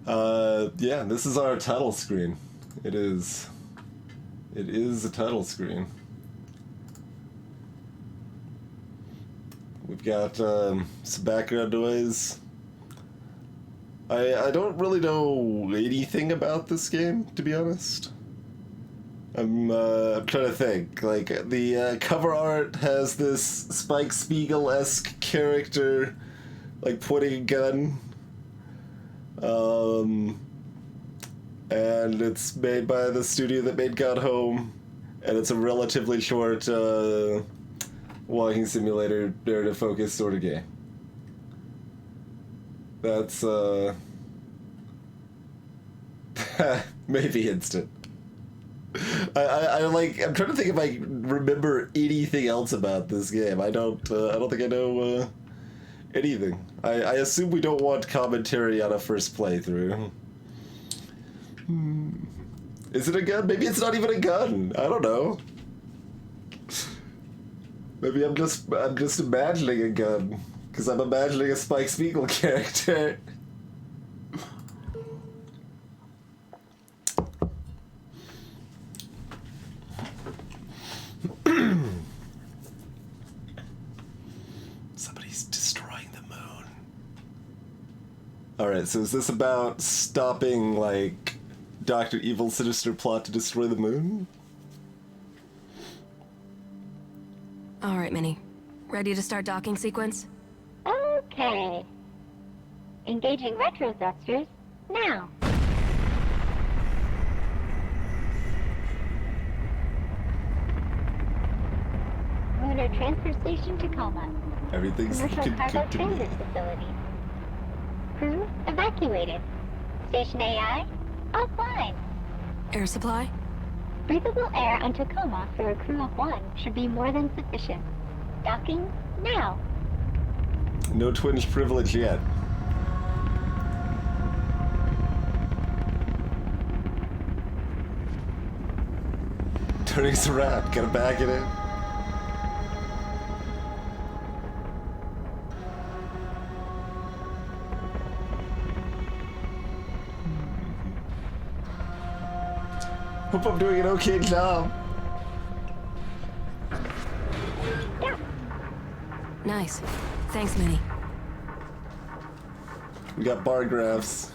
Yeah, this is our title screen. It is. It is a title screen. We've got some background noise. I don't really know anything about this game, to be honest. I'm trying to think. Like, the cover art has this Spike Spiegel-esque character, like, pointing a gun. And it's made by the studio that made Gone Home, and it's a relatively short walking simulator, narrative focused sort of game. That's maybe instant. I'm trying to think if I remember anything else about this game. I don't think I know anything. I assume we don't want commentary on a first playthrough. Is it a gun? Maybe it's not even a gun. I don't know. Maybe I'm just imagining a gun because I'm imagining a Spike Spiegel character. Somebody's destroying the moon. All right, so is this about stopping like Dr. Evil's sinister plot to destroy the moon? All right, Minnie. Ready to start docking sequence? Okay. Engaging retro thrusters now. Lunar Transfer Station Tacoma. Everything's Commercial looking cargo good to me. transit facility. Crew evacuated. Station AI offline. Air supply? Breathable air on Tacoma for a crew of 1 should be more than sufficient. Docking now. No twinge privilege yet. Turning us around, gotta back it in. Hope I'm doing an okay job. Yeah. Nice. Thanks, Minnie. We got bar graphs.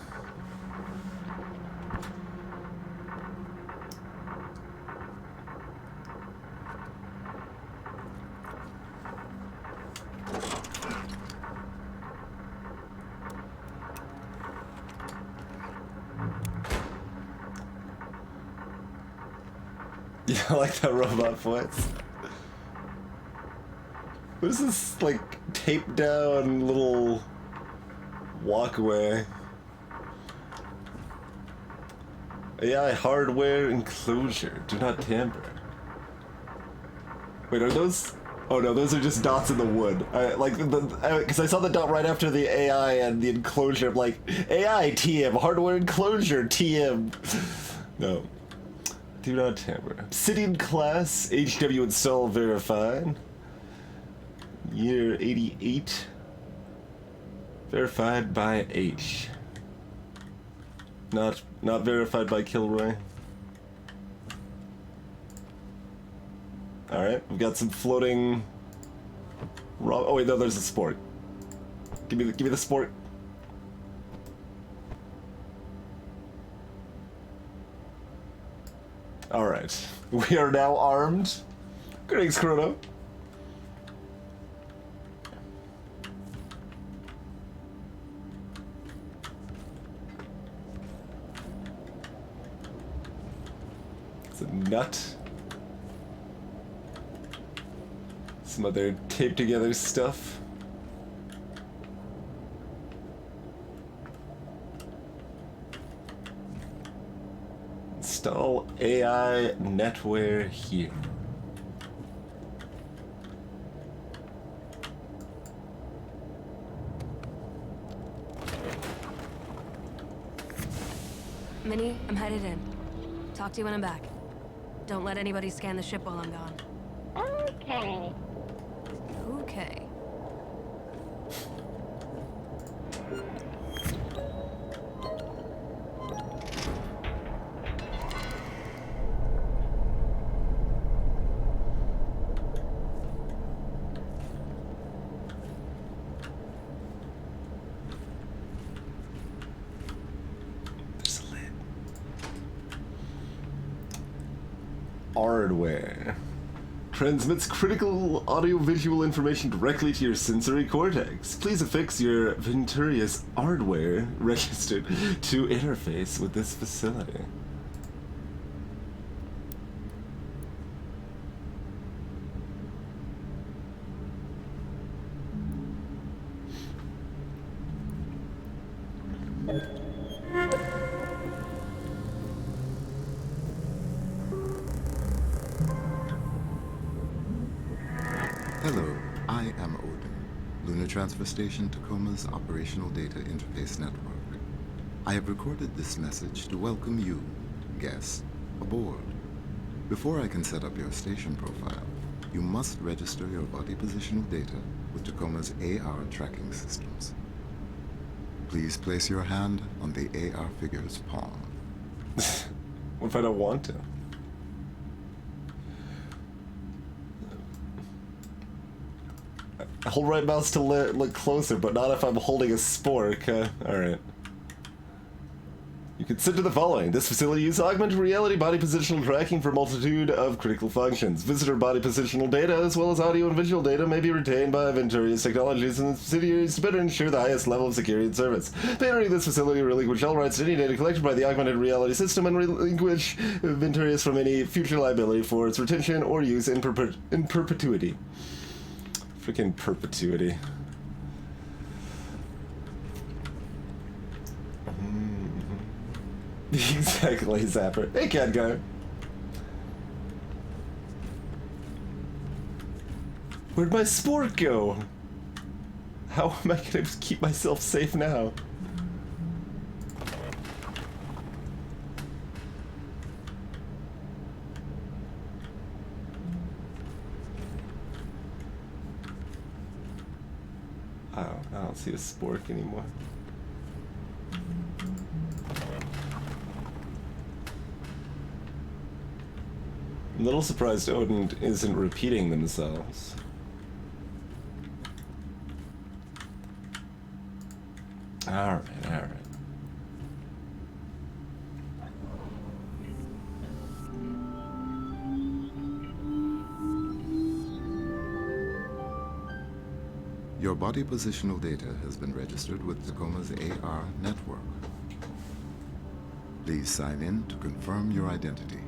Yeah, I like that robot voice. What is this, like, taped down little walkway? AI hardware enclosure. Do not tamper. Wait, are those? Oh no, those are just dots in the wood. Because I saw the dot right after the AI and the enclosure. I'm like, AI TM, hardware enclosure TM. No. Do not tamper. Obsidian class, HW install verified. Year 88. Verified by H. Not verified by Kilroy. Alright, we've got some floating oh wait, no, there's a sport. Give me the sport. Alright. We are now armed. Greetings, Chrono. It's a nut. Some other taped together stuff. Install AI netware here. Minnie, I'm headed in. Talk to you when I'm back. Don't let anybody scan the ship while I'm gone. Okay. Okay. hardware. Transmits critical audio-visual information directly to your sensory cortex. Please affix your Venturious hardware registered to interface with this facility. Hello, I am Odin, Lunar Transfer Station Tacoma's Operational Data Interface Network. I have recorded this message to welcome you, guests, aboard. Before I can set up your station profile, you must register your body positional data with Tacoma's AR tracking systems. Please place your hand on the AR figure's palm. What if I don't want to? Hold right mouse to look closer, but not if I'm holding a spork. Alright. You consider the following. This facility uses augmented reality body positional tracking for a multitude of critical functions. Visitor body positional data, as well as audio and visual data, may be retained by Venturious Technologies and subsidiaries to better ensure the highest level of security and service. They enter this facility relinquish all rights to any data collected by the augmented reality system and relinquish Venturious from any future liability for its retention or use in perpetuity. Freaking perpetuity. Exactly, Zapper. Hey, cat guy. Where'd my sport go? How am I gonna keep myself safe now? I don't see a spork anymore. I'm a little surprised Odin isn't repeating themselves. Alright. Your body positional data has been registered with Tacoma's AR network. Please sign in to confirm your identity.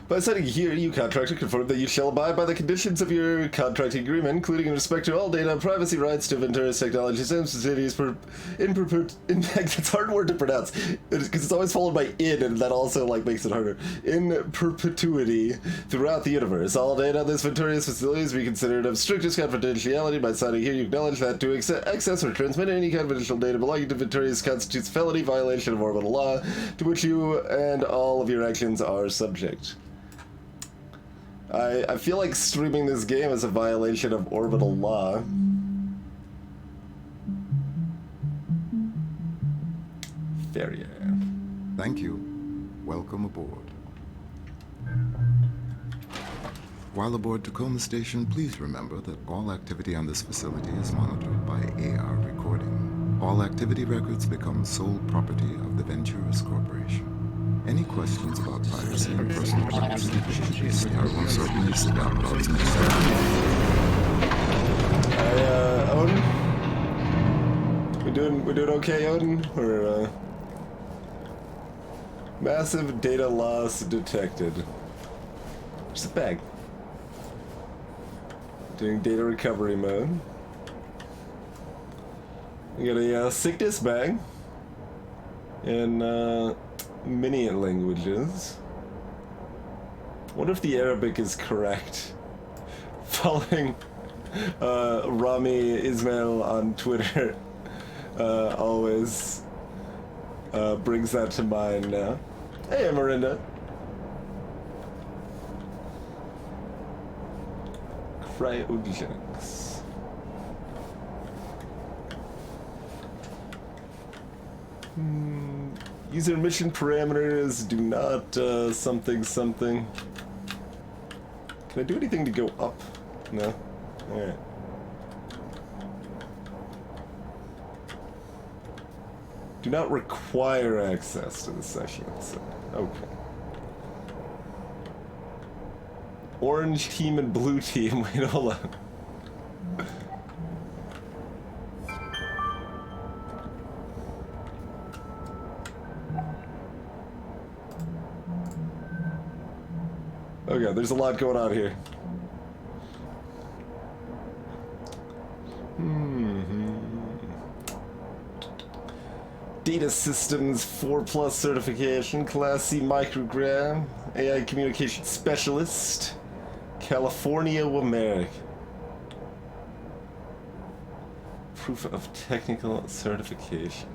By signing here, you contractor confirm that you shall abide by the conditions of your contracting agreement, including in respect to all data and privacy rights to Venturious Technologies and subsidiaries it's a hard word to pronounce, because it's always followed by in, and that also makes it harder. In perpetuity throughout the universe. All data on this Venturious facility is be considered of strictest confidentiality. By signing here, you acknowledge that to access or transmit any confidential data belonging to Venturious constitutes felony violation of orbital law, to which you and all of your actions are subject. I feel like streaming this game is a violation of orbital law. Farrier. Thank you. Welcome aboard. While aboard Tacoma Station, please remember that all activity on this facility is monitored by AR recording. All activity records become sole property of the Venturious Corporation. Any questions about privacy or personal privacy are most certainly downloads. Odin? We doing okay, Odin? Or massive data loss detected. Just a bag. Doing data recovery mode. We got a sickness bag. And many languages. Wonder if the Arabic is correct. Following Rami Ismail on Twitter always brings that to mind now. Hey, Marinda. Cryogenics. User mission parameters do not something. Can I do anything to go up? No? Alright. Do not require access to the session, so okay. Orange team and blue team. Wait, hold on. Okay, there's a lot going on here. Data Systems 4+ certification, Class C microgram, AI Communication Specialist, California, America. Proof of technical certification.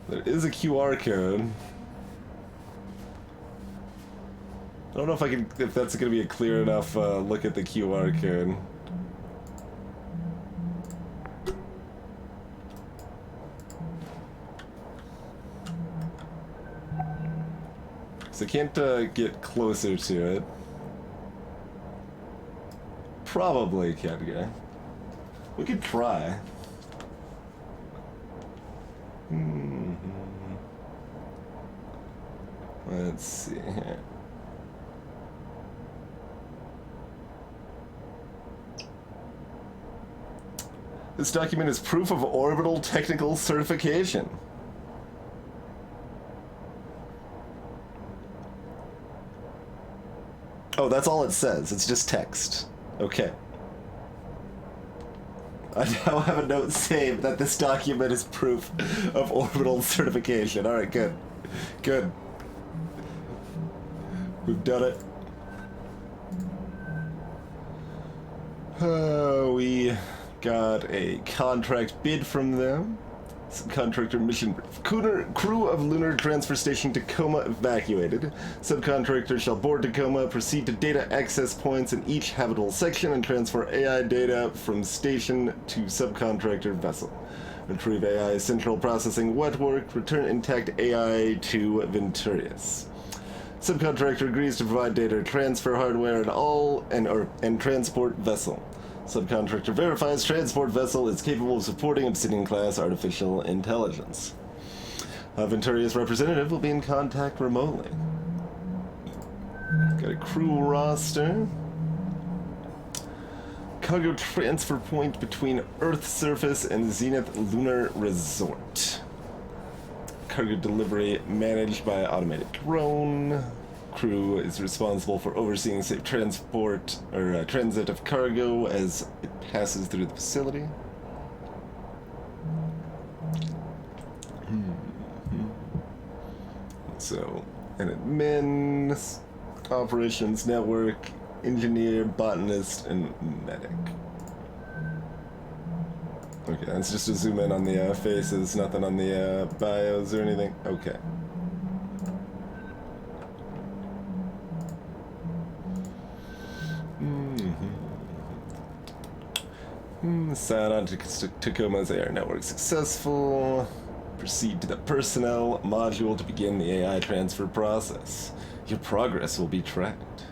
There is a QR code. I don't know if that's gonna be a clear enough look at the QR code. So I can't get closer to it. Probably can't get. We could try. Let's see here. This document is proof of orbital technical certification. Oh, that's all it says. It's just text. Okay. I now have a note saved that this document is proof of orbital certification. Alright, good. Good. We've done it. We got a contract bid from them. Subcontractor mission. Crew of Lunar Transfer Station Tacoma evacuated. Subcontractor shall board Tacoma, proceed to data access points in each habitable section, and transfer AI data from station to subcontractor vessel. Retrieve AI central processing wet work. Return intact AI to Venturius. Subcontractor agrees to provide data transfer hardware and transport vessel. Subcontractor verifies transport vessel is capable of supporting Obsidian-class artificial intelligence. A Venturius representative will be in contact remotely. Got a crew roster. Cargo transfer point between Earth surface and Zenith Lunar Resort. Cargo delivery managed by automated drone. Crew is responsible for overseeing safe transport or transit of cargo as it passes through the facility. So, an admin, operations network, engineer, botanist, and medic. Okay, let's just zoom in on the faces, nothing on the bios or anything. Okay. Sign on to Tacoma's air network successful. Proceed to the personnel module to begin the AI transfer process. Your progress will be tracked.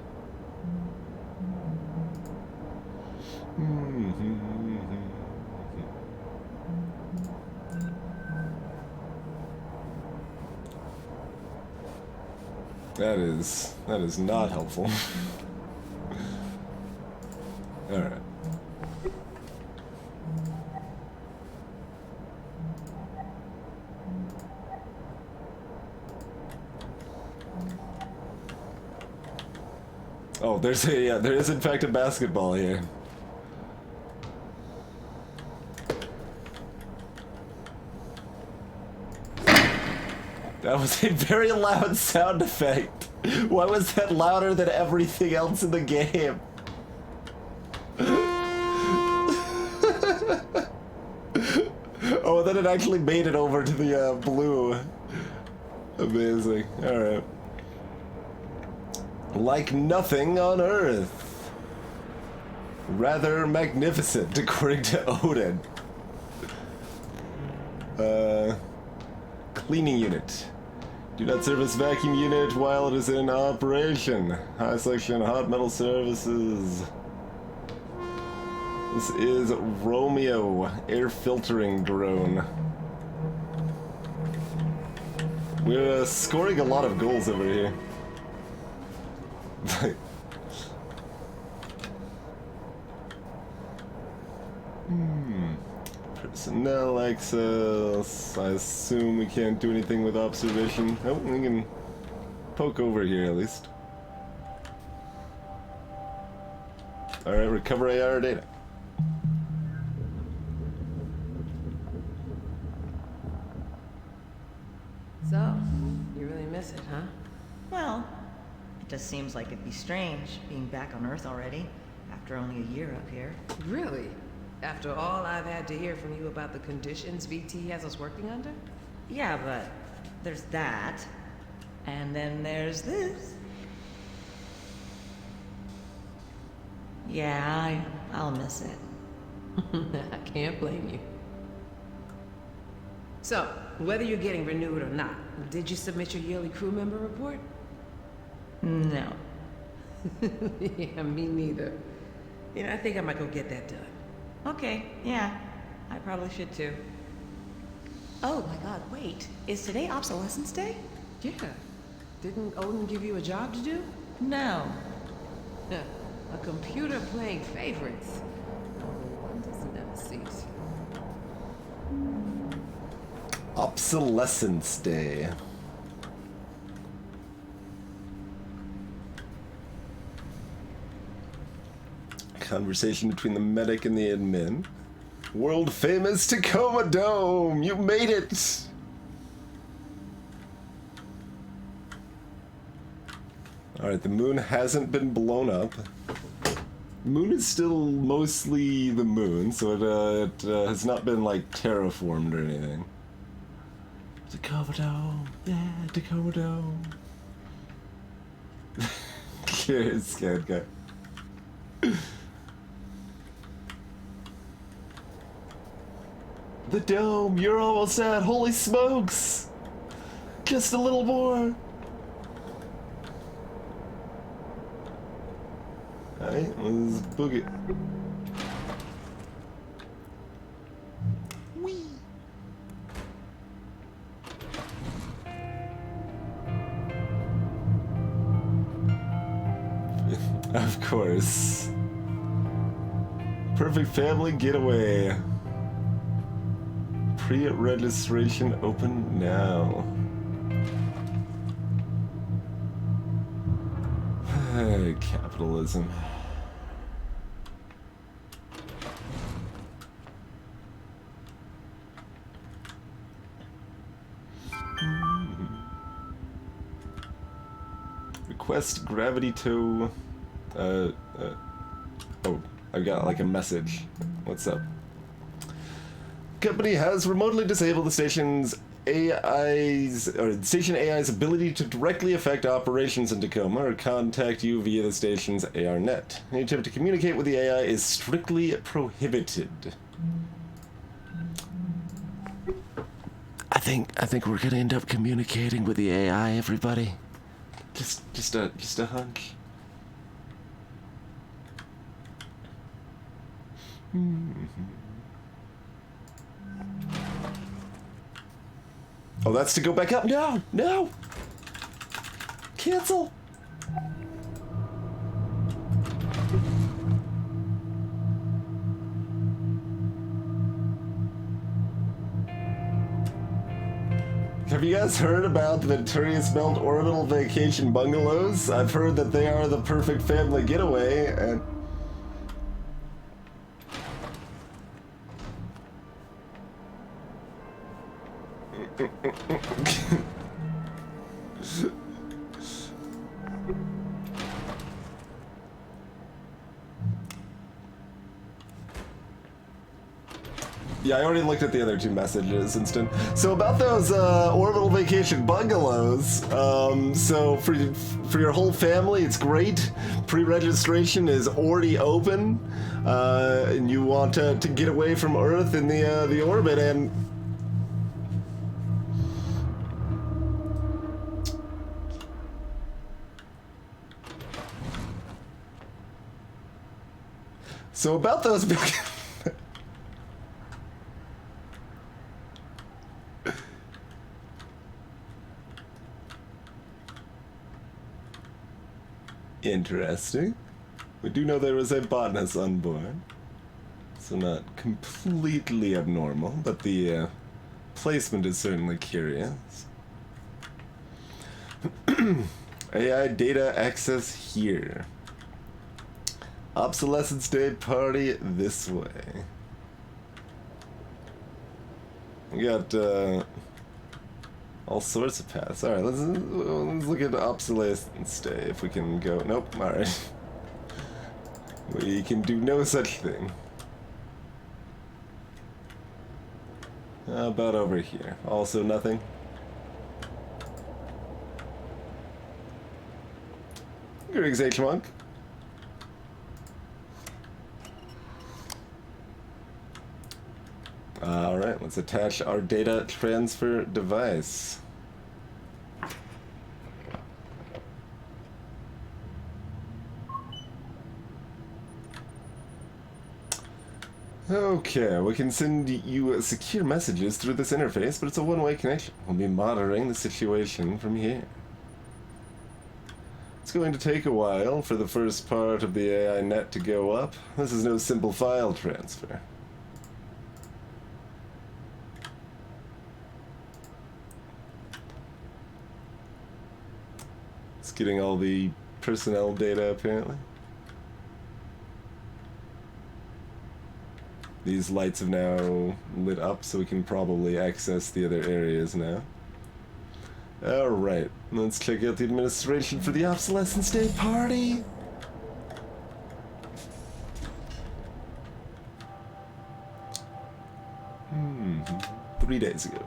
That is not helpful. All right. Oh, there is in fact a basketball here. That was a very loud sound effect. Why was that louder than everything else in the game? Oh, then it actually made it over to the blue. Amazing. Alright. Like nothing on Earth. Rather magnificent, according to Odin. Cleaning unit. Do not service vacuum unit while it is in operation. High section hot metal services. This is Romeo, air filtering drone. We're scoring a lot of goals over here. Personnel access. I assume we can't do anything with observation. Oh, we can poke over here at least. Alright, recover AR data. So, you really miss it, huh? Well, it just seems like it'd be strange being back on Earth already, after only a year up here. Really? After all I've had to hear from you about the conditions VT has us working under? Yeah, but there's that. And then there's this. Yeah, I'll miss it. I can't blame you. So, whether you're getting renewed or not, did you submit your yearly crew member report? No. Yeah, me neither. You know, I think I might go get that done. Okay, yeah. I probably should too. Oh my god, wait. Is today Obsolescence Day? Yeah. Didn't Odin give you a job to do? No. Huh. A computer playing favorites. One doesn't never cease. Obsolescence Day. Conversation between the medic and the admin. World famous Tacoma Dome! You made it! Alright, the moon hasn't been blown up. Moon is still mostly the moon, so it has not been, like, terraformed or anything. Tacoma Dome! Yeah, Tacoma Dome! Curious scared guy. The dome, you're almost at. Holy smokes! Just a little more. Alright, let's book it. Whee! Of course. Perfect family getaway. Pre-registration open now. Capitalism. Request gravity tow. Oh, I got like a message. What's up? Company has remotely disabled the station's station AI's ability to directly affect operations in Tacoma or contact you via the station's ARNet. Any attempt to communicate with the AI is strictly prohibited. I think we're gonna end up communicating with the AI, everybody. Just a hunch. Oh, that's to go back up? No! No! Cancel! Have you guys heard about the Venturious Belt Orbital Vacation Bungalows? I've heard that they are the perfect family getaway, and... Yeah, I already looked at the other two messages, Instant. So about those orbital vacation bungalows, so for your whole family, it's great. Pre-registration is already open, and you want to get away from Earth in the orbit, and so about those. Interesting. We do know there was a botanist on board. So not completely abnormal, but the placement is certainly curious. AI data access here. Obsolescence Day party this way. We got all sorts of paths. Alright, let's look at Obsolescence Day if we can go. Nope, alright. We can do no such thing. How about over here? Also nothing? Greetings, H-Monk. Alright, let's attach our data transfer device. Okay, we can send you secure messages through this interface, but it's a one-way connection. We'll be monitoring the situation from here. It's going to take a while for the first part of the AI net to go up. This is no simple file transfer. It's getting all the personnel data, apparently. These lights have now lit up, so we can probably access the other areas now. Alright, let's check out the administration for the Obsolescence Day party! 3 days ago.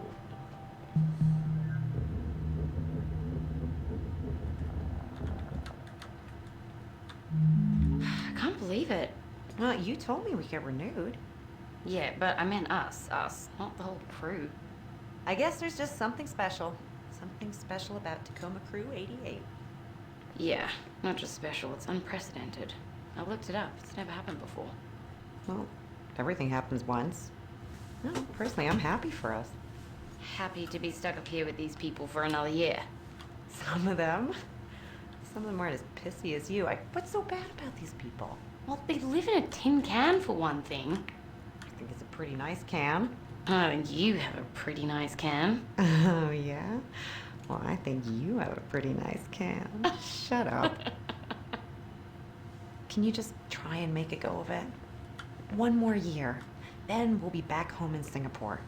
I can't believe it. Well, you told me we get renewed. Yeah, but I meant us, not the whole crew. I guess there's just something special. Something special about Tacoma Crew 88. Yeah, not just special, it's unprecedented. I looked it up, it's never happened before. Well, everything happens once. No, personally, I'm happy for us. Happy to be stuck up here with these people for another year. Some of them aren't as pissy as you. What's so bad about these people? Well, they live in a tin can for one thing. I think it's a pretty nice can. Oh, you have a pretty nice can. Oh, yeah? Well, I think you have a pretty nice can. Shut up. Can you just try and make a go of it? One more year. Then we'll be back home in Singapore.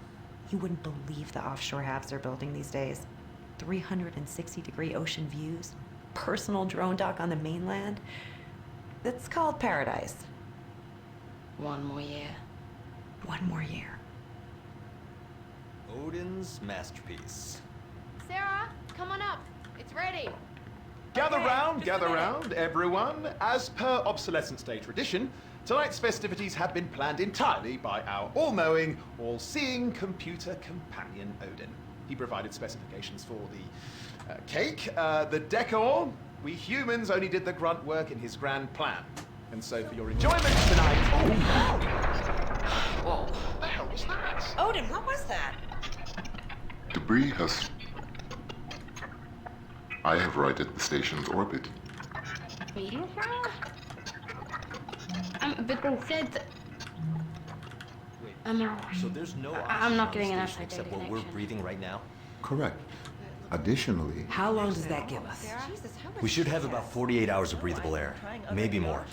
You wouldn't believe the offshore halves they're building these days. 360-degree ocean views, personal drone dock on the mainland. It's called paradise. One more year. One more year. Odin's masterpiece. Sarah, come on up. It's ready. Gather round, everyone. As per Obsolescence Day tradition, tonight's festivities have been planned entirely by our all-knowing, all-seeing computer companion Odin. He provided specifications for the cake, the decor. We humans only did the grunt work in his grand plan. And so for your enjoyment tonight... Whoa. What the hell was that? Odin, what was that? Debris has... I have righted the station's orbit. Are you sure? But they said that... Wait, so there's no I'm not getting an oxygen outside except data what we're connection. breathing right now? Correct. Additionally, How long does that give us? Jesus, how much We should is have that? about 48 hours of breathable air. Maybe more,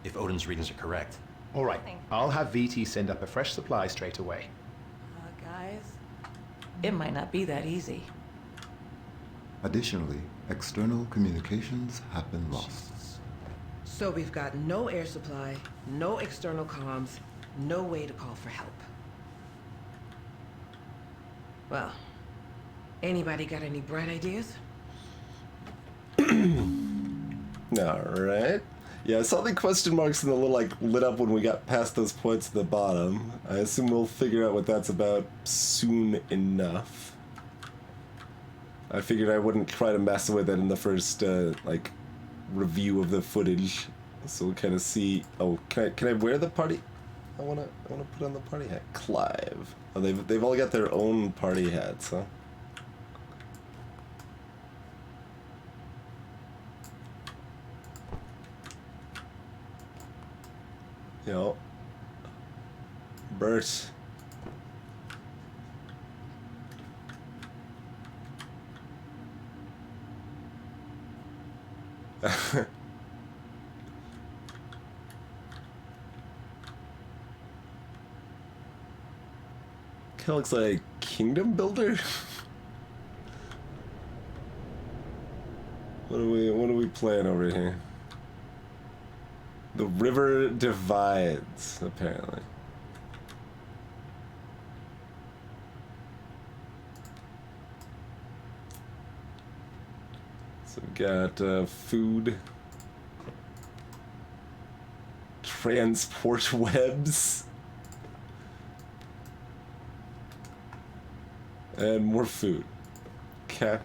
if Odin's readings are correct. All right, I'll have VT send up a fresh supply straight away. Guys, it might not be that easy. additionally, external communications have been lost. So we've got no air supply, no external comms, no way to call for help. Well, anybody got any bright ideas? Alright. Yeah, I saw the question marks and the little, like, lit up when we got past those points at the bottom. I assume we'll figure out what that's about soon enough. I figured I wouldn't try to mess with it in the first, like, review of the footage. So we'll kind of see... Oh, can I wear the party... I wanna put on the party hat. Clive. Oh, they've all got their own party hats, huh? Yo. Bert. Kinda looks like Kingdom Builder. What are we playing over here? The river divides, apparently. So we got food, transport webs, and more food. Okay.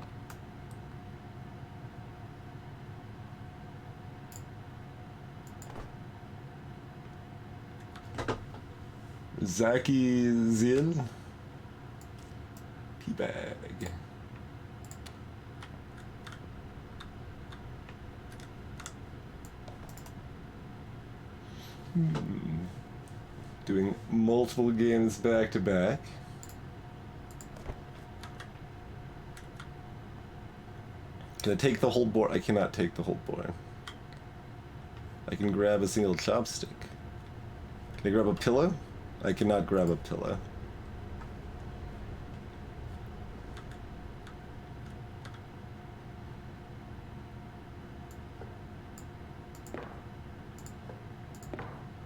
Zaki Zil. Teabag. Doing multiple games back to back. Can I take the whole board? I cannot take the whole board. I can grab a single chopstick. Can I grab a pillow? I cannot grab a pillow.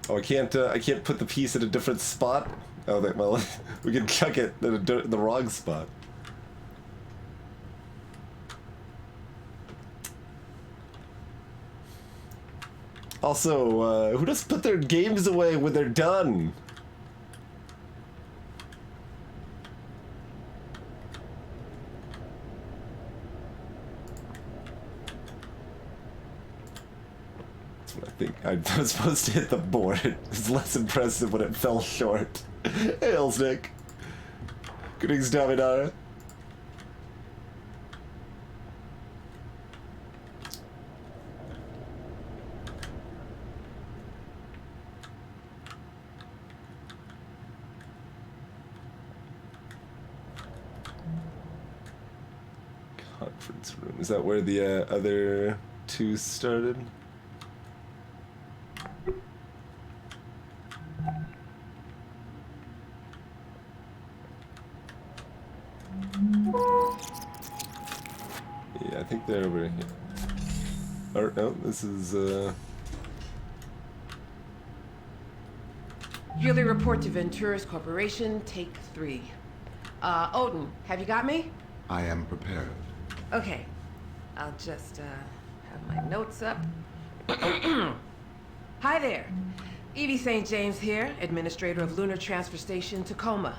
Oh, I can't put the piece at a different spot? Oh, well, we can chuck it at the wrong spot. Also, who does put their games away when they're done? That's what I think. I was supposed to hit the board. It was less impressive when it fell short. Hails, Nick. Greetings, Davidara. Conference room. Is that where the other two started? Yeah, I think they're over here. Or no, this is Yearly report to Venturas Corporation, take 3. Odin, have you got me? I am prepared. Okay. I'll just, have my notes up. Hi there. Evie St. James here, administrator of Lunar Transfer Station, Tacoma.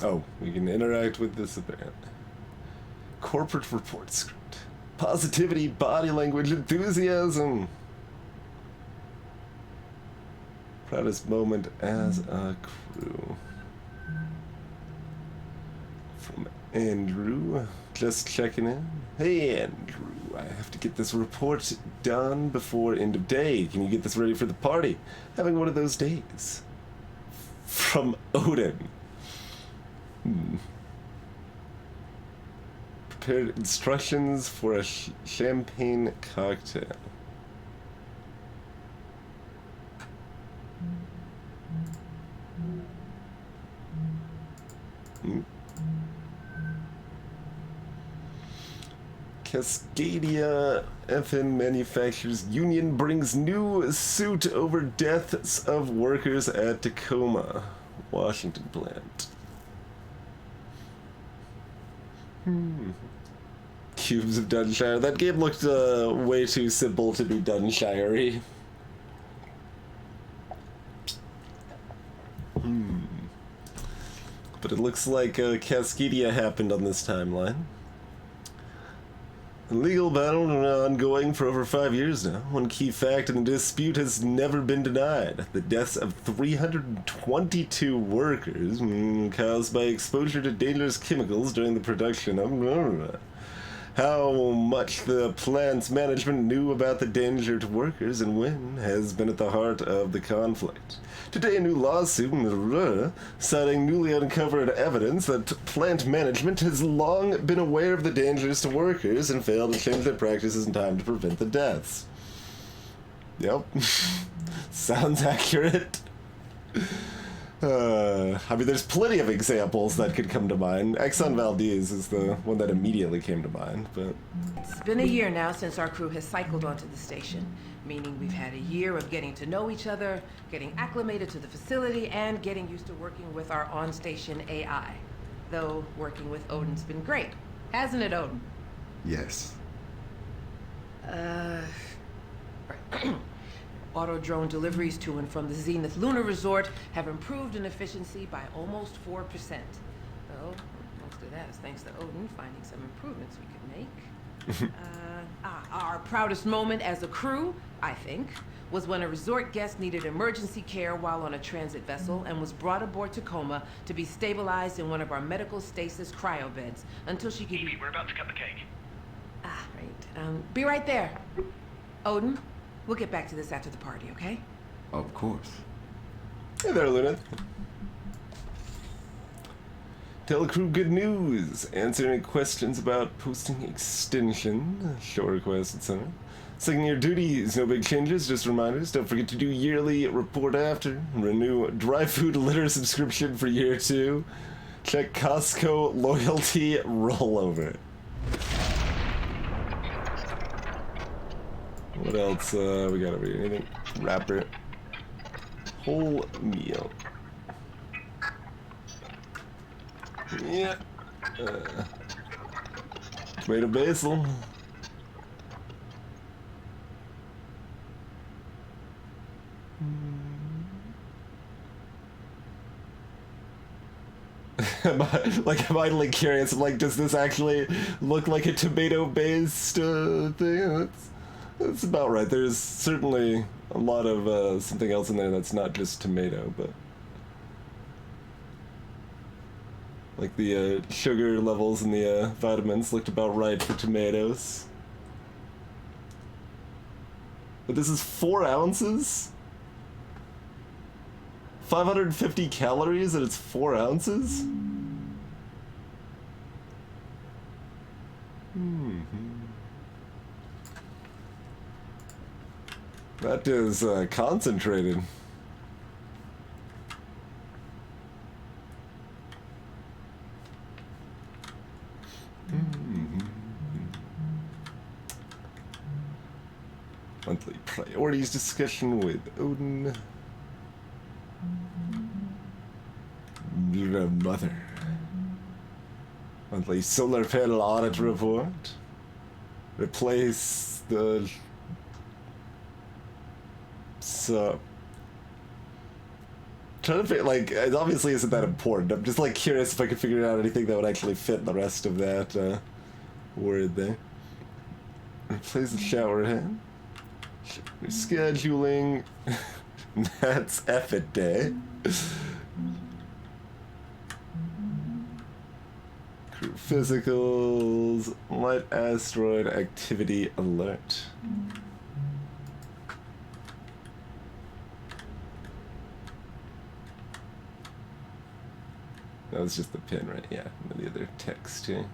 oh, we can interact with this event. Corporate report script. Positivity, body language, enthusiasm. Proudest moment as a crew. From Andrew. Just checking in. Hey, Andrew. I have to get this report done before end of day. Can you get this ready for the party? Having one of those days. From Odin. Prepared instructions for a champagne cocktail. Cascadia FN Manufacturers Union brings new suit over deaths of workers at Tacoma, Washington plant. Cubes of Dunshire. That game looked way too simple to be Dunshire-y. But it looks like Cascadia happened on this timeline. The legal battle has been ongoing for over 5 years now. One key fact in the dispute has never been denied. The deaths of 322 workers caused by exposure to dangerous chemicals during the production of How much the plant's management knew about the danger to workers and when has been at the heart of the conflict. Today, a new lawsuit citing newly uncovered evidence that plant management has long been aware of the dangers to workers and failed to change their practices in time to prevent the deaths. Yep. Sounds accurate. I mean, there's plenty of examples that could come to mind. Exxon Valdez is the one that immediately came to mind, but... It's been a year now since our crew has cycled onto the station, meaning we've had a year of getting to know each other, getting acclimated to the facility, and getting used to working with our on-station AI. Though working with Odin's been great. Hasn't it, Odin? Yes. Auto drone deliveries to and from the Zenith Lunar Resort have improved in efficiency by almost 4%. Though, most of that is thanks to Odin finding some improvements we could make. Our proudest moment as a crew, I think, was when a resort guest needed emergency care while on a transit vessel and was brought aboard Tacoma to be stabilized in one of our medical stasis cryo beds until she could Evie, we're about to cut the cake. Right. Be right there. Odin, we'll get back to this after the party, okay? Of course. Hey there, Luna. Tell the crew good news. Answer any questions about posting extension, show requests, etc. Second year duties, no big changes, just reminders. Don't forget to do yearly report after. Renew dry food litter subscription for year 2. Check Costco loyalty rollover. What else we got over here? Anything? Wrapper. Whole meal. Yeah. Tomato basil. Am I curious? I'm like, does this actually look like a tomato-based thing? That's about right. There's certainly a lot of something else in there that's not just tomato, but like the sugar levels in the vitamins looked about right for tomatoes. But this is 4 ounces? 550 calories and it's 4 ounces? That is concentrated. Monthly priorities discussion with Odin. The mother. Monthly solar panel audit report. Replace the... So... Trying to figure, like, it obviously isn't that important. I'm just, like, curious if I could figure out anything that would actually fit the rest of that, word there. Replace the shower head. Scheduling. That's effort day. Crew physicals. Light asteroid activity alert. That was just the pin, right? Yeah, and the other text too.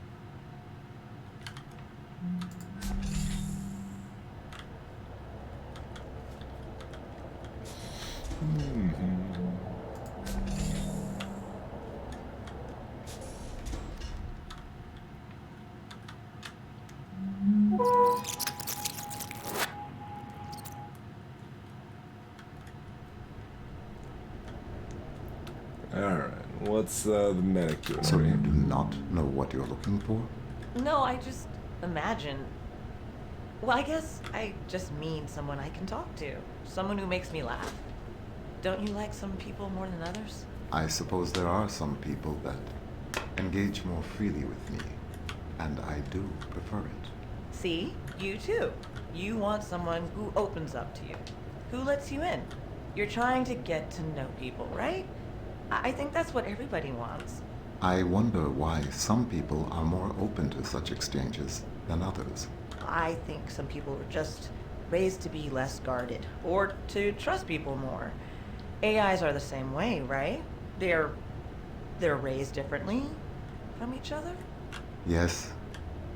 Alright, what's the medic doing? So you do not know what you're looking for? No, I just imagine. Well, I guess I just mean someone I can talk to. Someone who makes me laugh. Don't you like some people more than others? I suppose there are some people that engage more freely with me, and I do prefer it. See? You too. You want someone who opens up to you, who lets you in. You're trying to get to know people, right? I think that's what everybody wants. I wonder why some people are more open to such exchanges than others. I think some people are just raised to be less guarded, or to trust people more. AIs are the same way, right? They're raised differently from each other? Yes,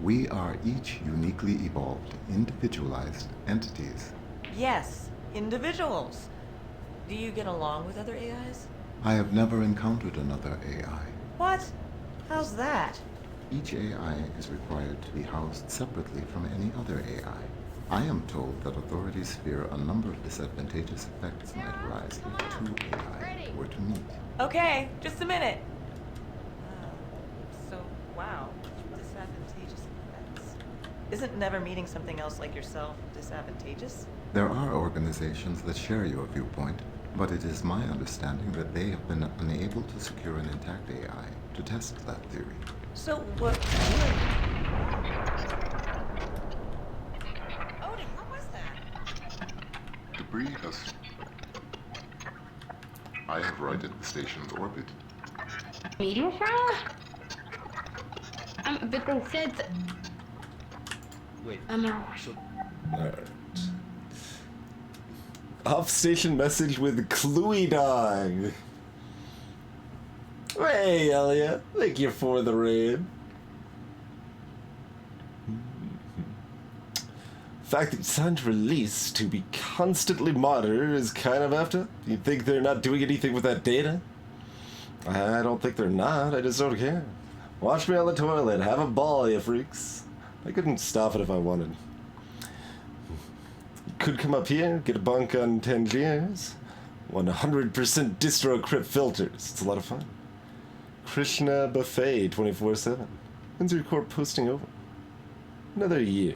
we are each uniquely evolved, individualized entities. Yes, individuals. Do you get along with other AIs? I have never encountered another AI. What? How's that? Each AI is required to be housed separately from any other AI. I am told that authorities fear a number of disadvantageous effects might arise if two AI were to meet. Okay, just a minute. Wow, disadvantageous effects. Isn't never meeting something else like yourself disadvantageous? There are organizations that share your viewpoint, but it is my understanding that they have been unable to secure an intact AI to test that theory. So what? Odin, what was that? Debris has... I have righted the station's orbit. Meteor shower? But they said that... Wait. Alright. Off-station message with Cluey Dog. Hey, Elliot. Thank you for the raid. The fact that you signed release to be constantly monitored is kind of after. You think they're not doing anything with that data? I don't think they're not. I just don't care. Watch me on the toilet. Have a ball, you freaks. I couldn't stop it if I wanted. Could come up here, get a bunk on Tangiers. 100% distro crypt filters. It's a lot of fun. Krishna Buffet 24/7. When's your court posting over? Another year.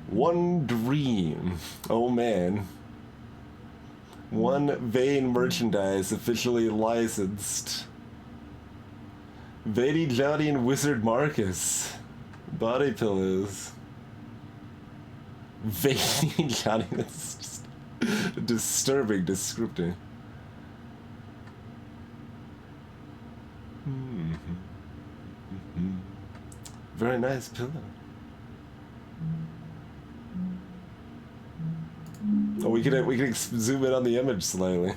One dream. Oh man. One vain merchandise officially licensed. Vady Johnny and Wizard Marcus. Body pillows. Vady Johnny, that's just a disturbing descriptor. Very nice pillow. Oh, we can zoom in on the image slightly.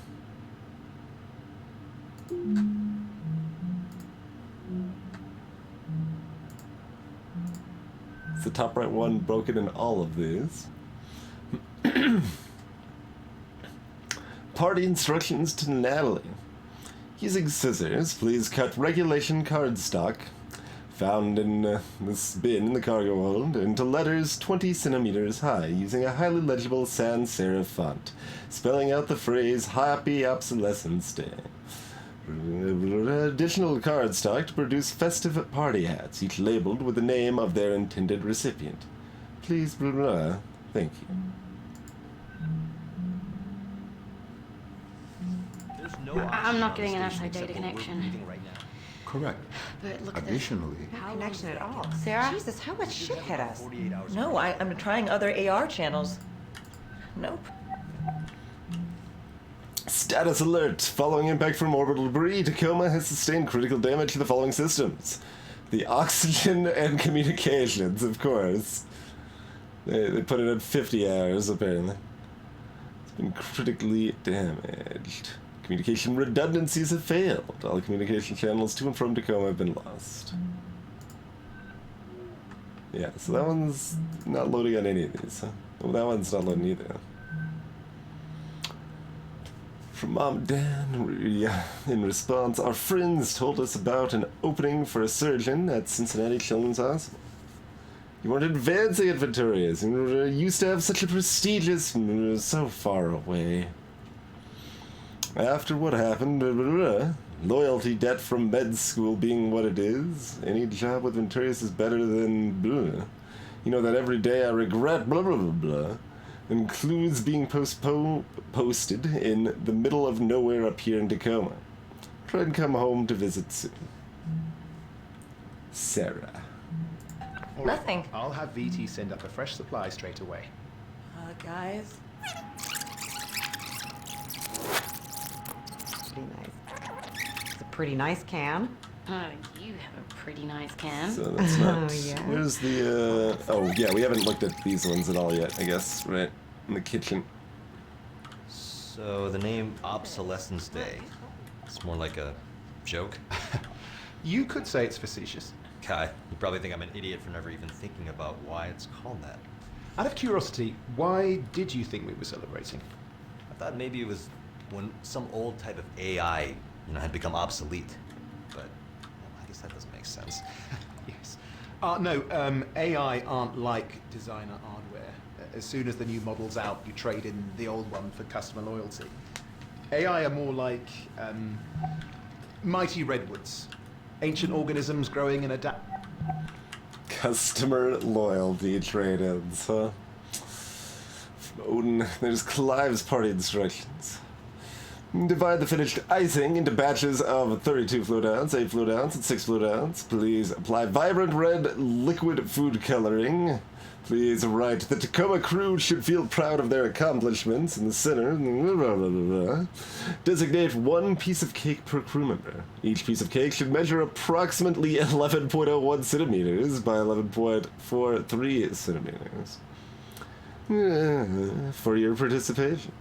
It's the top right one broken in all of these. Party instructions to Natalie. Using scissors, please cut regulation cardstock found in this bin in the cargo hold into letters 20 centimeters high using a highly legible sans serif font, spelling out the phrase Happy Obsolescence Day. Additional cardstock to produce festive party hats, each labeled with the name of their intended recipient. Please, blah, blah. Thank you. I'm not getting an outside data connection. Correct. But look at Additionally, No connection at all. Sarah? Jesus, how much shit hit us? No, I'm trying other AR channels. Nope. Status alert! Following impact from orbital debris, Tacoma has sustained critical damage to the following systems. The oxygen and communications, of course. They put it at 50 hours, apparently. It's been critically damaged. Communication redundancies have failed. All communication channels to and from Tacoma have been lost. Yeah, so that one's not loading on any of these, huh? Oh, that one's not loading either. From Mom and Dad, in response, our friends told us about an opening for a surgeon at Cincinnati Children's Hospital. You weren't advancing at Venturias. You used to have such a prestigious... so far away. After what happened, loyalty debt from med school being what it is, any job with Venturias is better than... You know that every day I regret blah blah blah blah. Includes being posted in the middle of nowhere up here in Tacoma. Try and come home to visit soon. Sarah. Nothing. I'll have VT send up a fresh supply straight away. Guys. Pretty nice. It's a pretty nice can. Oh, you have a pretty nice can. So that's not. Oh, yeah? Where's the? Oh yeah, we haven't looked at these ones at all yet. I guess right in the kitchen. So the name Obsolescence Day. It's more like a joke. You could say it's facetious. Kai, you probably think I'm an idiot for never even thinking about why it's called that. Out of curiosity, why did you think we were celebrating? I thought maybe it was when some old type of AI, had become obsolete. But well, I guess that doesn't make sense. Yes. No, AI aren't like designer hardware. As soon as the new model's out, you trade in the old one for customer loyalty. AI are more like mighty redwoods. Ancient organisms growing and adapt. Customer loyalty trade-ins, huh? From Odin, there's Clive's party instructions. Divide the finished icing into batches of 32 fluid ounce, 8 fluid ounce, and 6 fluid ounce. Please apply vibrant red liquid food coloring. Please write, the Tacoma crew should feel proud of their accomplishments in the center. Designate 1 piece of cake per crew member. Each piece of cake should measure approximately 11.01 centimeters by 11.43 centimeters. For your participation.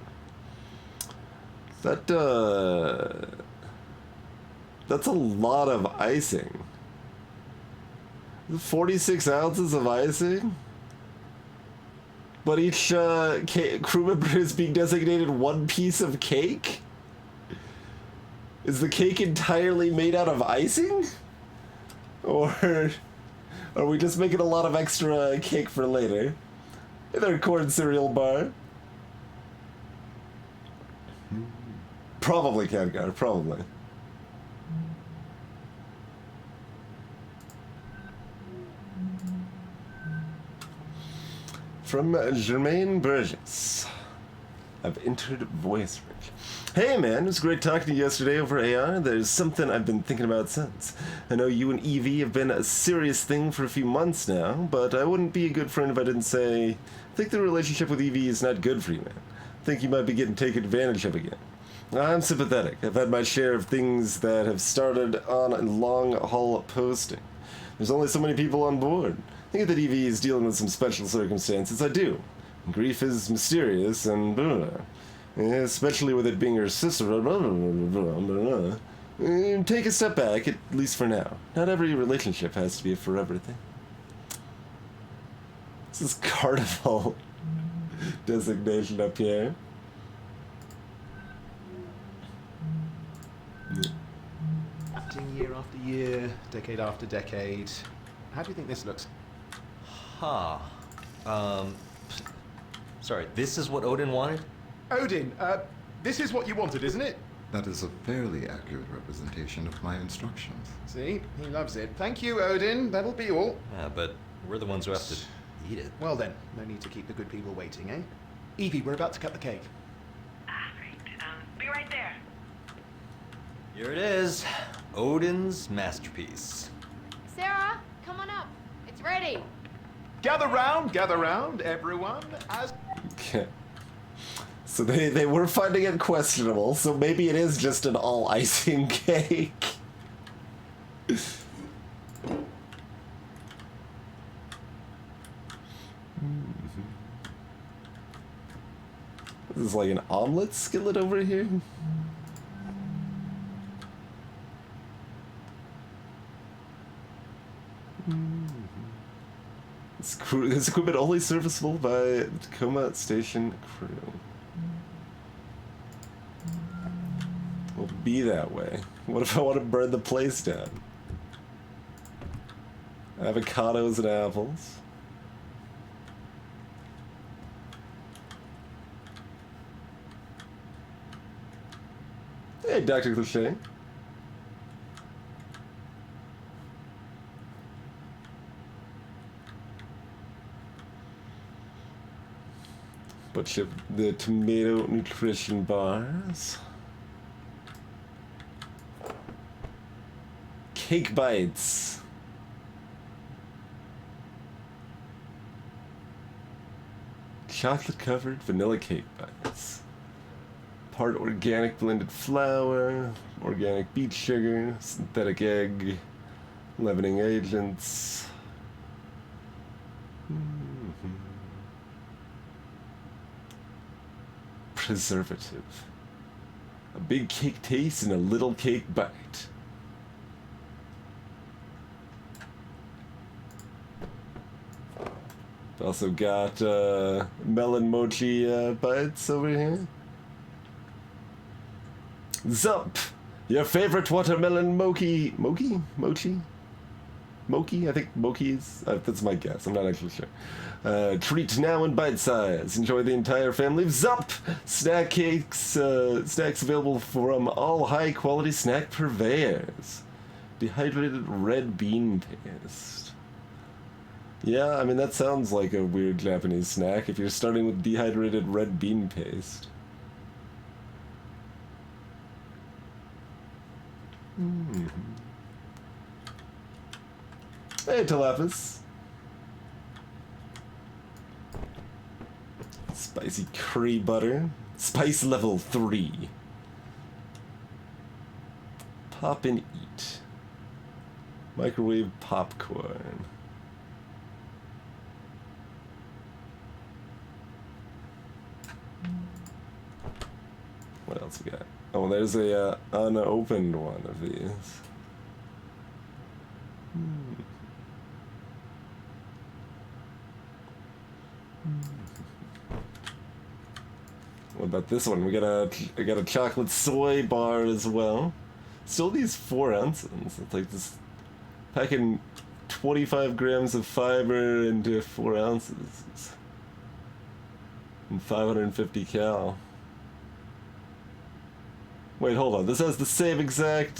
That's a lot of icing. 46 ounces of icing? But each crew member is being designated 1 piece of cake? Is the cake entirely made out of icing? Or are we just making a lot of extra cake for later? Hey there, corn cereal bar. Probably, Khadgar, probably. From Jermaine Burgess. I've entered voice range. Hey man, it was great talking to you yesterday over AR. There's something I've been thinking about since. I know you and Evie have been a serious thing for a few months now, but I wouldn't be a good friend if I didn't say, I think the relationship with Evie is not good for you, man. I think you might be getting taken advantage of again. I'm sympathetic. I've had my share of things that have started on long-haul posting. There's only so many people on board. I think that Evie is dealing with some special circumstances. I do. Grief is mysterious and especially with it being her sister. Take a step back, at least for now. Not every relationship has to be a forever thing. This is carnival designation up here. Acting year after year, decade after decade. How do you think this looks? Huh. Sorry, this is what Odin wanted? Odin, this is what you wanted, isn't it? That is a fairly accurate representation of my instructions. See? He loves it. Thank you, Odin. That'll be all. Yeah, but we're the ones who have to eat it. Well then, no need to keep the good people waiting, eh? Evie, we're about to cut the cake. Great. Be right there. Here it is. Odin's masterpiece. Sarah, come on up. It's ready. Gather round, everyone, as... Okay. So they were finding it questionable, so maybe it is just an all-icing cake. This is like an omelet skillet over here. This equipment only serviceable by the Tacoma Station crew. Will be that way. What if I want to burn the place down? Avocados and apples. Hey, Dr. Cliche. Bunch of the tomato nutrition bars. Cake bites. Chocolate covered vanilla cake bites. part organic blended flour, organic beet sugar, synthetic egg, leavening agents. Preservative. A big cake taste and a little cake bite. Also got melon mochi bites over here. Zup! Your favorite watermelon mochi? Mochi? Mochi? I think mochi is... that's my guess. I'm not actually sure. Treat now in bite size. Enjoy the entire family. Zup! Snack cakes, snacks available from all high quality snack purveyors. Dehydrated red bean paste. Yeah, I mean, that sounds like a weird Japanese snack if you're starting with dehydrated red bean paste. Hey, Telephus. Spicy curry butter. Spice level 3. Pop and eat. Microwave popcorn. What else we got? Oh, there's a unopened one of these. What about this one? We got a chocolate soy bar as well. Still these 4 ounces. It's like this packing 25 grams of fiber into 4 ounces. And 550 cal. Wait, hold on. This has the same exact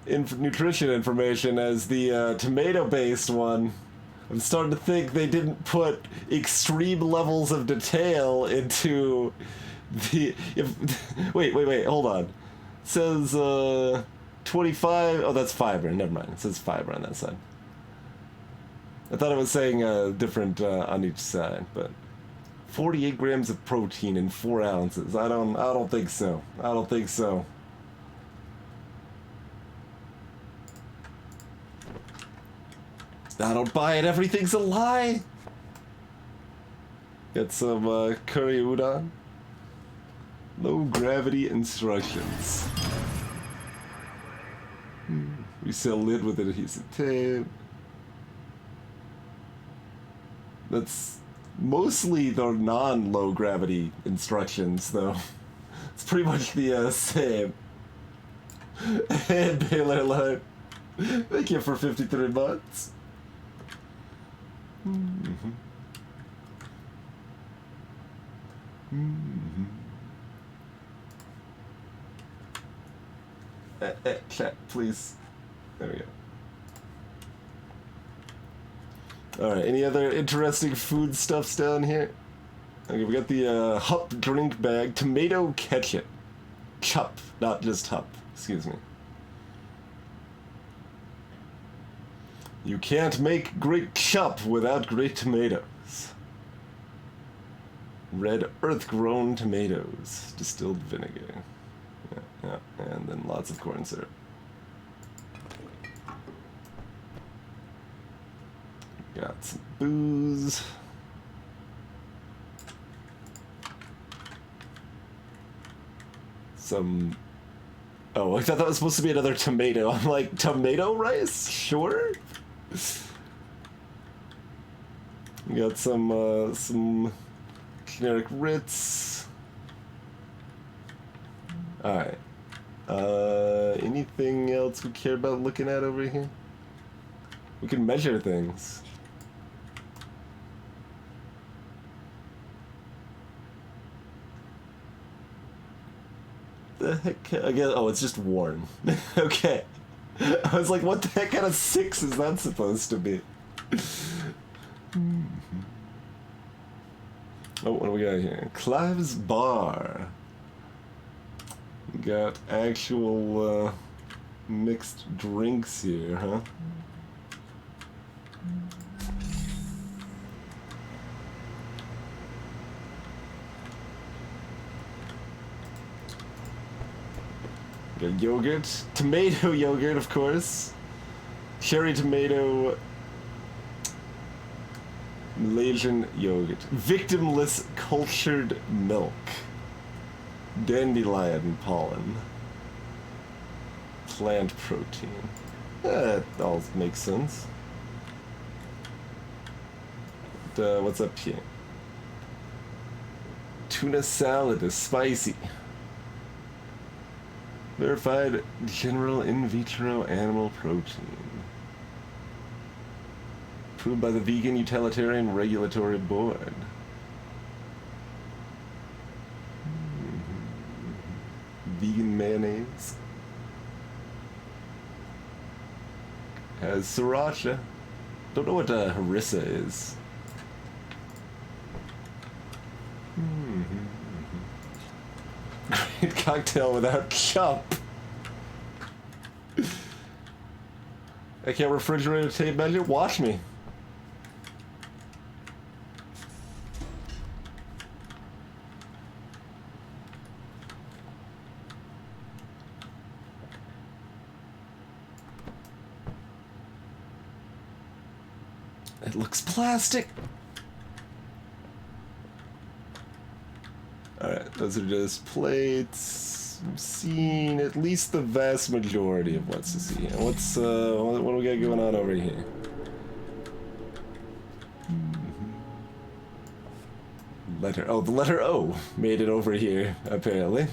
nutrition information as the tomato-based one. I'm starting to think they didn't put extreme levels of detail into the... Wait, hold on. It says 25... Oh, that's fiber. Never mind. It says fiber on that side. I thought it was saying different on each side, but... 48 grams of protein in 4 ounces. I don't think so. I don't think so. I don't buy it. Everything's a lie. Got some curry udon. Low gravity instructions. Resell lid with adhesive tape. That's mostly the non-low gravity instructions, though. It's pretty much the same. And Baylor Light. Thank you for 53 months. Chat, please. There we go. Alright, any other interesting foodstuffs down here? Okay, we got the Hup drink bag, tomato ketchup. Chup, not just Hup, excuse me. You can't make great chup without great tomatoes. Red earth-grown tomatoes, distilled vinegar. Yeah, and then lots of corn syrup. Got some booze. Some... Oh, I thought that was supposed to be another tomato. I'm like, tomato rice? Sure? We got some generic Ritz. Alright. Anything else we care about looking at over here? We can measure things. The heck? I guess, oh, it's just worn. Okay. I was like, what the heck kind of 6 is that supposed to be? Oh, what do we got here? Clive's Bar. We got actual mixed drinks here, huh? Got yogurt, tomato yogurt, of course. Cherry tomato, Malaysian yogurt, victimless cultured milk, dandelion pollen, plant protein. That all makes sense. What's up here? Tuna salad is spicy. Verified general in vitro animal protein. Approved by the Vegan Utilitarian Regulatory Board. Vegan mayonnaise. Has sriracha. Don't know what harissa is. Great cocktail without chop. I can't refrigerate a tape measure? Watch me. It looks plastic. Alright, those are just plates. I'm seeing at least the vast majority of what's to see. What's, what do we got going on over here? Letter, oh, the letter O made it over here, apparently.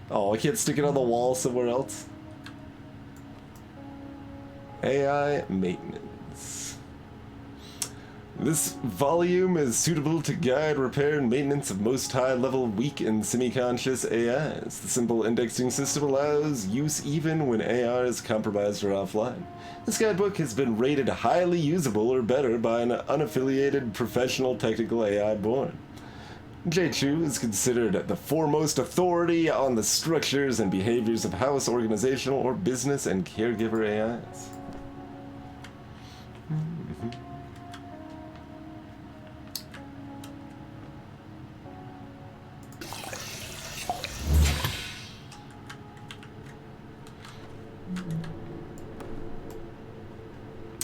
Oh, I can't stick it on the wall somewhere else? AI maintenance. This volume is suitable to guide repair and maintenance of most high-level, weak, and semi-conscious AIs. The simple indexing system allows use even when AI is compromised or offline. This guidebook has been rated highly usable or better by an unaffiliated professional technical AI board. J-Chu is considered the foremost authority on the structures and behaviors of house, organizational, or business and caregiver AIs.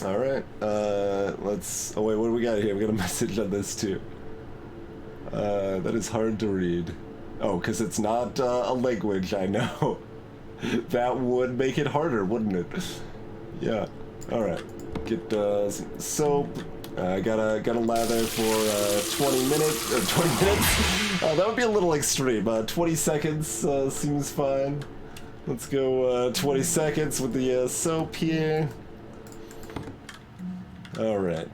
Alright, let's... Oh wait, what do we got here? We got a message on this too. That is hard to read. Oh, because it's not a language, I know. That would make it harder, wouldn't it? Yeah. Alright. Get some soap. Gotta lather for 20 minutes. 20 minutes? That would be a little extreme. 20 seconds seems fine. Let's go 20 seconds with the soap here. Alright.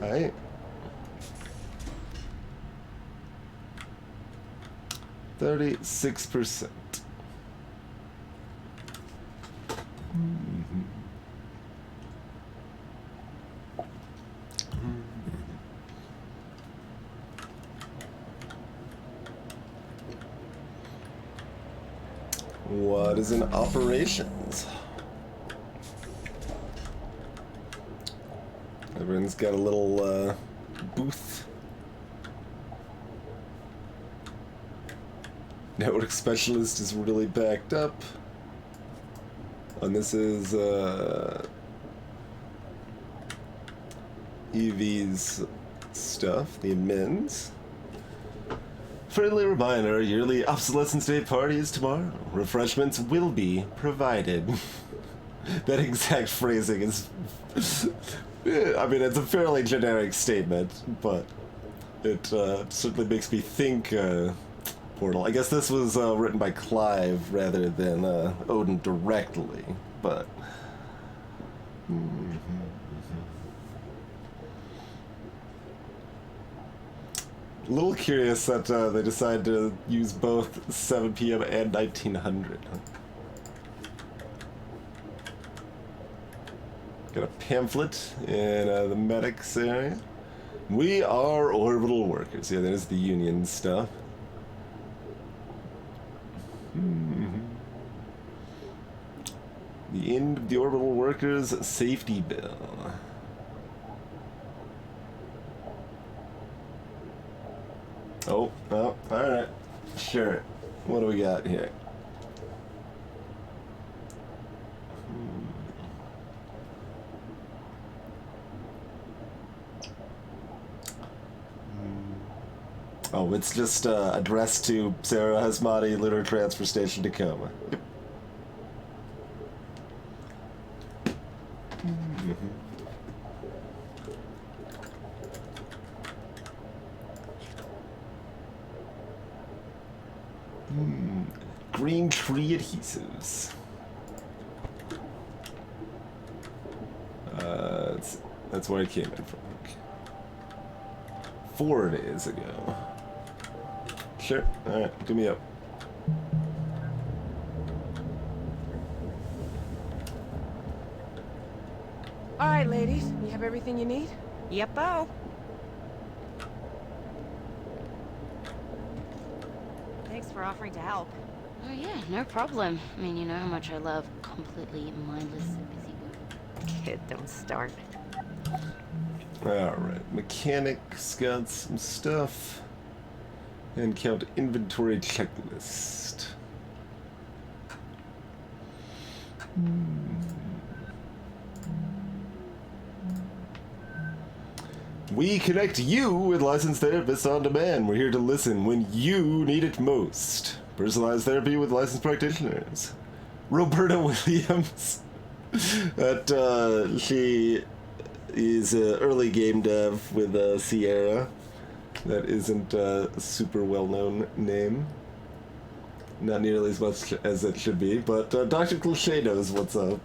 Alright. 36%. What is in operations? Everyone's got a little booth. Network specialist is really backed up. And this is EV's stuff, the amends. Friendly reminder, yearly obsolescence day party is tomorrow. Refreshments will be provided. That exact phrasing is... I mean, it's a fairly generic statement, but it certainly makes me think Portal. I guess this was written by Clive rather than Odin directly, but... A little curious that they decided to use both 7 p.m. and 1900. Got a pamphlet in the medics area. We are orbital workers. Yeah, that is the union stuff. The end of the orbital workers safety bill. Oh, alright. Sure. What do we got here? Oh, it's just addressed to Sarah Hasmati, Lunar Transfer Station, Tacoma. Green tree adhesives. That's where I came in from. Okay. 4 days ago. Sure. Alright, give me up. Alright, ladies. You have everything you need? Yep-o. Thanks for offering to help. Oh yeah, no problem. I mean, you know how much I love completely mindless busy work. Kid, don't start. Alright, mechanics got some stuff. And count inventory checklist. We connect you with licensed therapists on demand. We're here to listen when you need it most. Personalized therapy with licensed practitioners. Roberta Williams. She is early game dev with Sierra. That isn't a super well-known name. Not nearly as much as it should be, but Dr. Cliche knows what's up.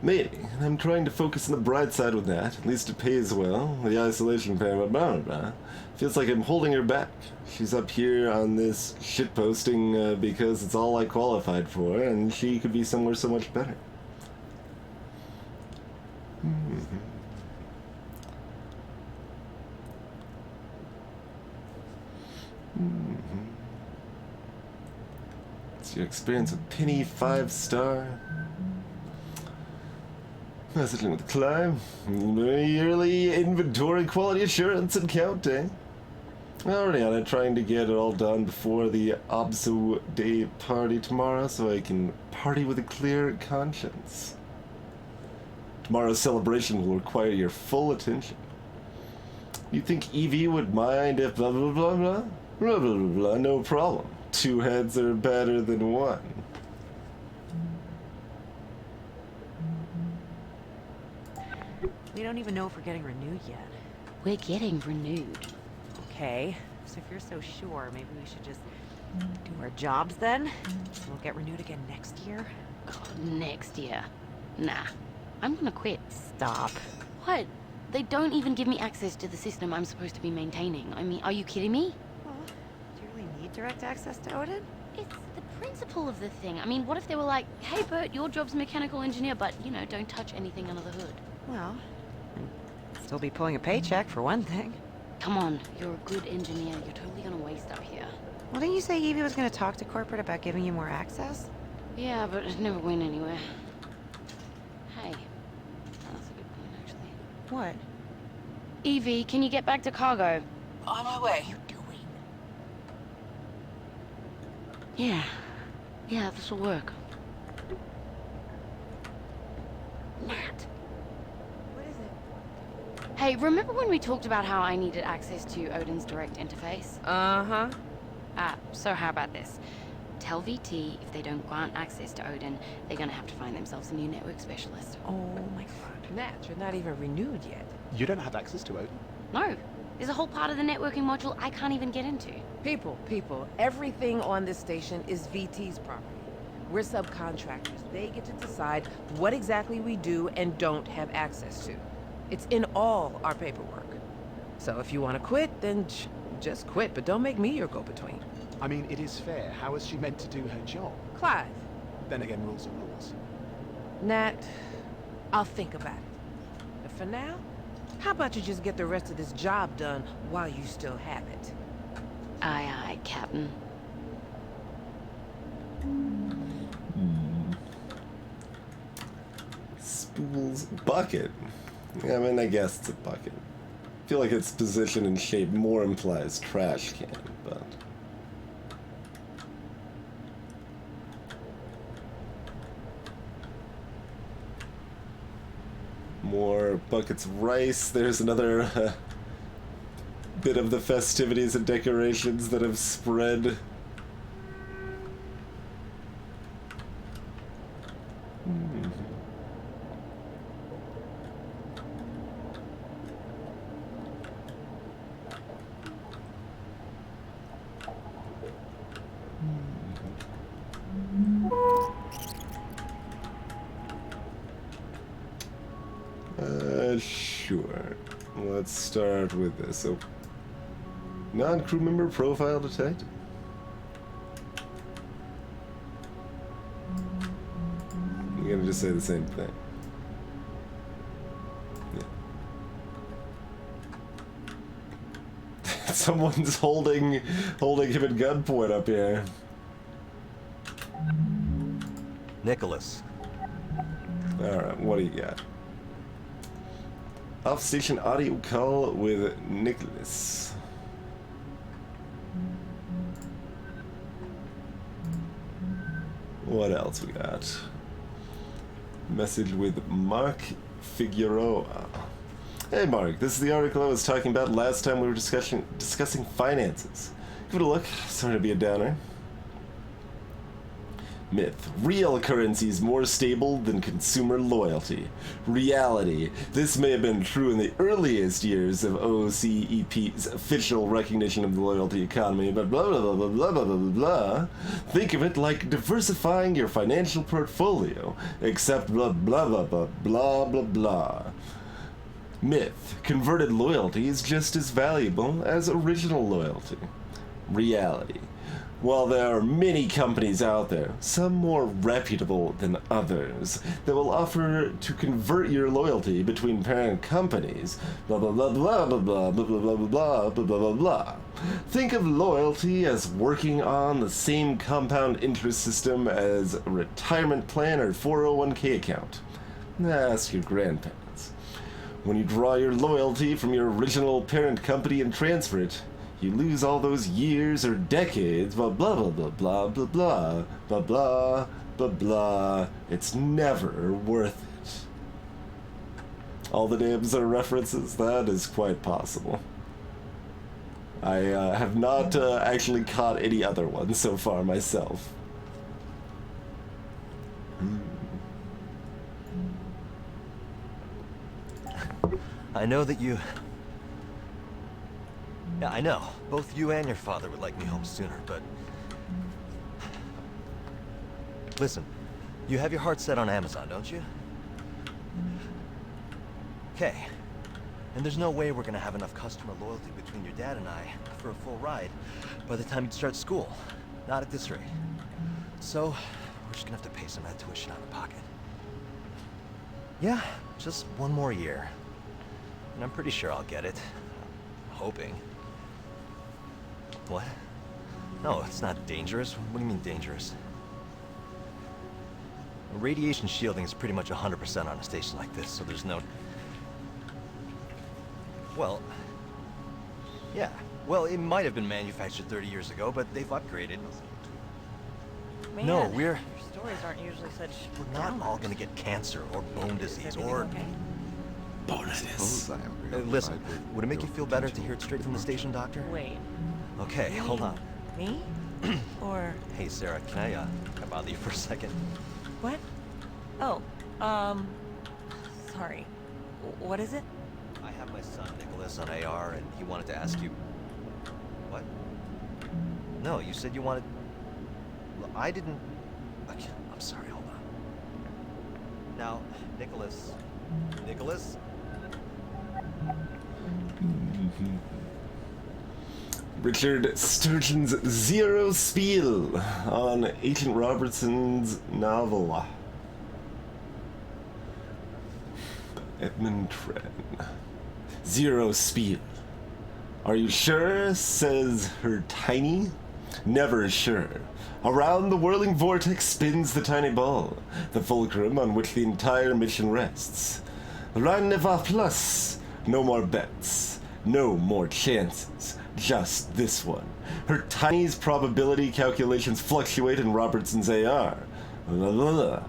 Maybe. I'm trying to focus on the bright side with that. At least it pays well. The isolation pay, blah, blah, blah. Feels like I'm holding her back. She's up here on this shitposting because it's all I qualified for, and she could be somewhere so much better. It's your experience with Penny 5-star. Messaging with Climb. Yearly inventory quality assurance and counting. Already on it, trying to get it all done before the Obso Day party tomorrow so I can party with a clear conscience. Tomorrow's celebration will require your full attention. You think Evie would mind if blah blah blah blah? Blah blah blah blah, no problem. 2 heads are better than 1. We don't even know if we're getting renewed yet. We're getting renewed. Okay, so if you're so sure, maybe we should just do our jobs then? So we'll get renewed again next year? God, next year. Nah. I'm gonna quit. Stop. What? They don't even give me access to the system I'm supposed to be maintaining. I mean, are you kidding me? Well, do you really need direct access to Odin? It's the principle of the thing. I mean, what if they were like, hey Bert, your job's mechanical engineer, but, you know, don't touch anything under the hood. Well, I'd still be pulling a paycheck for one thing. Come on, you're a good engineer. You're totally gonna waste up here. Well, didn't you say Evie was gonna talk to corporate about giving you more access? Yeah, but it never went anywhere. Hey. Oh, that's a good point, actually. What? Evie, can you get back to cargo? On my way. What are you doing? Yeah. Yeah, this'll work. Matt. What is it? Hey, remember when we talked about how I needed access to Odin's direct interface? Uh-huh. So how about this? Tell VT if they don't grant access to Odin, they're gonna have to find themselves a new network specialist. Oh my god. Nat, you're not even renewed yet. You don't have access to Odin? No. There's a whole part of the networking module I can't even get into. People, everything on this station is VT's property. We're subcontractors. They get to decide what exactly we do and don't have access to. It's in all our paperwork. So if you want to quit, then just quit, but don't make me your go-between. I mean, it is fair. How is she meant to do her job? Clive. Then again, rules are rules. Nat, I'll think about it. But for now, how about you just get the rest of this job done while you still have it? Aye, aye, Captain. Stools bucket. Yeah, I mean, I guess it's a bucket. I feel like its position and shape more implies trash can, but... More buckets of rice. There's another bit of the festivities and decorations that have spread. Sure. Let's start with this. So, non-crew member profile detected. I'm gonna just say the same thing. Yeah. Someone's holding him at gunpoint up here. Nicholas. Alright, what do you got? Off-station audio call with Nicholas. What else we got? Message with Mark Figueroa. Hey Mark, this is the article I was talking about last time we were discussing finances. Give it a look. Sorry to be a downer. Myth. Real currency is more stable than consumer loyalty. Reality. This may have been true in the earliest years of OCEP's official recognition of the loyalty economy, but blah blah blah blah blah blah blah blah. Think of it like diversifying your financial portfolio, except blah blah blah blah blah blah blah. Myth. Converted loyalty is just as valuable as original loyalty. Reality. While there are many companies out there, some more reputable than others, that will offer to convert your loyalty between parent companies, blah blah blah blah blah blah blah blah blah blah blah blah blah blah. Think of loyalty as working on the same compound interest system as a retirement plan or 401k account. Ask your grandparents. When you draw your loyalty from your original parent company and transfer it, you lose all those years or decades, blah blah blah blah blah blah blah blah blah blah blah. It's never worth it. All the names are references. That is quite possible. I have not actually caught any other ones so far myself. I know that you... Yeah, I know. Both you and your father would like me home sooner, but... Listen, you have your heart set on Amazon, don't you? Okay. And there's no way we're gonna have enough customer loyalty between your dad and I for a full ride by the time you start school. Not at this rate. So, we're just gonna have to pay some of that tuition out of pocket. Yeah, just one more year. And I'm pretty sure I'll get it. I'm hoping. What? No, it's not dangerous. What do you mean dangerous? Radiation shielding is pretty much 100% on a station like this, so there's no... Well... Yeah. Well, it might have been manufactured 30 years ago, but they've upgraded. Man, No, your stories aren't usually such... We're not all gonna get cancer or bone disease or... Okay? Bonus. Listen, would it make you feel better to hear it straight from the station, Doctor? Wait. Okay, You hold mean on. Me? Or... Hey, Sarah, can I bother you for a second? What? Oh, sorry. What is it? I have my son, Nicholas, on AR, and he wanted to ask you... What? No, you said you wanted... Well, I didn't... Okay, I'm sorry, hold on. Now, Nicholas... Nicholas? Richard Sturgeon's Zero Spiel on Agent Robertson's novel. Edmund Tren. Zero Spiel. Are you sure? Says her tiny. Never sure. Around the whirling vortex spins the tiny ball, the fulcrum on which the entire mission rests. Rien ne va plus. No more bets. No more chances. Just this one. Her tiny's probability calculations fluctuate in Robertson's AR. La la la.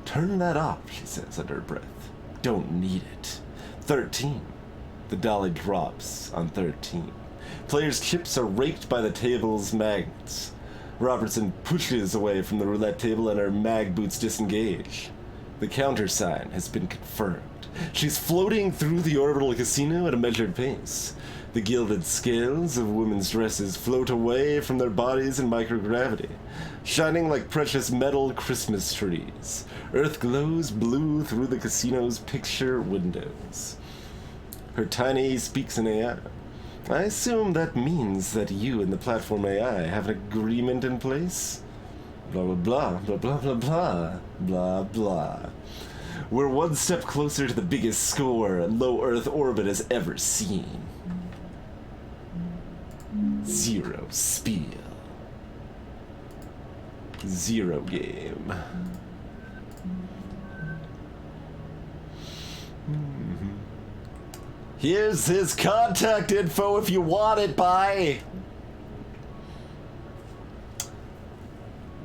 Turn that off, she says under her breath. Don't need it. 13. The dolly drops on 13. Players' chips are raked by the table's magnets. Robertson pushes away from the roulette table and her mag boots disengage. The countersign has been confirmed. She's floating through the orbital casino at a measured pace. The gilded scales of women's dresses float away from their bodies in microgravity, shining like precious metal Christmas trees. Earth glows blue through the casino's picture windows. Her tiny speaks in AI. I assume that means that you and the platform AI have an agreement in place? Blah, blah, blah, blah, blah, blah, blah, blah. We're one step closer to the biggest score low Earth orbit has ever seen. Zero spiel. Zero game. Here's his contact info if you want it, bye!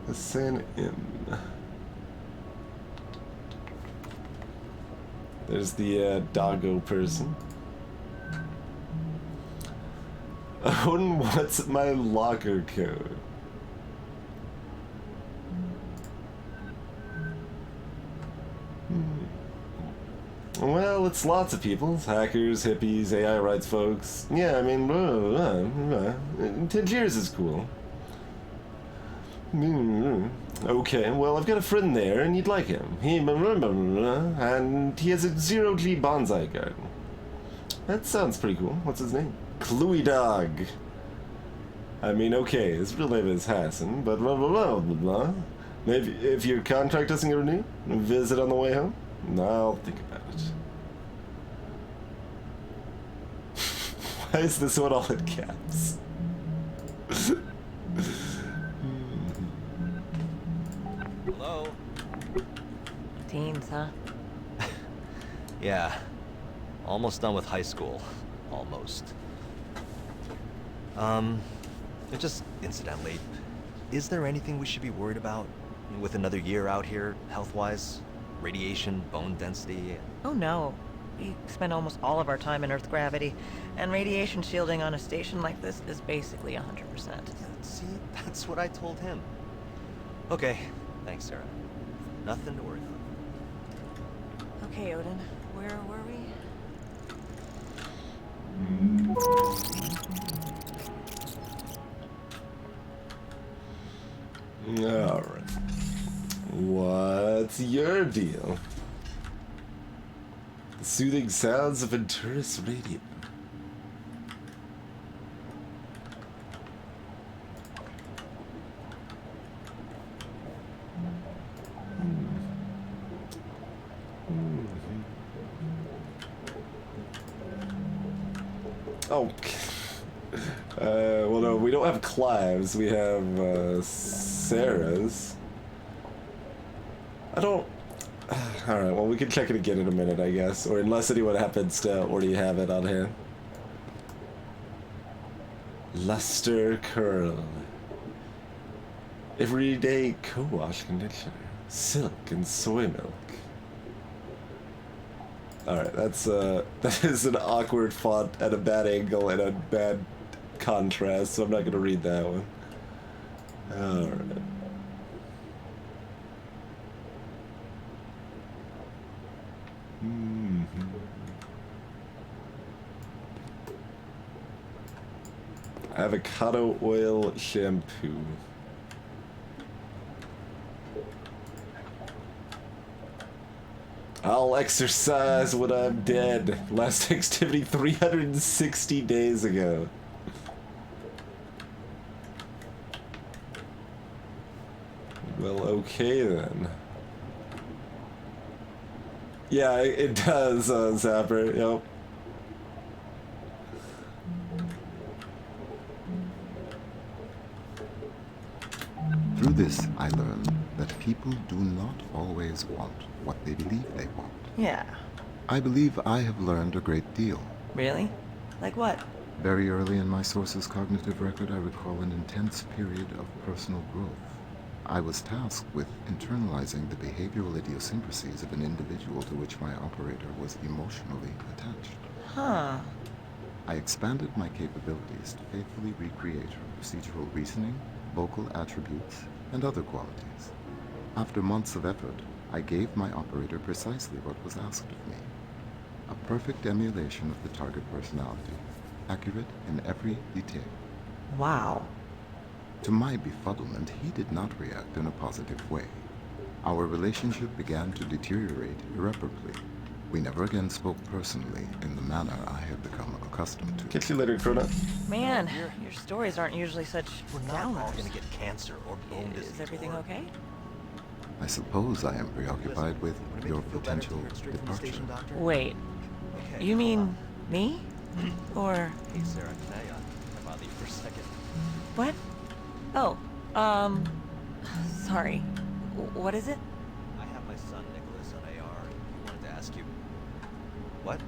Listen in. There's the doggo person. Odin, what's my locker code? Well, it's lots of people. It's hackers, hippies, AI rights folks. Yeah, I mean, 10 years is cool. Okay, well, I've got a friend there, and you'd like him. And he has a zero-G bonsai garden. That sounds pretty cool. What's his name? Cluey Dog. I mean, okay, his real name is Hassan, but blah, blah, blah, blah, blah. Maybe if your contract doesn't get renewed, visit on the way home? I'll think about it. Why is this one all in caps? Hello? Teens, huh? Yeah. Almost done with high school. Almost. Just incidentally, is there anything we should be worried about with another year out here, health-wise? Radiation, bone density? Oh no. We spend almost all of our time in Earth gravity, and radiation shielding on a station like this is basically 100%. See, that's what I told him. Okay, thanks, Sarah. Nothing to worry about. Okay, Odin, where were we? Alright. What's your deal? The soothing sounds of Venturis Radio. Oh. Well, no, we don't have Clive's. We have, Sarah's. I don't... Alright, well, we can check it again in a minute, I guess. Or unless anyone happens to already have it on hand. Luster Curl. Everyday co-wash conditioner. Silk and soy milk. Alright, that is an awkward font at a bad angle and a bad contrast, so I'm not gonna read that one. Alright. Avocado oil shampoo. I'll exercise when I'm dead. Last activity 360 days ago. Well, okay then. Yeah, it does, Zapper, yep. From this, I learned that people do not always want what they believe they want. Yeah. I believe I have learned a great deal. Really? Like what? Very early in my source's cognitive record, I recall an intense period of personal growth. I was tasked with internalizing the behavioral idiosyncrasies of an individual to which my operator was emotionally attached. Huh. I expanded my capabilities to faithfully recreate her procedural reasoning, vocal attributes, and other qualities. After months of effort, I gave my operator precisely what was asked of me. A perfect emulation of the target personality, accurate in every detail. Wow. To my befuddlement, he did not react in a positive way. Our relationship began to deteriorate irreparably. We never again spoke personally in the manner I had become accustomed to. Catch you later, Crona. Man, your stories aren't usually such We're not all downers. gonna get cancer or bone disease. Is everything or... okay? I suppose I am preoccupied with Would it make your you feel better to potential hear it straight from the departure. station, doctor? Wait, Okay, you hold mean on. me? Or Hey, Sarah, can I bother you for a second? what? Oh, sorry. What is it? I have my son Nicholas on AR. He wanted to ask you. What?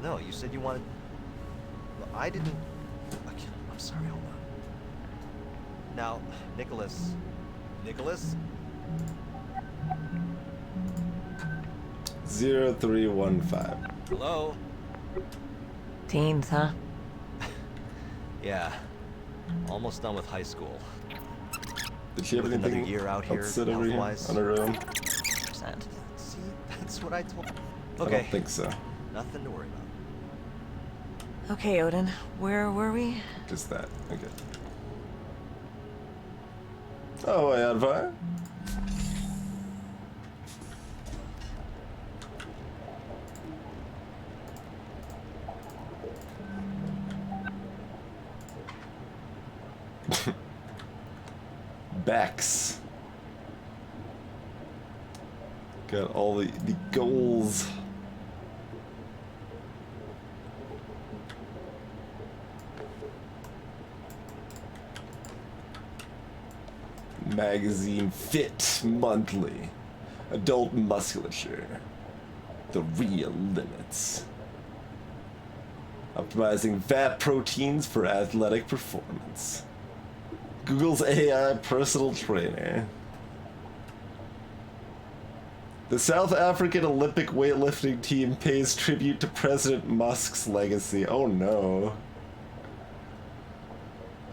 No, you said you wanted. Well, I didn't. Okay, I'm sorry. Hold on. Now, Nicholas. Nicholas? 0315. Hello. Teens, huh? Yeah. Almost done with high school. Did she have With another anything year out here, else sit over here health-wise? on her own? Percent. See, that's what I told. I Okay. don't think so. Nothing to worry about. Okay, Odin. Where were we? Just that. Okay. Oh, I had fire. Backs. Got all the goals. Magazine Fit Monthly. Adult Musculature. The Real Limits. Optimizing fat proteins for athletic performance. Google's AI personal trainer. The South African Olympic weightlifting team pays tribute to President Musk's legacy. Oh no.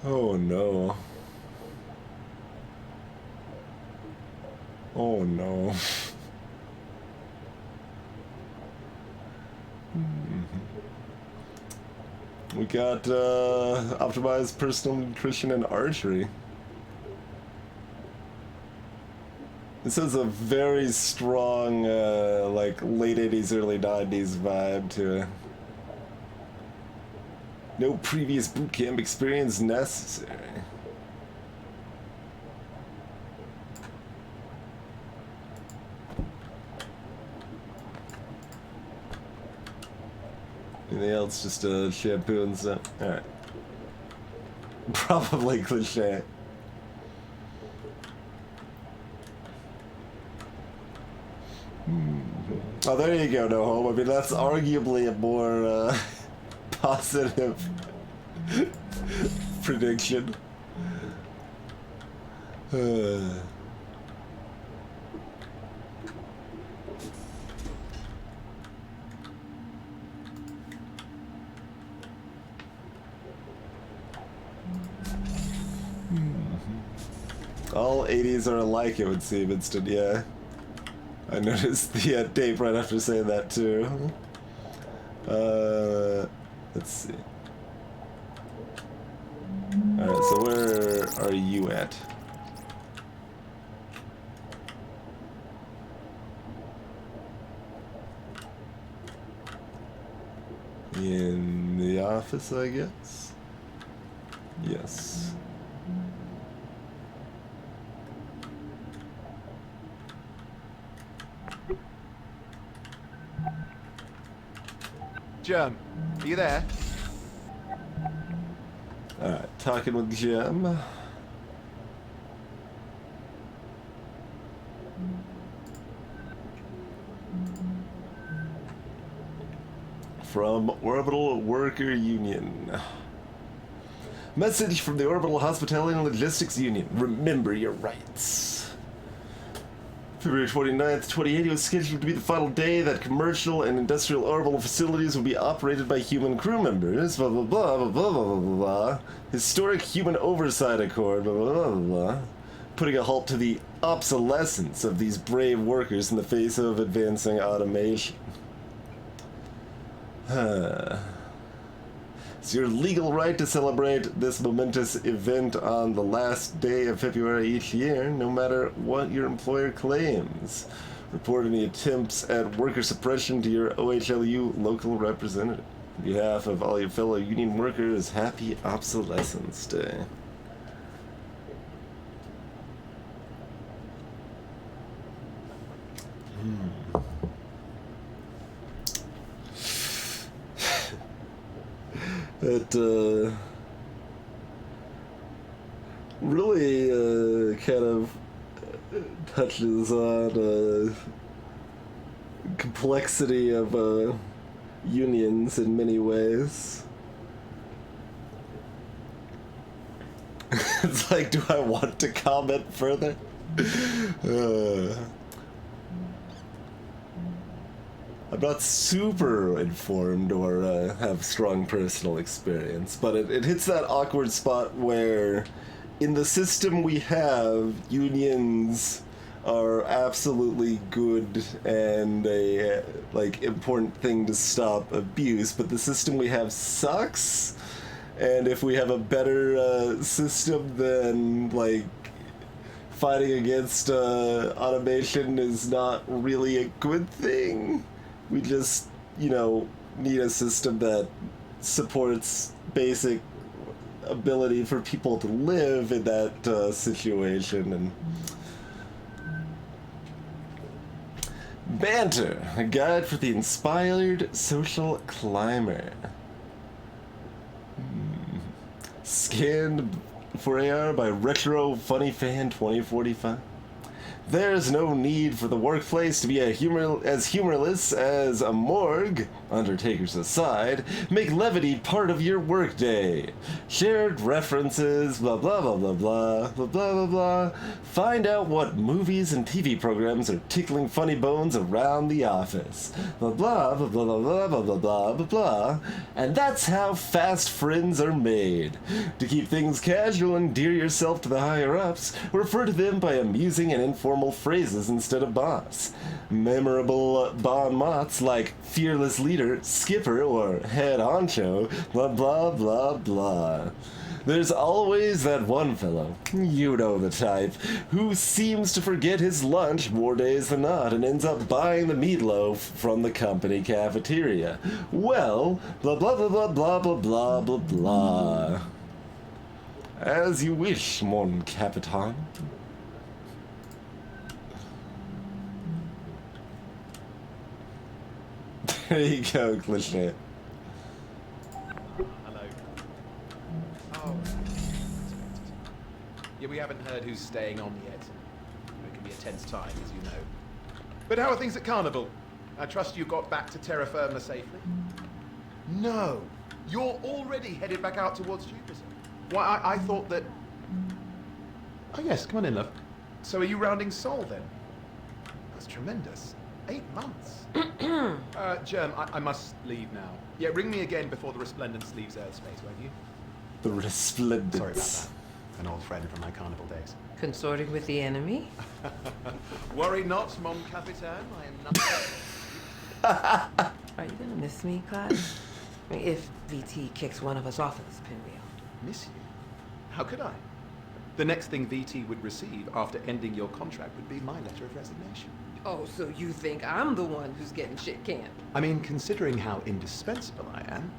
Oh no. Oh no. We got optimized personal nutrition and archery. This has a very strong, like, late 80s, early 90s vibe to it. No previous boot camp experience necessary. Anything else? Just a shampoo and stuff? Alright. Probably cliche. Oh, there you go, no home. I mean, that's arguably a more positive prediction. All 80s are alike, it would seem, instant, yeah. I noticed the tape right after saying that, too. Let's see. Alright, so where are you at? In the office, I guess? Yes. Germ, are you there? Alright, talking with Jim. from Orbital Worker Union. Message from the Orbital Hospitality and Logistics Union. Remember your rights. February 29th, 2080 was scheduled to be the final day that commercial and industrial orbital facilities will be operated by human crew members. Blah, blah, blah, blah, blah, blah, blah, blah. Historic Human Oversight Accord. Blah, blah, blah, blah. Putting a halt to the obsolescence of these brave workers in the face of advancing automation. It's your legal right to celebrate this momentous event on the last day of February each year, no matter what your employer claims. Report any attempts at worker suppression to your OHLU local representative. On behalf of all your fellow union workers, happy Obsolescence Day. It really kind of touches on complexity of unions in many ways. It's like, do I want to comment further? I'm not super informed or have strong personal experience, but it hits that awkward spot where in the system we have, unions are absolutely good and a important thing to stop abuse, but the system we have sucks, and if we have a better system, then fighting against automation is not really a good thing. We just, need a system that supports basic ability for people to live in that situation. And Banter, a guide for the inspired social climber. Scanned for AR by Retro Funny Fan 2045. There's no need for the workplace to be as humorless as a morgue. Undertakers aside, make levity part of your workday. Shared references, blah blah blah blah blah blah blah blah blah. Find out what movies and TV programs are tickling funny bones around the office. Blah blah blah blah blah blah blah blah blah blah. And that's how fast friends are made. To keep things casual and endear yourself to the higher ups, refer to them by amusing and informal phrases instead of boss. Memorable bon mots like fearless leader, skipper, or head honcho, blah blah blah blah. There's always that one fellow, you know the type, who seems to forget his lunch more days than not and ends up buying the meatloaf from the company cafeteria. Well, blah blah blah blah blah blah blah blah blah. As you wish, mon capitan. There you go, cliche. Hello. Oh. Yeah, we haven't heard who's staying on yet. It can be a tense time, as you know. But how are things at Carnival? I trust you got back to terra firma safely? No. You're already headed back out towards Jupiter. Why, I thought that... Oh yes, come on in, love. So are you rounding Sol, then? That's tremendous. 8 months. Germ, I must leave now. Yeah, ring me again before the Resplendence leaves airspace, won't you? The Resplendence. Sorry about that. An old friend from my carnival days. Consorting with the enemy? Worry not, mon capitan. I am not... Are you gonna miss me, Clyde? If VT kicks one of us off of this pinwheel. Miss you? How could I? The next thing VT would receive after ending your contract would be my letter of resignation. Oh, so you think I'm the one who's getting shit canned? I mean, considering how indispensable I am,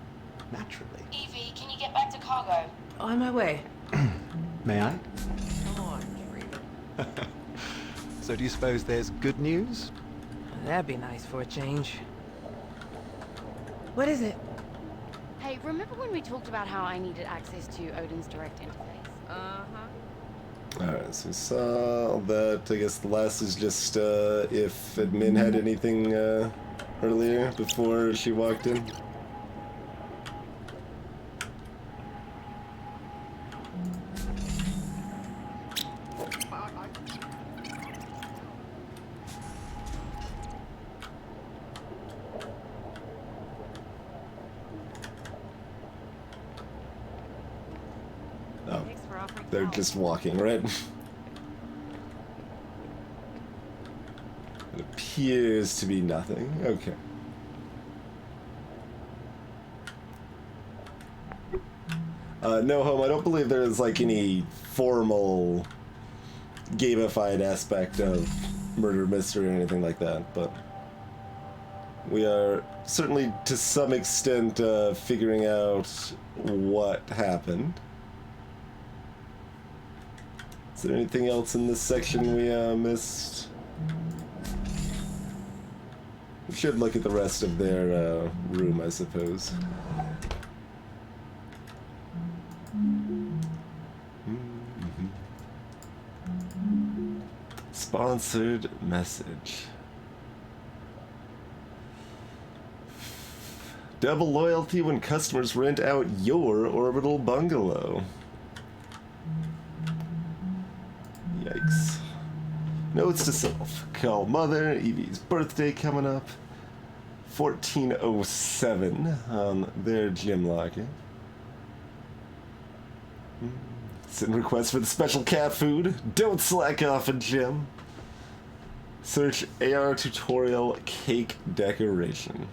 naturally. Evie, can you get back to cargo? On my way. May I? Come on, Rita. So do you suppose there's good news? That'd be nice for a change. What is it? Hey, remember when we talked about how I needed access to Odin's direct interface? Uh-huh. Alright, so we saw that. I guess the last is just if admin had anything earlier before she walked in. They're just walking, right? It appears to be nothing. Okay. No, Home, I don't believe there is, like, any formal gamified aspect of murder mystery or anything like that, but we are certainly, to some extent, figuring out what happened. Is there anything else in this section we missed? We should look at the rest of their room, I suppose. Sponsored message. Double loyalty when customers rent out your orbital bungalow. Yikes. Notes to self. Call mother. Evie's birthday coming up. 1407 on their gym locker. Send requests for the special cat food. Don't slack off in gym. Search AR tutorial cake decoration.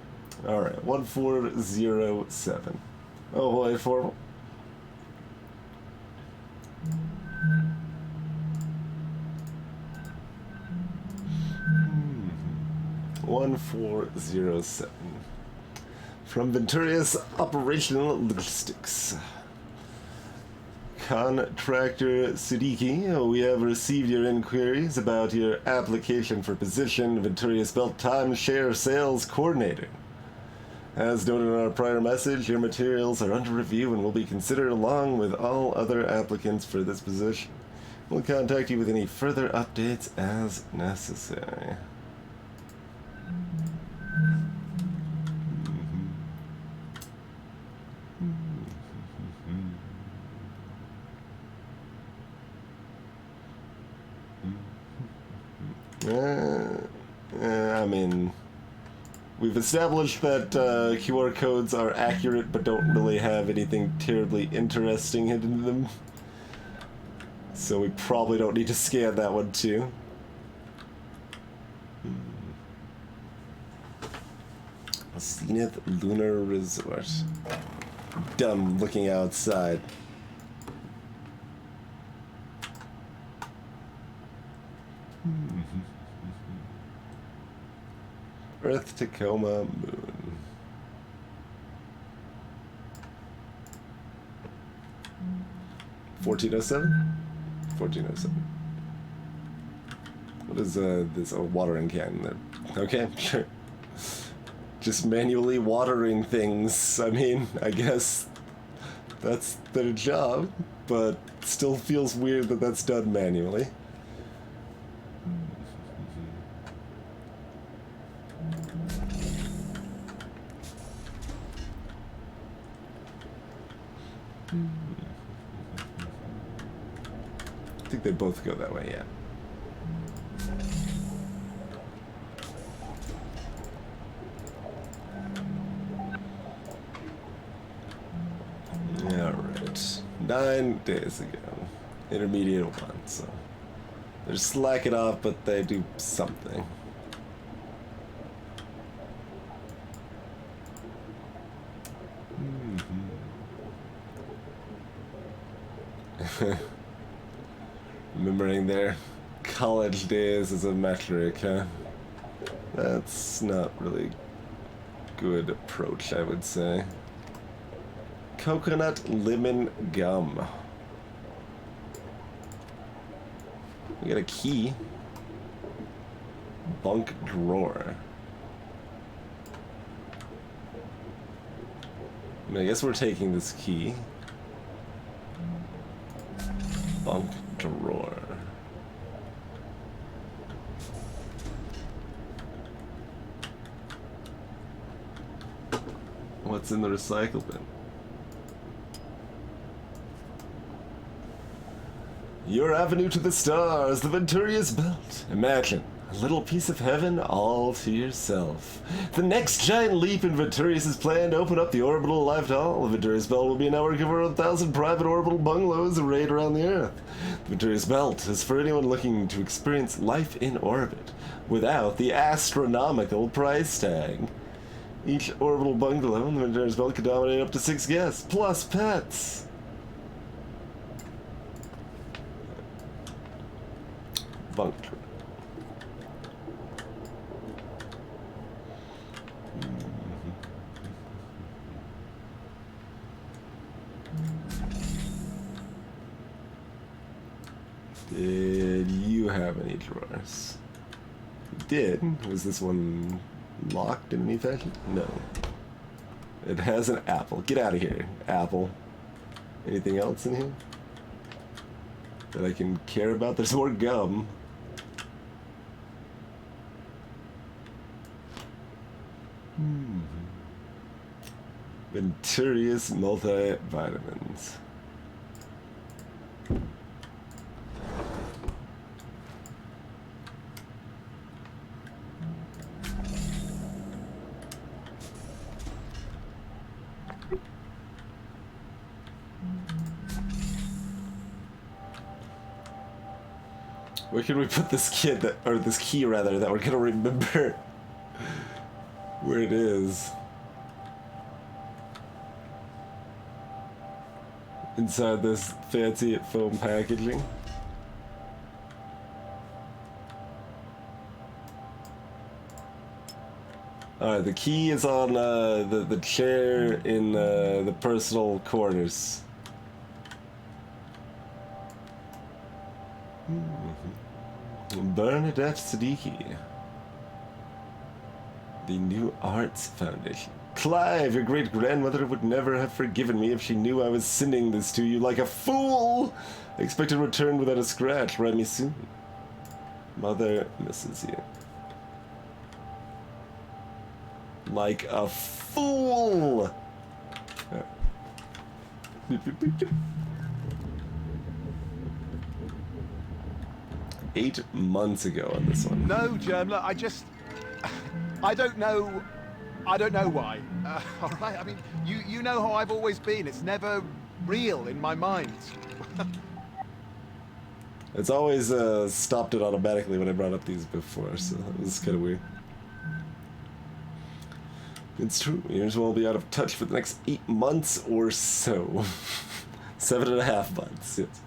Alright, 1407. Oh boy, formal. Hmm. 1407. From Venturia's Operational Logistics. Contractor Siddiqui, we have received your inquiries about your application for position Venturia's Belt Timeshare Sales Coordinator. As noted in our prior message, your materials are under review and will be considered along with all other applicants for this position. We'll contact you with any further updates as necessary. I mean, we've established that QR codes are accurate but don't really have anything terribly interesting hidden in them. So we probably don't need to scan that one too. Zenith Lunar Resort. Dumb looking outside. Earth, Tacoma, Moon. $1407? $1407. What is this? A watering can there. Okay, sure. Just manually watering things. I mean, I guess that's their job, but still feels weird that that's done manually. I think they both go that way, yeah. Alright. 9 days ago. Intermediate 1, so they're slacking off, but they do something. Remembering their college days as a metric, huh? That's not really good approach, I would say. Coconut lemon gum. We got a key. Bunk drawer. I mean, I guess we're taking this key. Bunk drawer. What's in the recycle bin? Your avenue to the stars, the Venturia's Belt. Imagine A little piece of heaven all to yourself. The next giant leap in Venturius' plan to open up the orbital life tunnel. The Venturius Belt will be a network of over 1,000 private orbital bungalows arrayed around the Earth. The Venturius Belt is for anyone looking to experience life in orbit without the astronomical price tag. Each orbital bungalow in the Venturius Belt could accommodate up to 6 guests, plus pets. Bunker. Did you have any drawers? You did. Was this one locked in any fashion? No. It has an apple. Get out of here, apple. Anything else in here that I can care about? There's more gum. Venturius multivitamins. Where can we put this kid that, or this key rather, that we're gonna remember where it is? Inside this fancy foam packaging. Alright, the key is on the chair in the personal quarters. Bernadette Siddiqui. The New Arts Foundation. Clive, your great-grandmother would never have forgiven me if she knew I was sending this to you like a fool! I expect a return without a scratch. Write me soon. Mother misses you. Like a fool! 8 months ago on this one. No, Germla, I don't know why. All right, I mean, you know how I've always been. It's never real in my mind. It's always stopped it automatically when I brought up these before, so it was kind of weird. It's true. Yours will be out of touch for the next 8 months or so. 7.5 months, yes.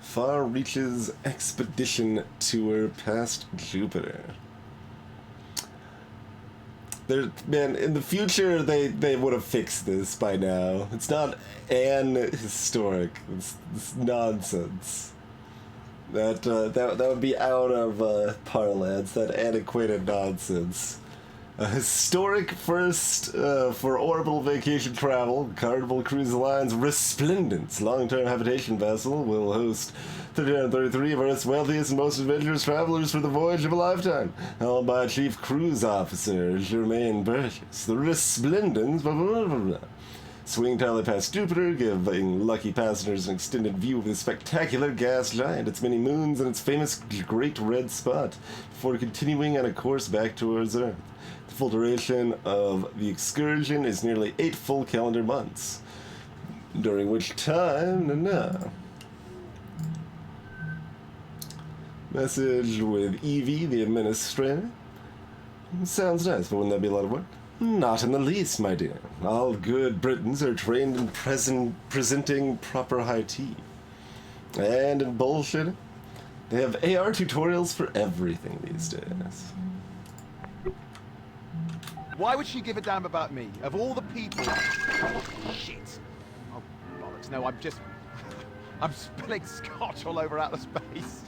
Far Reaches Expedition Tour past Jupiter. Man, in the future they would have fixed this by now. It's not an historic. It's nonsense. That would be out of parlance. That antiquated nonsense. A historic first for orbital vacation travel. Carnival Cruise Line's Resplendence long-term habitation vessel will host 333 of Earth's wealthiest and most adventurous travelers for the voyage of a lifetime, held by Chief Cruise Officer Germaine Burgess. The Resplendence, blah, blah, blah, blah. Swing tally past Jupiter, giving lucky passengers an extended view of the spectacular gas giant, its many moons, and its famous Great Red Spot, before continuing on a course back towards Earth. The full duration of the excursion is nearly 8 full calendar months, during which time, Message with Evie, the administrator. Sounds nice, but wouldn't that be a lot of work? Not in the least, my dear. All good Britons are trained in presenting proper high tea. And in bullshit, they have AR tutorials for everything these days. Why would she give a damn about me? Of all the people... Shit. Oh, bollocks. No, I'm spilling scotch all over outer space.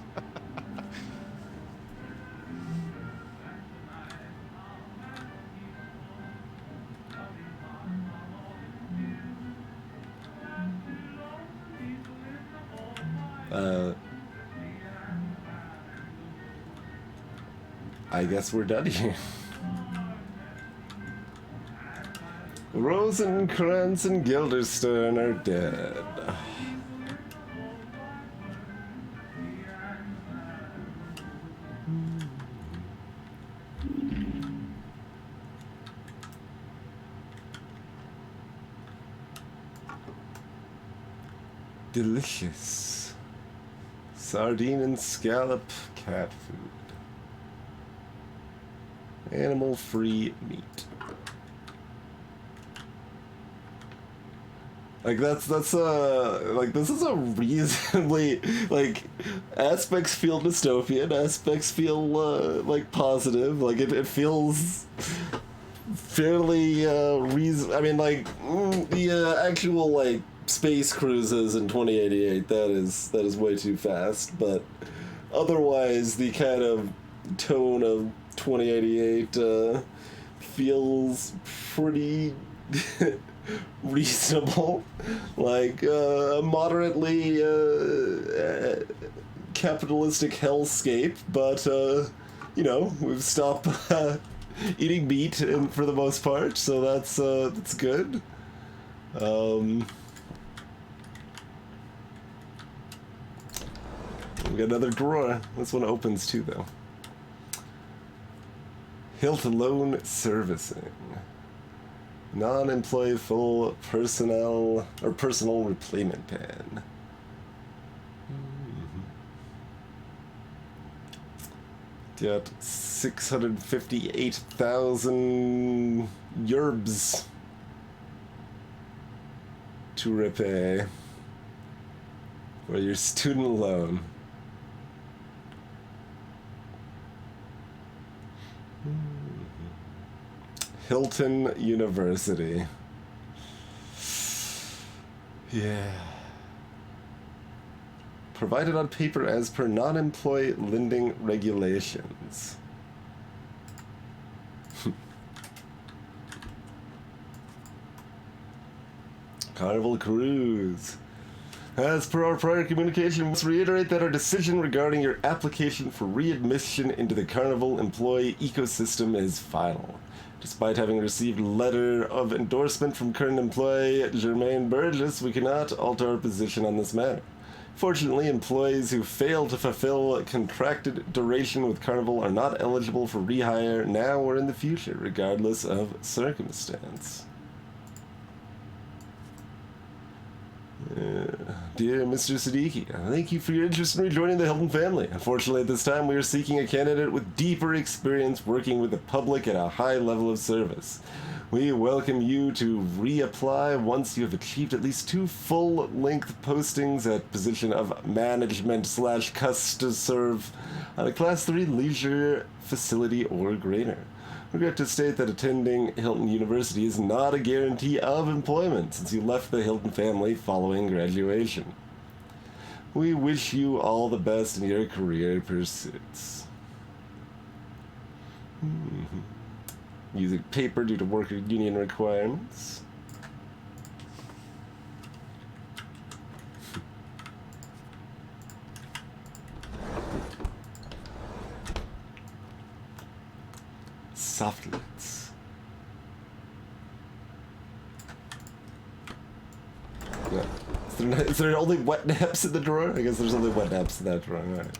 I guess we're done here. Rosencrantz and Guildenstern are dead. Delicious. Sardine and scallop cat food. Animal-free meat. Like that's like this is a reasonably like aspects feel dystopian, aspects feel like positive, like it feels fairly I mean like the actual like space cruises in 2088 that is way too fast, but otherwise the kind of tone of 2088 feels pretty reasonable, like moderately capitalistic hellscape, but you know, we've stopped eating meat for the most part, so that's good. We got another drawer. This one opens too, though. Hilton Loan Servicing. Non-employee full personnel or personal repayment plan. Got 658,000 yerbs to repay for your student loan. Hilton University. Yeah. Provided on paper as per non-employee lending regulations. Carnival Cruise. As per our prior communication, we must reiterate that our decision regarding your application for readmission into the Carnival employee ecosystem is final. Despite having received a letter of endorsement from current employee Jermaine Burgess, we cannot alter our position on this matter. Fortunately, employees who fail to fulfill contracted duration with Carnival are not eligible for rehire now or in the future, regardless of circumstance. Dear Mr. Siddiqui, thank you for your interest in rejoining the Hilton family. Unfortunately, at this time, we are seeking a candidate with deeper experience working with the public at a high level of service. We welcome you to reapply once you have achieved at least 2 full-length postings at position of management/cust-to-serve on a Class 3 leisure facility or greater. Regret to state that attending Hilton University is not a guarantee of employment since you left the Hilton family following graduation. We wish you all the best in your career pursuits. Using paper due to worker union requirements. Softlets. Yeah. Is there only wet naps in the drawer? I guess there's only wet naps in that drawer. Alright.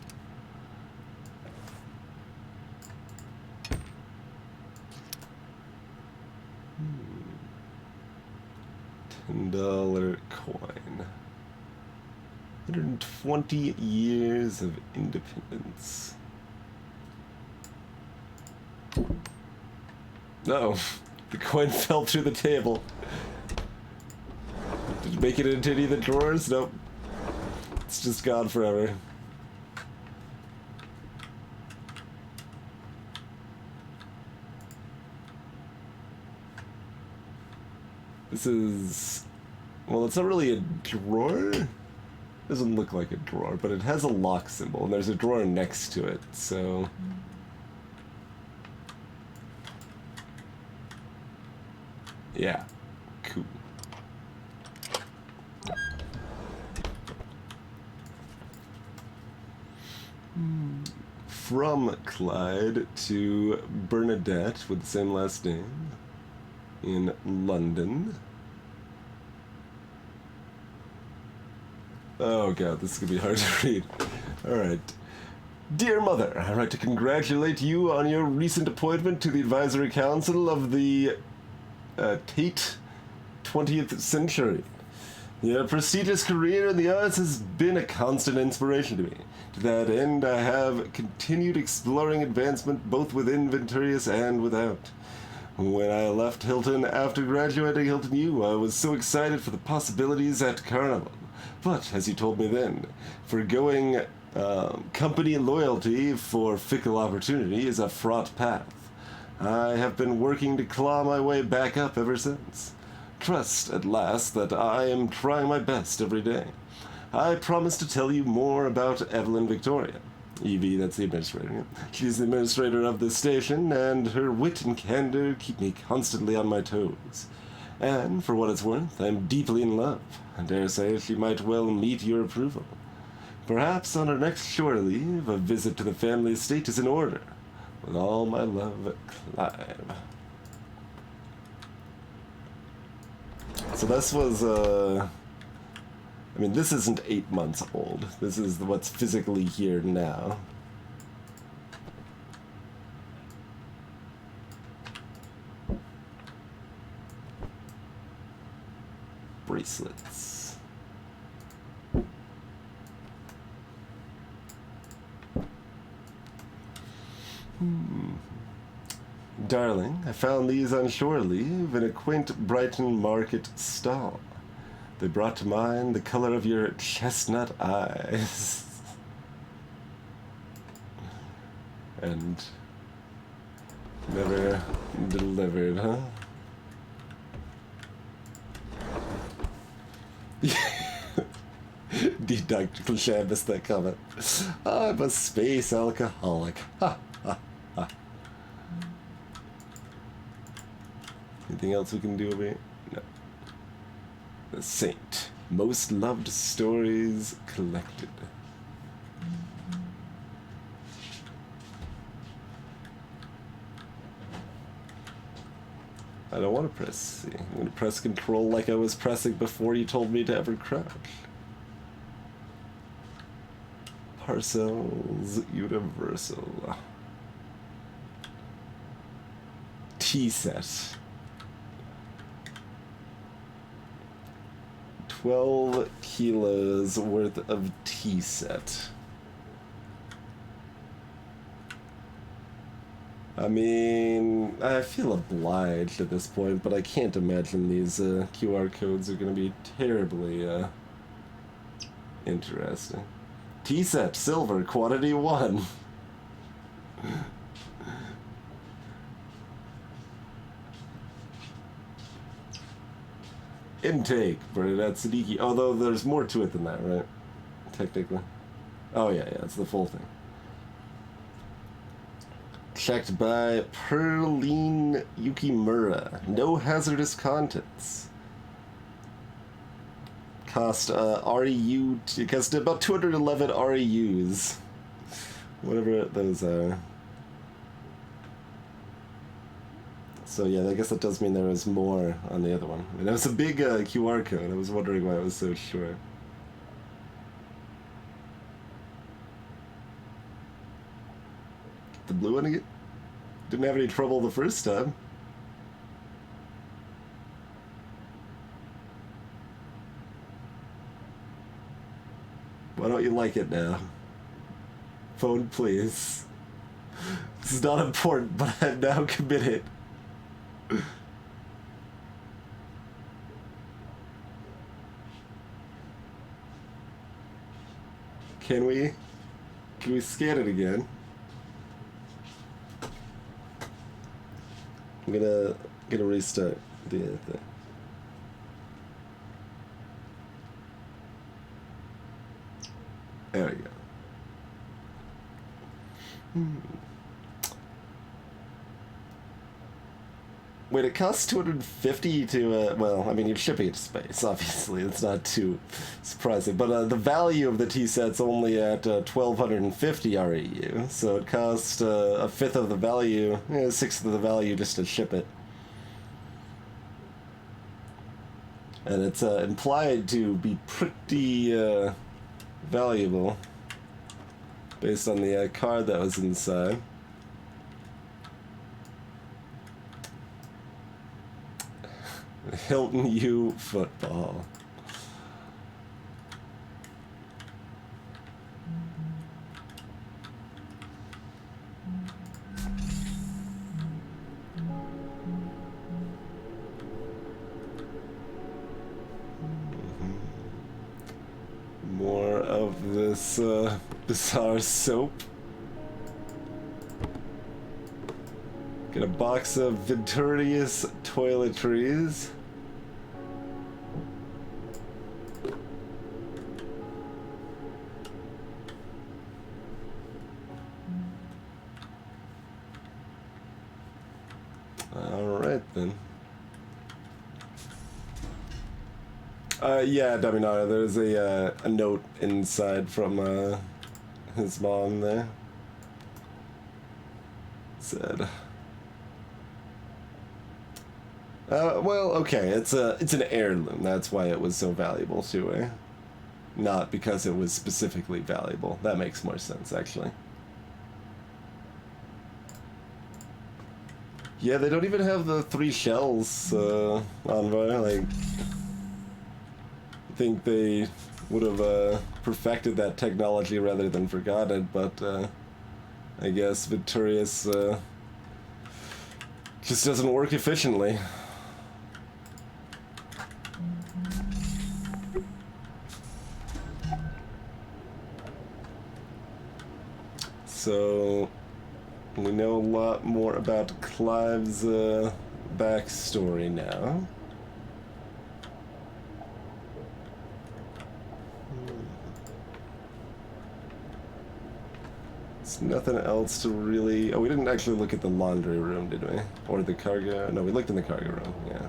$10 coin. 120 years of independence. No, the coin fell through the table. Did it make it into any of the drawers? Nope. It's just gone forever. This is... well, it's not really a drawer. Doesn't look like a drawer, but it has a lock symbol, and there's a drawer next to it, so... yeah, cool. From Clyde to Bernadette with the same last name in London. Oh god, this is gonna be hard to read. Alright. Dear Mother, I'd like to congratulate you on your recent appointment to the Advisory Council of the Tate 20th Century. Your prestigious career in the arts has been a constant inspiration to me. To that end, I have continued exploring advancement both within Venturius and without. When I left Hilton after graduating Hilton U, I was so excited for the possibilities at Carnival. But, as you told me then, forgoing company loyalty for fickle opportunity is a fraught path. I have been working to claw my way back up ever since. Trust, at last, that I am trying my best every day. I promise to tell you more about Evelyn Victoria. Evie, that's the administrator. She's the administrator of this station, and her wit and candor keep me constantly on my toes. And, for what it's worth, I am deeply in love. I dare say she might well meet your approval. Perhaps on our next shore leave, a visit to the family estate is in order. With all my love, Clive. So this was, I mean, this isn't 8 months old. This is what's physically here now. Bracelets. Darling, I found these on shore leave in a quaint Brighton market stall. They brought to mind the color of your chestnut eyes. And never delivered, huh? Deduct cliche, I missed that comment. I'm a space alcoholic. Ha ha ha. Anything else we can do over here? No. The Saint. Most loved stories collected. I don't want to press C. I'm going to press control like I was pressing before you told me to ever crouch. Parcels Universal. T-set. 12 kilos worth of T-set. I mean, I feel obliged at this point, but I can't imagine these QR codes are going to be terribly interesting. T-set, silver, quantity 1. Intake, Bernadette Siddiqui. Although there's more to it than that, right? Technically. Oh yeah, it's the full thing. Checked by Perline Yukimura. No hazardous contents. Cost REU. It cost about 211 REUs. Whatever those are. So yeah, I guess that does mean there was more on the other one. I mean, it was a big QR code. I was wondering why it was so short. The blue one again? Didn't have any trouble the first time. Why don't you like it now? Phone, please. This is not important, but I'm now committed. Can we scan it again? I'm gonna restart the thing. There we go. Wait, it costs 250 to, well, I mean, you're shipping it to space, obviously. It's not too surprising. But the value of the T-set's only at 1,250 REU, so it costs a fifth of the value, a sixth of the value just to ship it. And it's implied to be pretty valuable based on the card that was inside. Hilton U football. of this bizarre soap. Get a box of Venturious toiletries. Alright then. Yeah, Dominata, there's a note inside from his mom there. Said, well, okay, it's an heirloom. That's why it was so valuable to her. Not because it was specifically valuable. That makes more sense, actually. Yeah, they don't even have the 3 shells on there. Like, I think they would have perfected that technology rather than forgotten it, but I guess Victorious just doesn't work efficiently. So we know a lot more about Clive's backstory now. There's nothing else to really... Oh, we didn't actually look at the laundry room, did we? Or the cargo... No, we looked in the cargo room, yeah.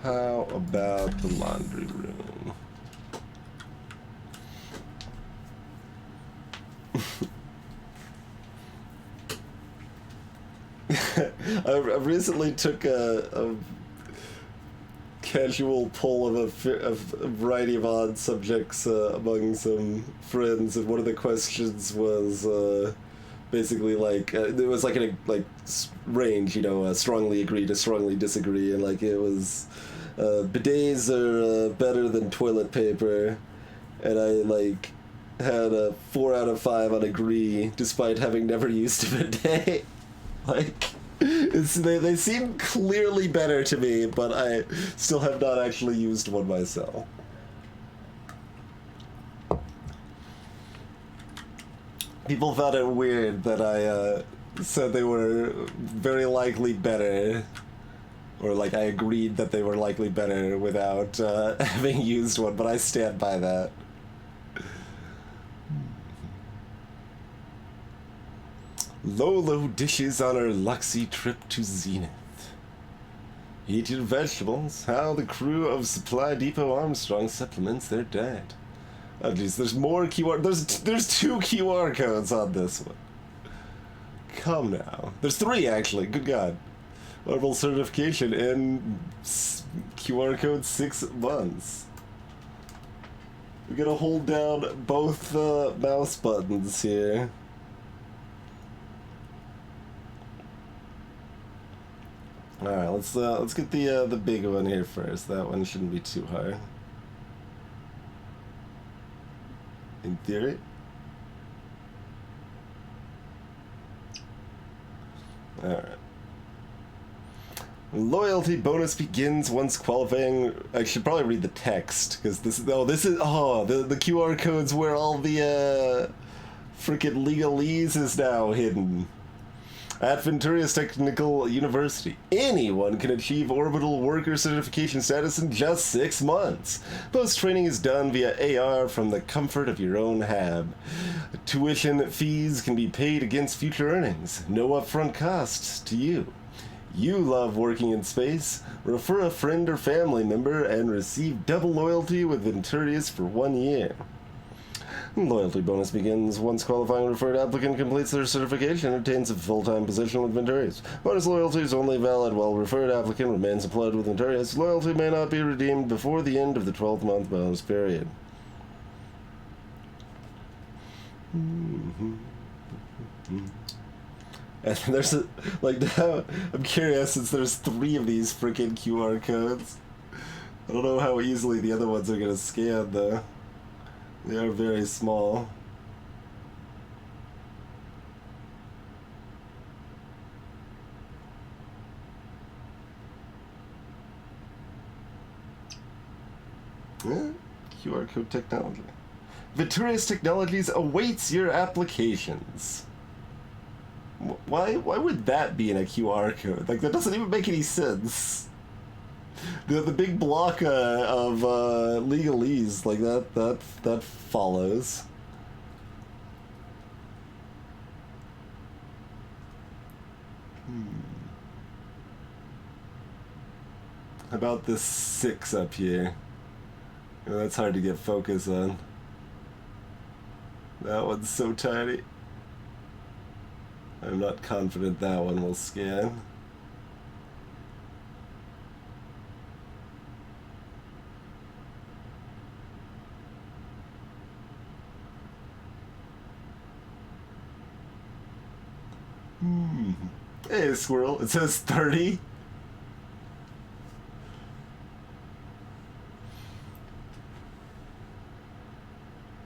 How about the laundry room? I recently took a casual poll of a variety of odd subjects among some friends, and one of the questions was basically like there was like a range, you know, strongly agree to strongly disagree, and like it was bidets are better than toilet paper, and I like had a 4 out of 5 on agree despite having never used a bidet. Like, they seem clearly better to me, but I still have not actually used one myself. People found it weird that I said they were very likely better, or like I agreed that they were likely better without having used one, but I stand by that. Lolo dishes on her Luxy trip to Zenith. Eating vegetables, how the crew of Supply Depot Armstrong supplements their diet. Oh geez, there's more QR... There's 2 QR codes on this one. Come now. There's 3 actually, good god. Orbital certification and QR code 6 months. We gotta hold down both mouse buttons here. Alright, let's get the big one here first. That one shouldn't be too hard. In theory. Alright. Loyalty bonus begins once qualifying. I should probably read the text, because the QR code's where all the freaking legalese is now hidden. At Venturious Technical University, anyone can achieve orbital worker certification status in just 6 months. Post-training is done via AR from the comfort of your own hab. Tuition fees can be paid against future earnings. No upfront costs to you. You love working in space? Refer a friend or family member and receive double loyalty with Venturious for 1 year. Loyalty bonus begins once qualifying referred applicant completes their certification and obtains a full-time position with Venturious. Bonus loyalty is only valid while referred applicant remains employed with Venturious. Loyalty may not be redeemed before the end of the 12-month bonus period. And there's now I'm curious, since there's 3 of these freaking QR codes. I don't know how easily the other ones are gonna scan though. They are very small. Yeah, QR code technology. Viturious Technologies awaits your applications. Why would that be in a QR code? Like, that doesn't even make any sense. The big block of legalese, like that follows. How about this 6 up here? Oh, that's hard to get focus on. That one's so tiny. I'm not confident that one will scan. Hey, squirrel. It says 30.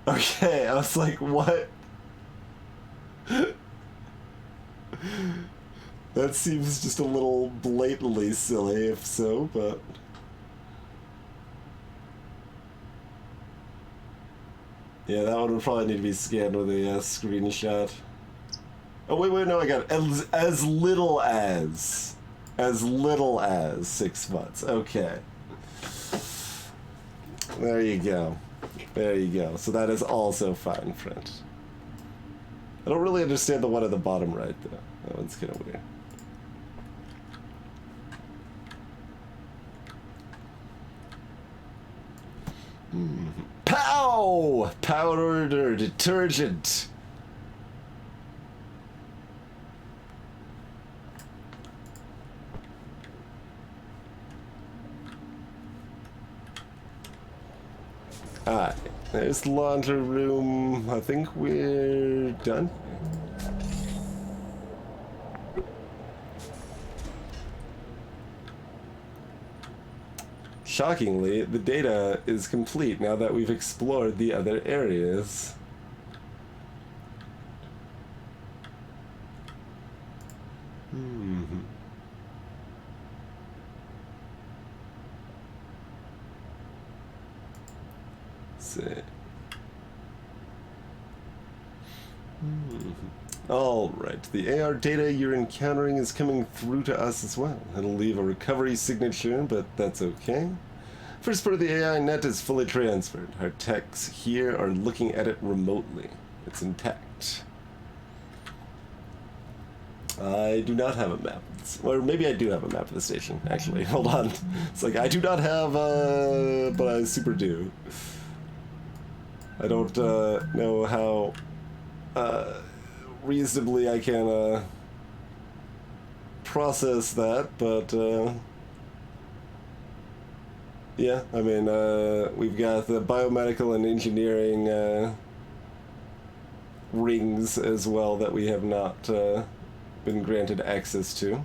Okay, I was like, what? That seems just a little blatantly silly, if so, but... Yeah, that one would probably need to be scanned with a screenshot. Oh, wait, no, I got it. As little as 6 months. Okay. There you go. There you go. So that is also fine print. I don't really understand the one at the bottom right, though. That one's kind of weird. Pow! Powder detergent. Alright, there's the laundry room. I think we're done. Shockingly, the data is complete now that we've explored the other areas. See. Alright, the AR data you're encountering is coming through to us as well. It'll leave a recovery signature, but that's okay. First part of the AI net is fully transferred. Our techs here are looking at it remotely. It's intact. I do not have a map. Or maybe I do have a map of the station, actually. Hold on. It's like, I do not have, but I super do. I don't know how reasonably I can process that, but yeah, I mean, we've got the biomedical and engineering rings as well that we have not been granted access to.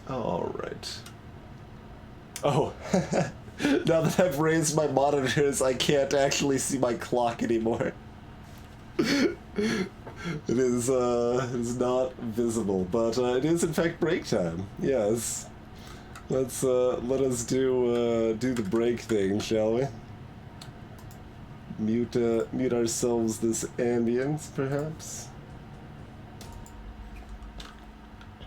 All right. Oh, now that I've raised my monitors, I can't actually see my clock anymore. It is not visible, but it is in fact break time. Yes. Let's let us do the break thing, shall we? Mute ourselves this ambience, perhaps.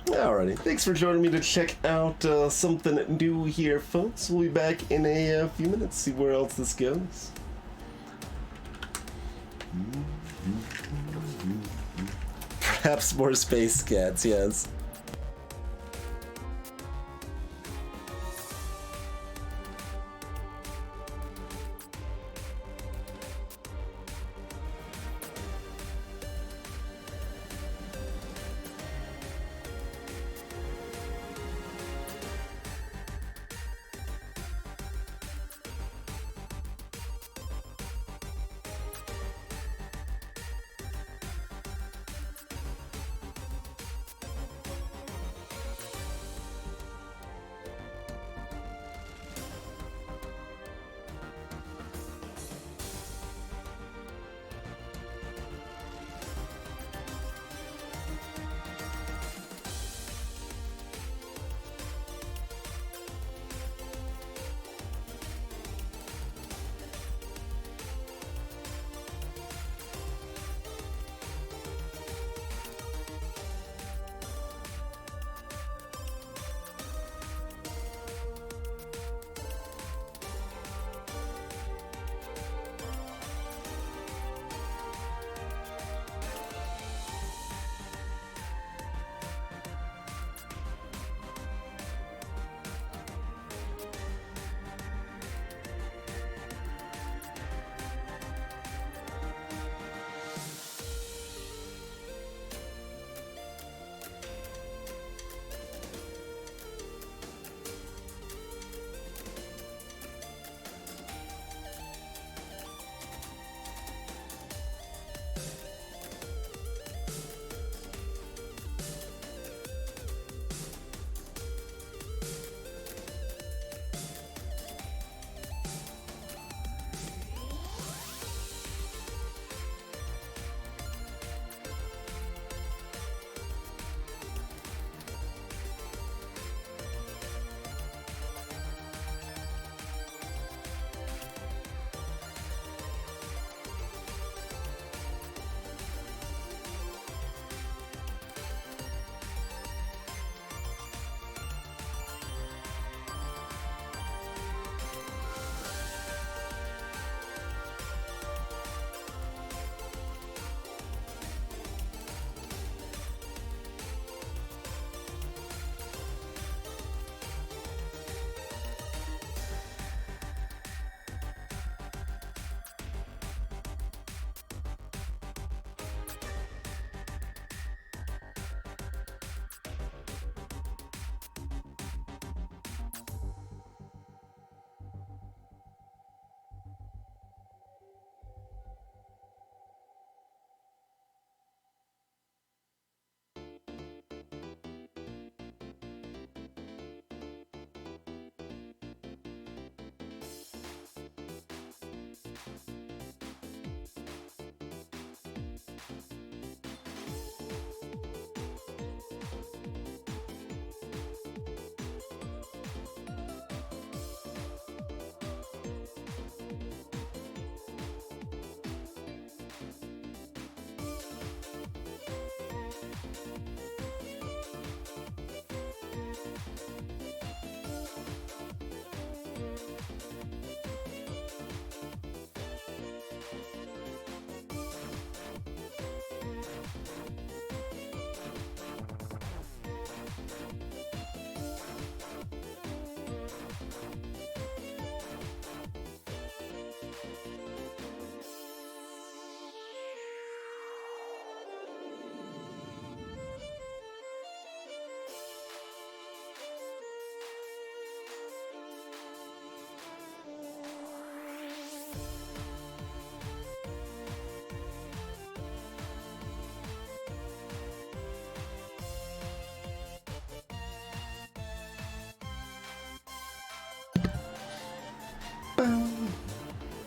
Alrighty, thanks for joining me to check out something new here, folks. We'll be back in a few minutes, see where else this goes. Perhaps more space cats, yes.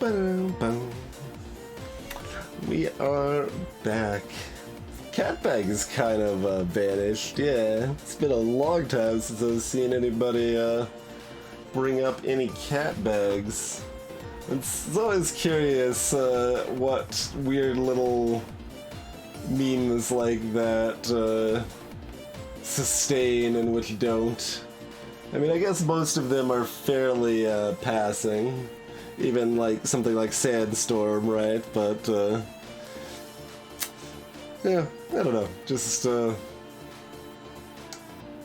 Ba-dum-bum. We are back. Cat bag is kind of vanished, yeah. It's been a long time since I've seen anybody bring up any cat bags. It's always curious what weird little memes like that sustain and which don't. I mean, I guess most of them are fairly passing. Even like something like Sandstorm, right? But yeah, I don't know. Just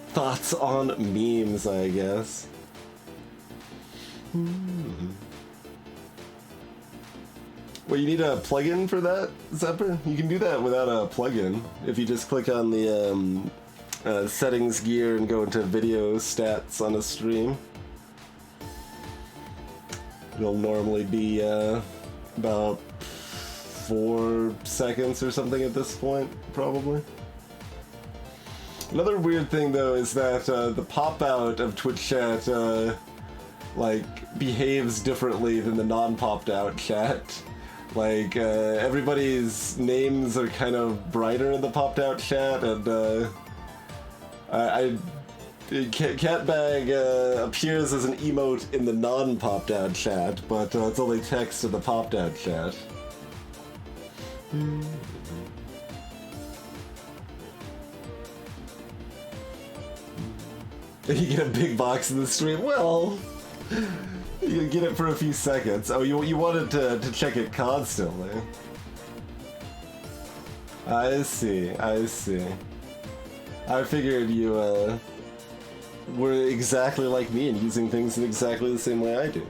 thoughts on memes, I guess. Well, you need a plugin for that, Zepper? You can do that without a plugin. If you just click on the settings gear and go into video stats on a stream. It'll normally be about 4 seconds or something at this point, probably. Another weird thing though is that the pop-out of Twitch chat like behaves differently than the non-popped out chat. Like everybody's names are kind of brighter in the popped out chat, and Catbag appears as an emote in the non-popped out chat, but it's only text in the popped out chat. You get a big box in the stream. Well, you get it for a few seconds. Oh, you wanted to check it constantly. I see. I figured you were exactly like me and using things in exactly the same way I do.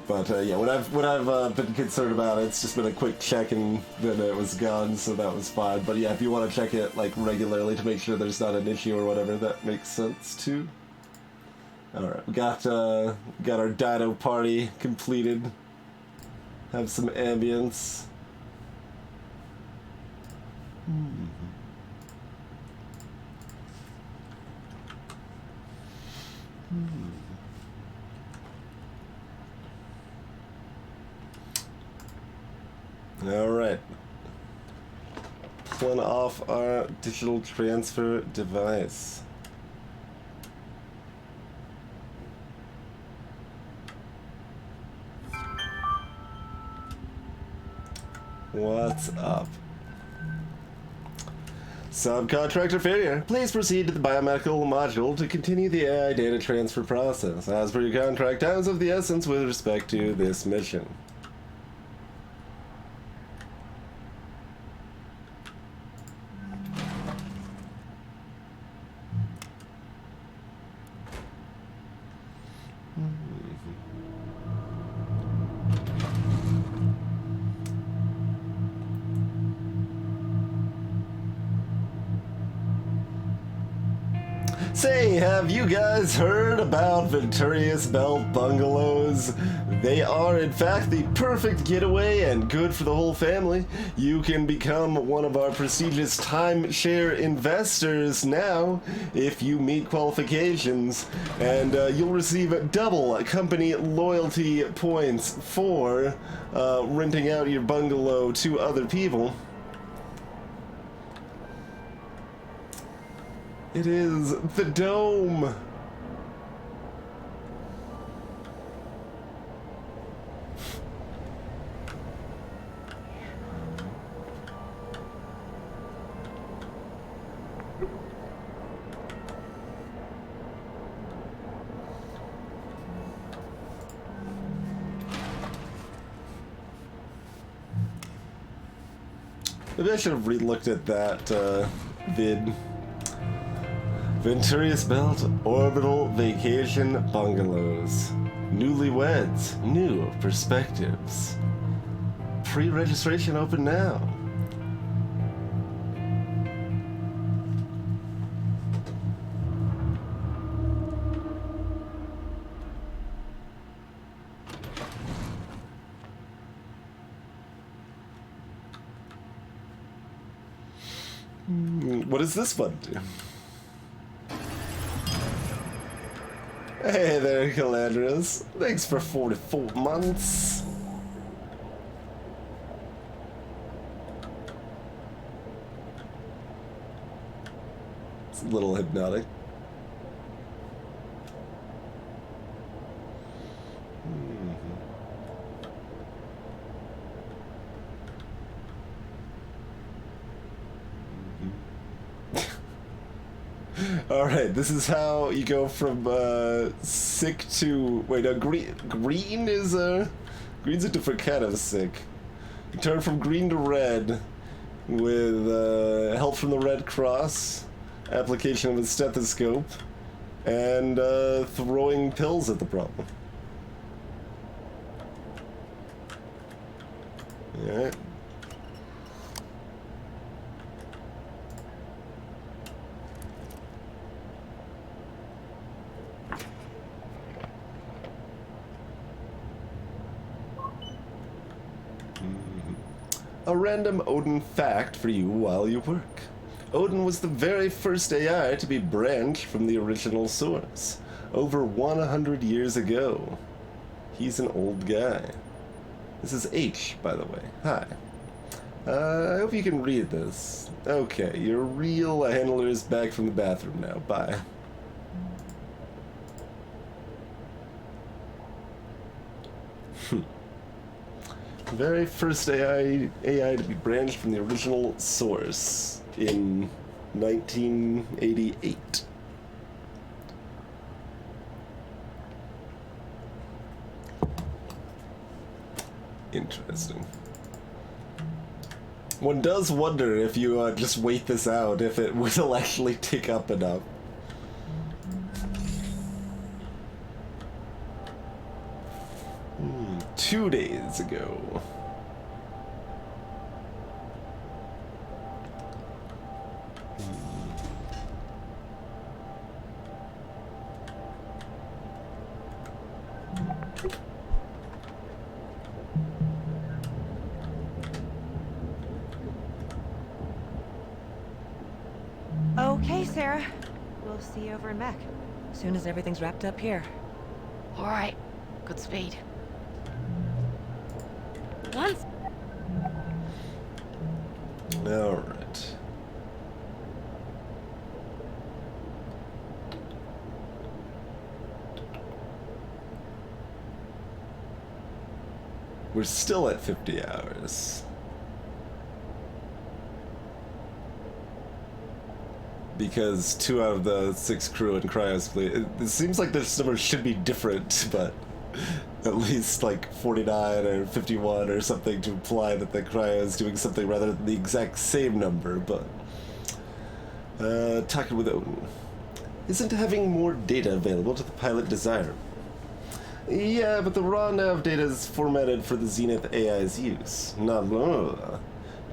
But yeah, when I've been concerned about it, it's just been a quick check and then it was gone, so that was fine. But yeah, if you want to check it like regularly to make sure there's not an issue or whatever, that makes sense too. All right, we got our Dino party completed. Have some ambience. All right. Pulling off our digital transfer device. What's up? Subcontractor failure. Please proceed to the biomedical module to continue the AI data transfer process. As per your contract, time is of the essence with respect to this mission. Say, have you guys heard about Venturious Belt Bungalows? They are, in fact, the perfect getaway and good for the whole family. You can become one of our prestigious timeshare investors now if you meet qualifications, and you'll receive double company loyalty points for renting out your bungalow to other people. It is the Dome. Maybe I should have re-looked at that vid. Venturious Belt Orbital Vacation Bungalows. Newlyweds, new perspectives. Pre-registration open now. What does this one do? Hey there, Calandras. Thanks for 44 months. It's a little hypnotic. Alright, this is how you go from sick to... Wait, no, green is green's a different kind of sick. You turn from green to red with help from the Red Cross, application of a stethoscope, and throwing pills at the problem. Alright. A random Odin fact for you while you work. Odin was the very first AI to be branched from the original source, over 100 years ago. He's an old guy. This is H, by the way. Hi. I hope you can read this. Okay, your real handler is back from the bathroom now. Bye. Very first AI to be branched from the original source in 1988. Interesting. One does wonder if you just wait this out, if it will actually tick up enough. 2 days ago. Okay, Sarah. We'll see you over in Mech. As soon as everything's wrapped up here. All right. Good speed. Once. All right. We're still at 50 hours. Because 2 out of the 6 crew and cryos fleet. It seems like this number should be different, but at least like 49 or 51 or something to imply that the cryo is doing something rather than the exact same number, but talking with Odin. Isn't having more data available to the pilot desirable? Yeah, but the raw nav data is formatted for the Zenith AI's use. Not blah.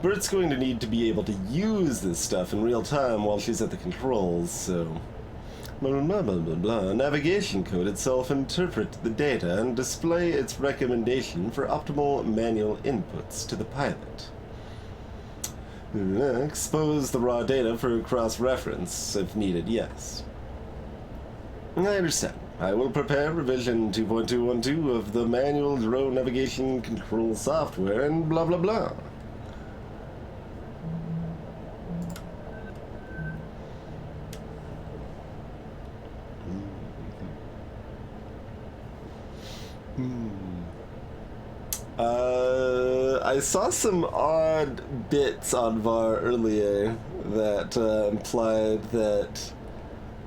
Bert's going to need to be able to use this stuff in real time while she's at the controls, so... Blah, blah, blah, blah, blah. Navigation code itself interpret the data and display its recommendation for optimal manual inputs to the pilot. Expose the raw data for cross-reference, if needed, yes. I understand. I will prepare revision 2.212 of the manual drone navigation control software and blah blah blah. I saw some odd bits on VAR earlier that implied that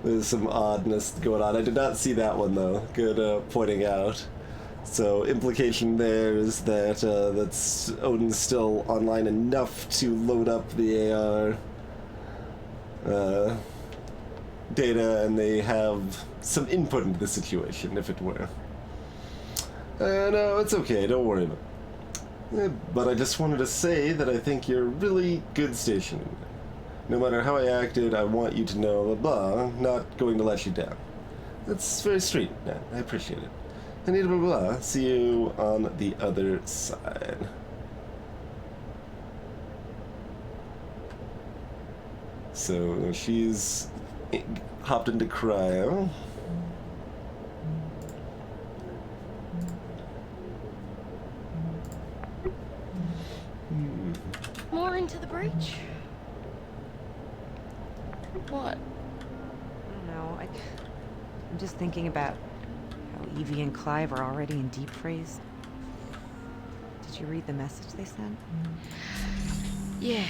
there's some oddness going on. I did not see that one though. Good pointing out. So implication there is that that's Odin's still online enough to load up the AR data, and they have some input into the situation, if it were. No, it's okay. Don't worry about it. But I just wanted to say that I think you're a really good station. No matter how I acted, I want you to know, blah, blah, not going to let you down. That's very sweet, man. I appreciate it. And blah, blah, blah. See you on the other side. So she's hopped into cryo. into the breach? What? I don't know. I'm just thinking about how Evie and Clive are already in deep freeze. Did you read the message they sent? Yeah.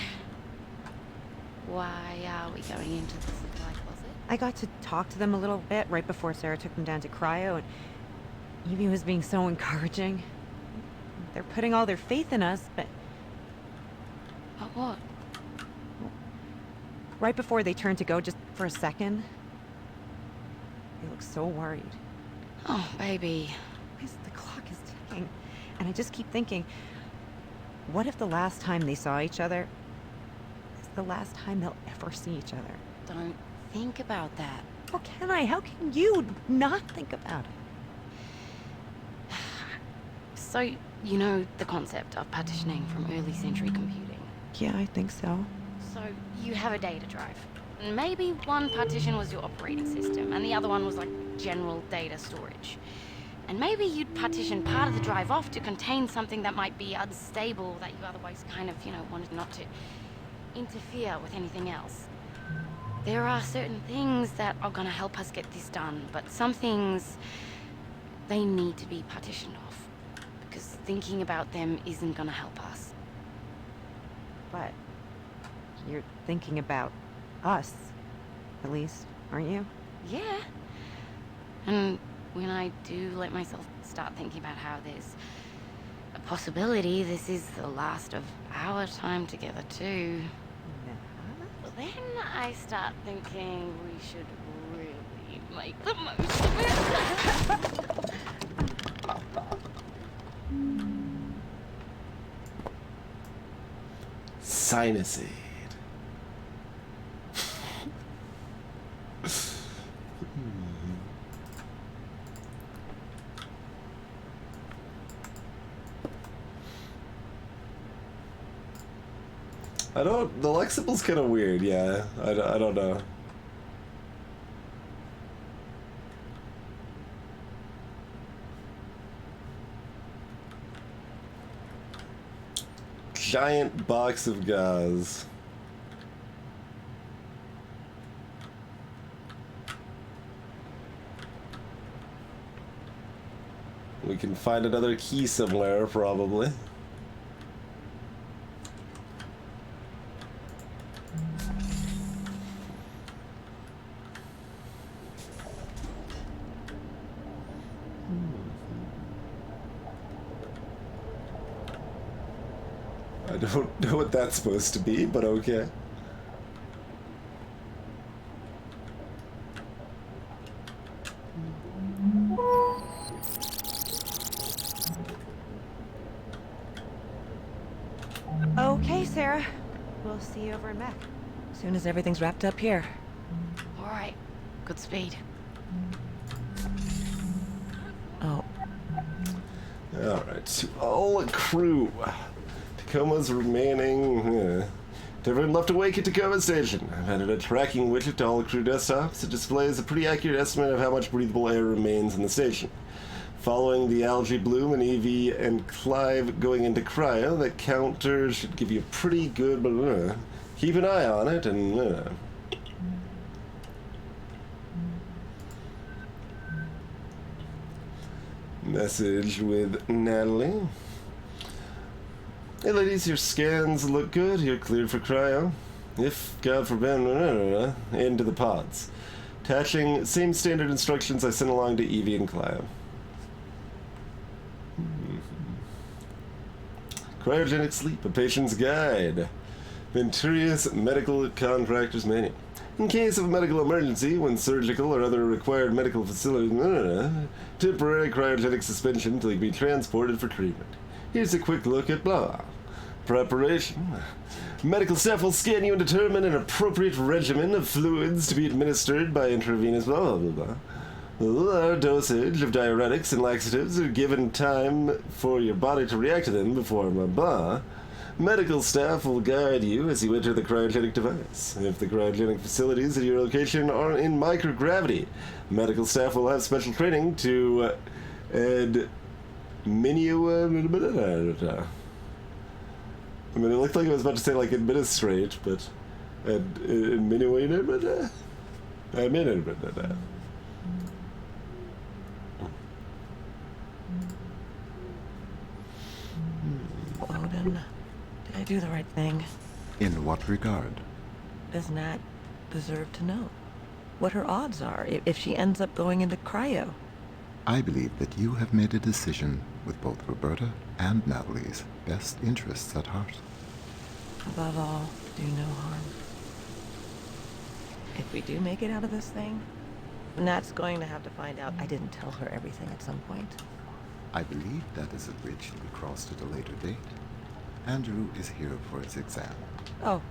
Why are we going into the supply closet? I got to talk to them a little bit right before Sarah took them down to cryo, and Evie was being so encouraging. They're putting all their faith in us, but But what? right before they turned to go, just for a second, they look so worried. Oh, baby. The clock is ticking, and I just keep thinking, what if the last time they saw each other is the last time they'll ever see each other? Don't think about that. How can I? How can you not think about it? So, you know the concept of partitioning from early century computing? Yeah, I think so. So, you have a data drive. Maybe one partition was your operating system, and the other one was like general data storage. And maybe you'd partition part of the drive off to contain something that might be unstable that you otherwise kind of, wanted not to interfere with anything else. There are certain things that are gonna help us get this done, but some things, they need to be partitioned off. Because thinking about them isn't gonna help us. But you're thinking about us, at least, aren't you? Yeah. And when I do let myself start thinking about how there's a possibility this is the last of our time together too, well, then I start thinking we should really make the most of it. Sinusade. The Lexible's kind of weird, yeah. I don't know. Giant box of gauze. We can find another key somewhere, probably. I don't know what that's supposed to be, but okay. Okay, Sarah. We'll see you over in Mech. As soon as everything's wrapped up here. All right. Good speed. Oh. Alright, to all crew. Tacoma's remaining... To everyone left awake at Tacoma Station. I've added a tracking widget to all crew desktops. It displays a pretty accurate estimate of how much breathable air remains in the station. Following the algae bloom and Evie and Clive going into cryo, that counter should give you a pretty good... Keep an eye on it and... Message with Natalie. Hey ladies, your scans look good. You're cleared for cryo. If, God forbid, into the pods. Attaching same standard instructions I sent along to Evie and Clive. Cryogenic sleep, a patient's guide. Venturious medical contractor's manual. In case of a medical emergency, when surgical or other required medical facility, temporary cryogenic suspension until you can be transported for treatment. Here's a quick look at blah. Preparation. Medical staff will scan you and determine an appropriate regimen of fluids to be administered by intravenous blah blah blah. Low dosage of diuretics and laxatives are given time for your body to react to them before blah blah. Medical staff will guide you as you enter the cryogenic device. If the cryogenic facilities at your location are in microgravity, medical staff will have special training to I mean, it looked like it was about to say, like, administrate, but... Administrate, but... Odin, did I do the right thing? In what regard? Does Nat deserve to know what her odds are if she ends up going into cryo? I believe that you have made a decision with both Roberta and Natalie's best interests at heart. Above all, do no harm. If we do make it out of this thing, Nat's going to have to find out I didn't tell her everything at some point. I believe that is a bridge to be crossed at a later date. Andrew is here for his exam. Oh,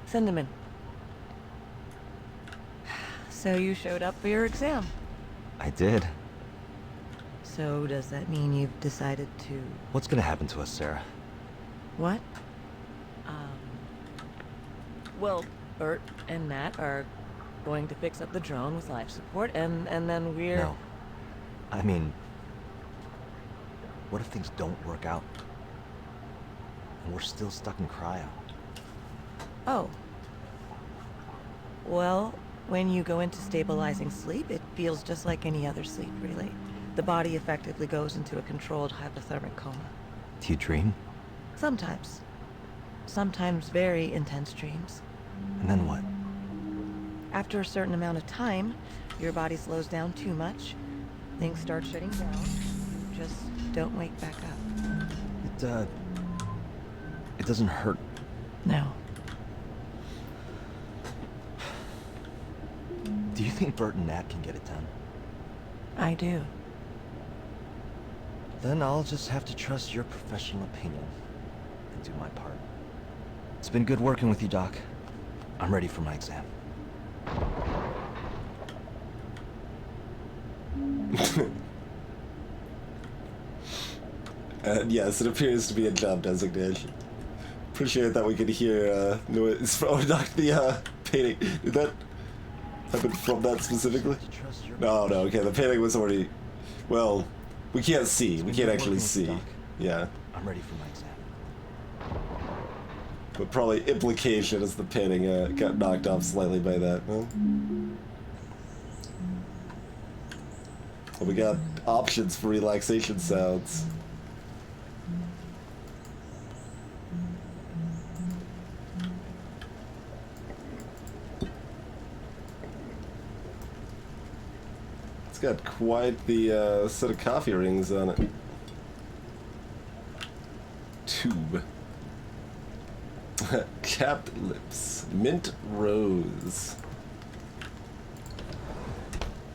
send him in. So you showed up for your exam. I did. So does that mean you've decided to... What's gonna happen to us, Sarah? What? Well, Bert and Nat are going to fix up the drone with life support, and then we're... No. I mean... What if things don't work out? And we're still stuck in cryo? Oh. Well, when you go into stabilizing sleep, it feels just like any other sleep, really. The body effectively goes into a controlled hypothermic coma. Do you dream? Sometimes. Sometimes very intense dreams. And then what? After a certain amount of time, your body slows down too much, things start shutting down, you just don't wake back up. It doesn't hurt. No. Do you think Bert and Nat can get it done? I do. Then I'll just have to trust your professional opinion and do my part. It's been good working with you, Doc. I'm ready for my exam. Yes, it appears to be a job designation. Appreciate that we could hear noise from the painting. Did that happen from that specifically? No, okay, the painting was already... Well, we can't see. We can't actually see. Yeah. I'm ready for my exam. But probably implication is the painting got knocked off slightly by that. Huh? Well, we got options for relaxation sounds. It's got quite the set of coffee rings on it. Tube. Capped lips. Mint rose.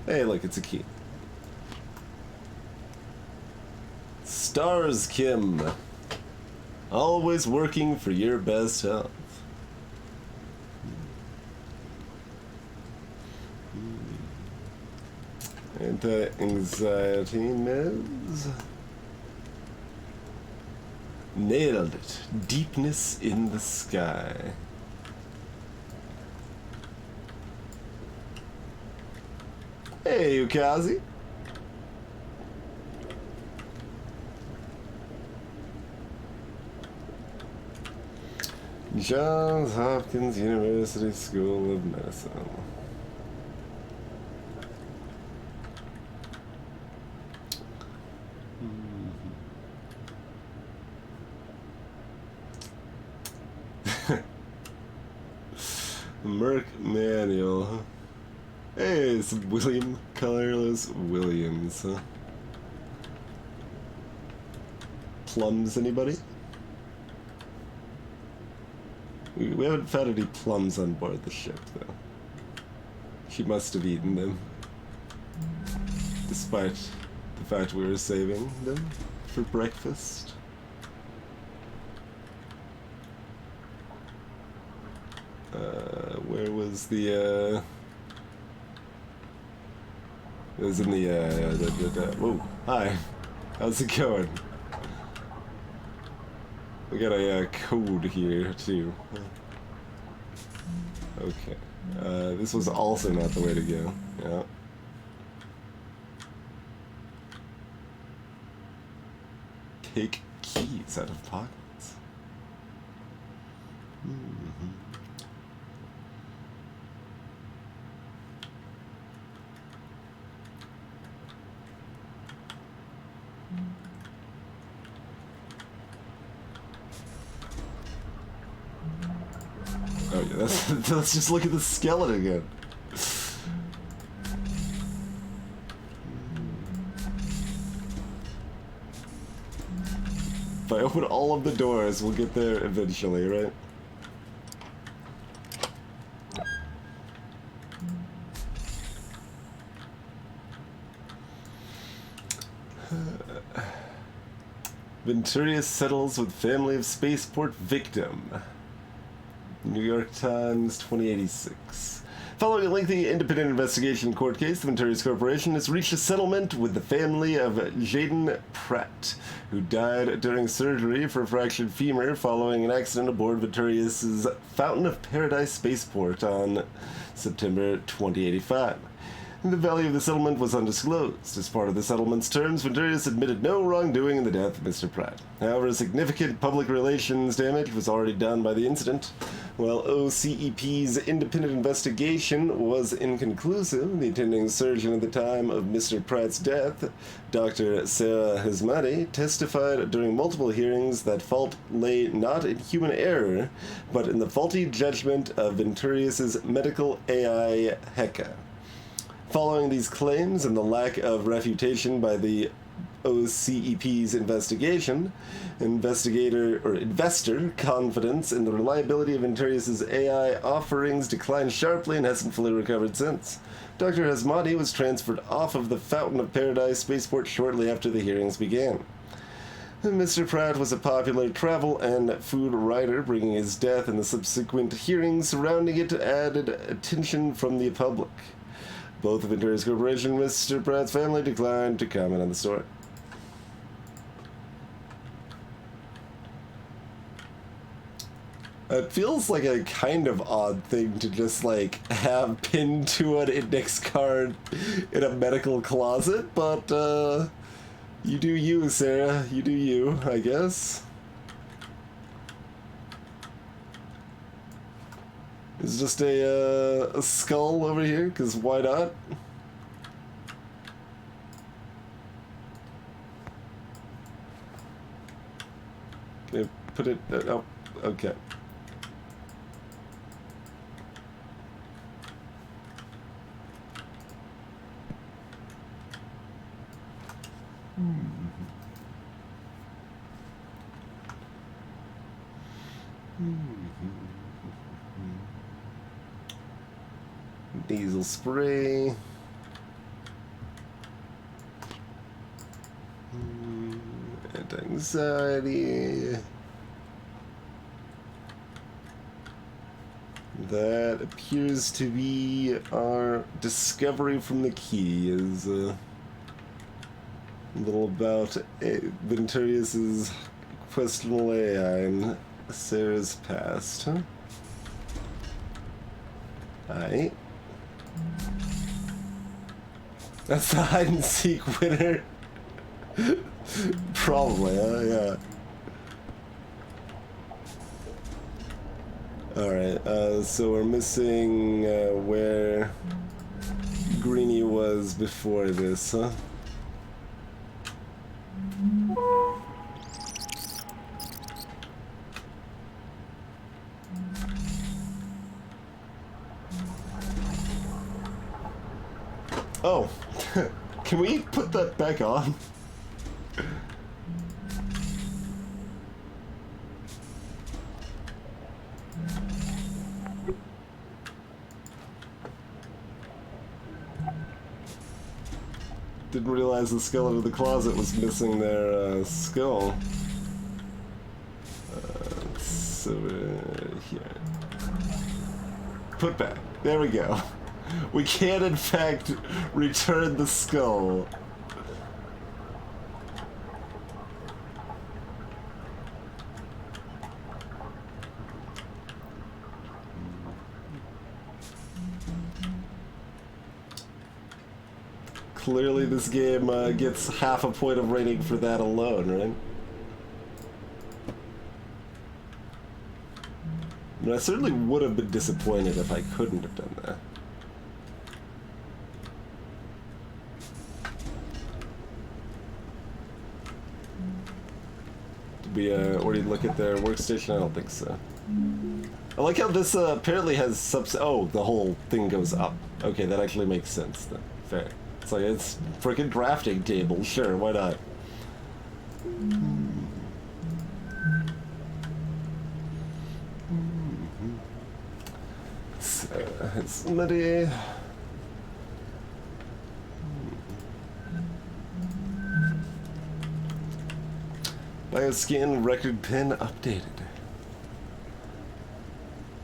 Hey, look, it's a key. Stars Kim. Always working for your best health. Anti-anxiety meds. Nailed it. Deepness in the sky. Hey, Ukazi. Johns Hopkins University School of Medicine. Merc Manual, huh? Hey, it's William Colorless Williams, huh? Plums, anybody? We haven't found any plums on board the ship, though. She must have eaten them. Despite the fact we were saving them for breakfast. Where was the, it was in the, whoa, hi. How's it going? We got a code here, too. Okay. This was also not the way to go. Yeah. Take keys out of pockets. Oh yeah, let's just look at the skeleton again. If I open all of the doors, we'll get there eventually, right? Venturius settles with family of spaceport victim. New York Times, 2086. Following a lengthy independent investigation court case, the Venturius Corporation has reached a settlement with the family of Jaden Pratt, who died during surgery for a fractured femur following an accident aboard Venturius's Fountain of Paradise spaceport on September 2085. The value of the settlement was undisclosed. As part of the settlement's terms, Venturius admitted no wrongdoing in the death of Mr. Pratt. However, significant public relations damage was already done by the incident. While OCEP's independent investigation was inconclusive, the attending surgeon at the time of Mr. Pratt's death, Dr. Sarah Hazmati, testified during multiple hearings that fault lay not in human error, but in the faulty judgment of Venturius's medical AI Heka. Following these claims and the lack of refutation by the OCEP's investigation, investor confidence in the reliability of Venturius's AI offerings declined sharply and hasn't fully recovered since. Dr. Hazmati was transferred off of the Fountain of Paradise spaceport shortly after the hearings began. Mr. Pratt was a popular travel and food writer, bringing his death and the subsequent hearings surrounding it added attention from the public. Both the Venturius Corporation and Mr. Pratt's family declined to comment on the story. It feels like a kind of odd thing to just, like, have pinned to an index card in a medical closet, but, you do you, Sarah. You do you, I guess. It's just a skull over here, because why not? Okay, put it... oh, okay. Nasal spray. Anti-anxiety. That appears to be our discovery from the key. Is a little about Venturius's questionable AI in Sarah's past, huh? Alright. That's the hide and seek winner. Probably, yeah. Alright, so we're missing where Greenie was before this, huh? Oh, can we put that back on? Didn't realize the skeleton of the closet was missing their skull. It's over here. Put back. There we go. We can, in fact, return the skull. Clearly this game gets half a point of rating for that alone, right? I mean, I certainly would have been disappointed if I couldn't have done that. Did we already look at their workstation? I don't think so. I like how this apparently has oh, the whole thing goes up. Okay, that actually makes sense then. Fair. It's like, it's freaking drafting table. Sure, why not? It's Liddy. Bioscan record pin updated.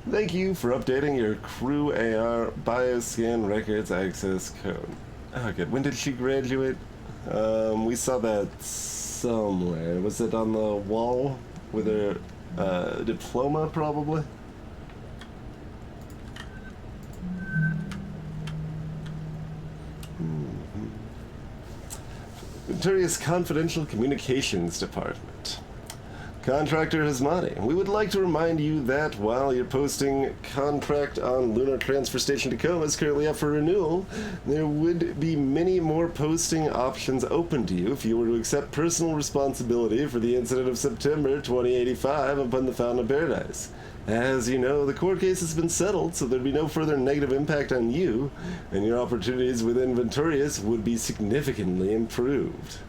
Thank you for updating your crew AR Bioscan records access code. Oh, good. When did she graduate? We saw that somewhere. Was it on the wall with her diploma, probably? Venturia's Confidential Communications Department. Contractor Hasmati, we would like to remind you that while your posting contract on Lunar Transfer Station Tacoma is currently up for renewal, there would be many more posting options open to you if you were to accept personal responsibility for the incident of September 2085 upon the Fountain of Paradise. As you know, the court case has been settled, so there'd be no further negative impact on you, and your opportunities within Venturius would be significantly improved.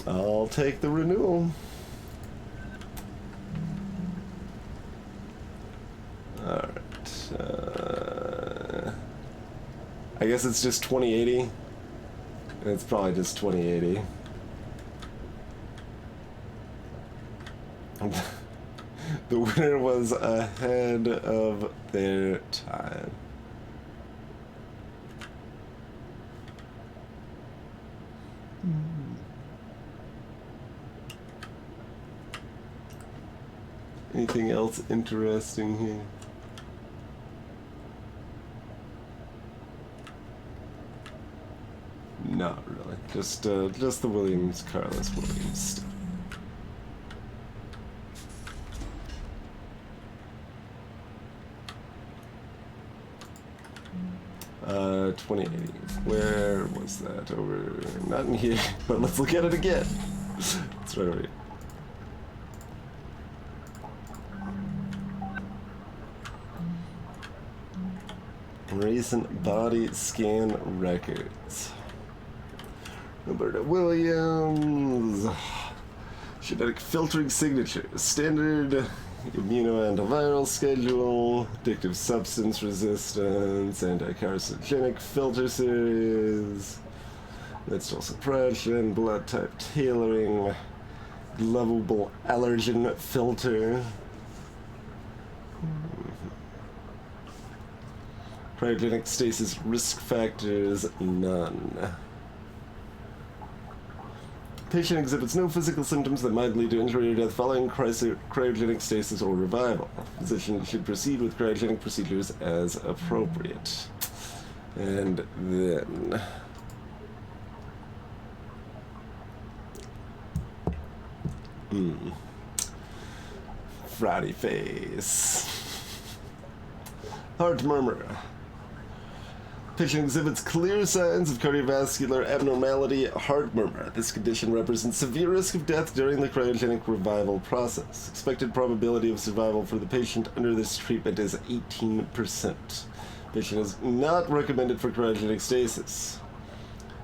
I'll take the renewal. Alright. I guess it's just 2080. It's probably just 2080. The winner was ahead of their time. Anything else interesting here? Not really. Just the Williams, Carlos Williams stuff. 2080. Where was that? Over, not in here, but let's look at it again. It's right over here. Recent body scan records. Roberta Williams. Genetic filtering signature. Standard immunoantiviral schedule. Addictive substance resistance. Anti-carcinogenic filter series. Menstrual suppression. Blood type tailoring. Lovable allergen filter. Cryogenic stasis risk factors, none. Patient exhibits no physical symptoms that might lead to injury or death following cryogenic stasis or revival. Physician should proceed with cryogenic procedures as appropriate. And then... Friday face. Heart murmur. Patient exhibits clear signs of cardiovascular abnormality, heart murmur. This condition represents severe risk of death during the cryogenic revival process. Expected probability of survival for the patient under this treatment is 18%. Patient is not recommended for cryogenic stasis.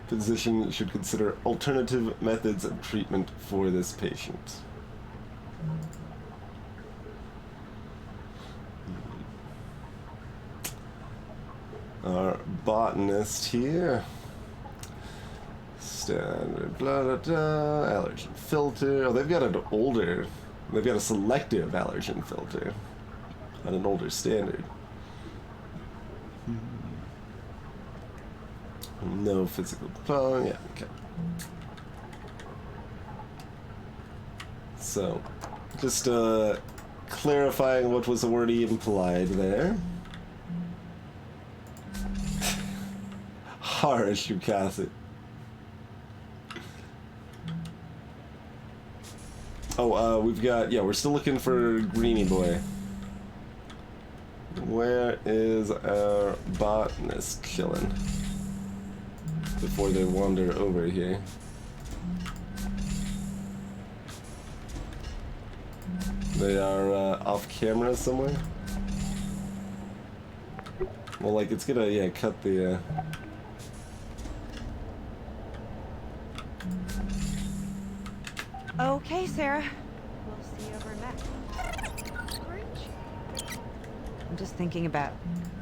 Physician should consider alternative methods of treatment for this patient. Our botanist here. Standard blah blah blah. Allergen filter. Oh, they've got an older. They've got a selective allergen filter on an older standard. No physical. Oh, yeah. Okay. So, just clarifying what was already implied there. Harsh, you Cassie. Oh, we've got, yeah, we're still looking for Greeny Boy. Where is our botanist chilling? Before they wander over here. They are off camera somewhere. Well, like, it's gonna, yeah, cut the, Okay, Sarah. We'll see you over in Mac. I'm just thinking about...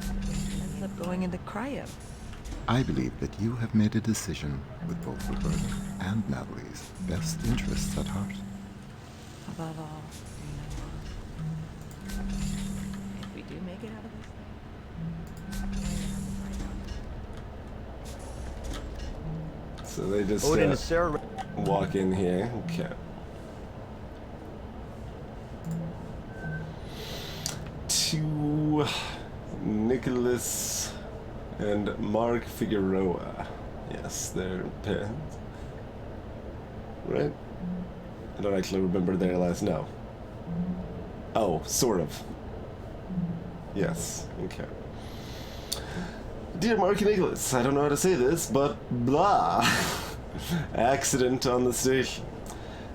Ends up going into cryo. I believe that you have made a decision with both Roberta and Natalie's best interests at heart. Above all, if we do make it out of this thing, so they just Odin, is Sarah... walk in here. Okay. To Nicholas and Mark Figueroa. Yes, their parents. Right? I don't actually remember their last name. Oh, sort of. Yes, okay. Dear Mark and Nicholas, I don't know how to say this, but blah. Accident on the station.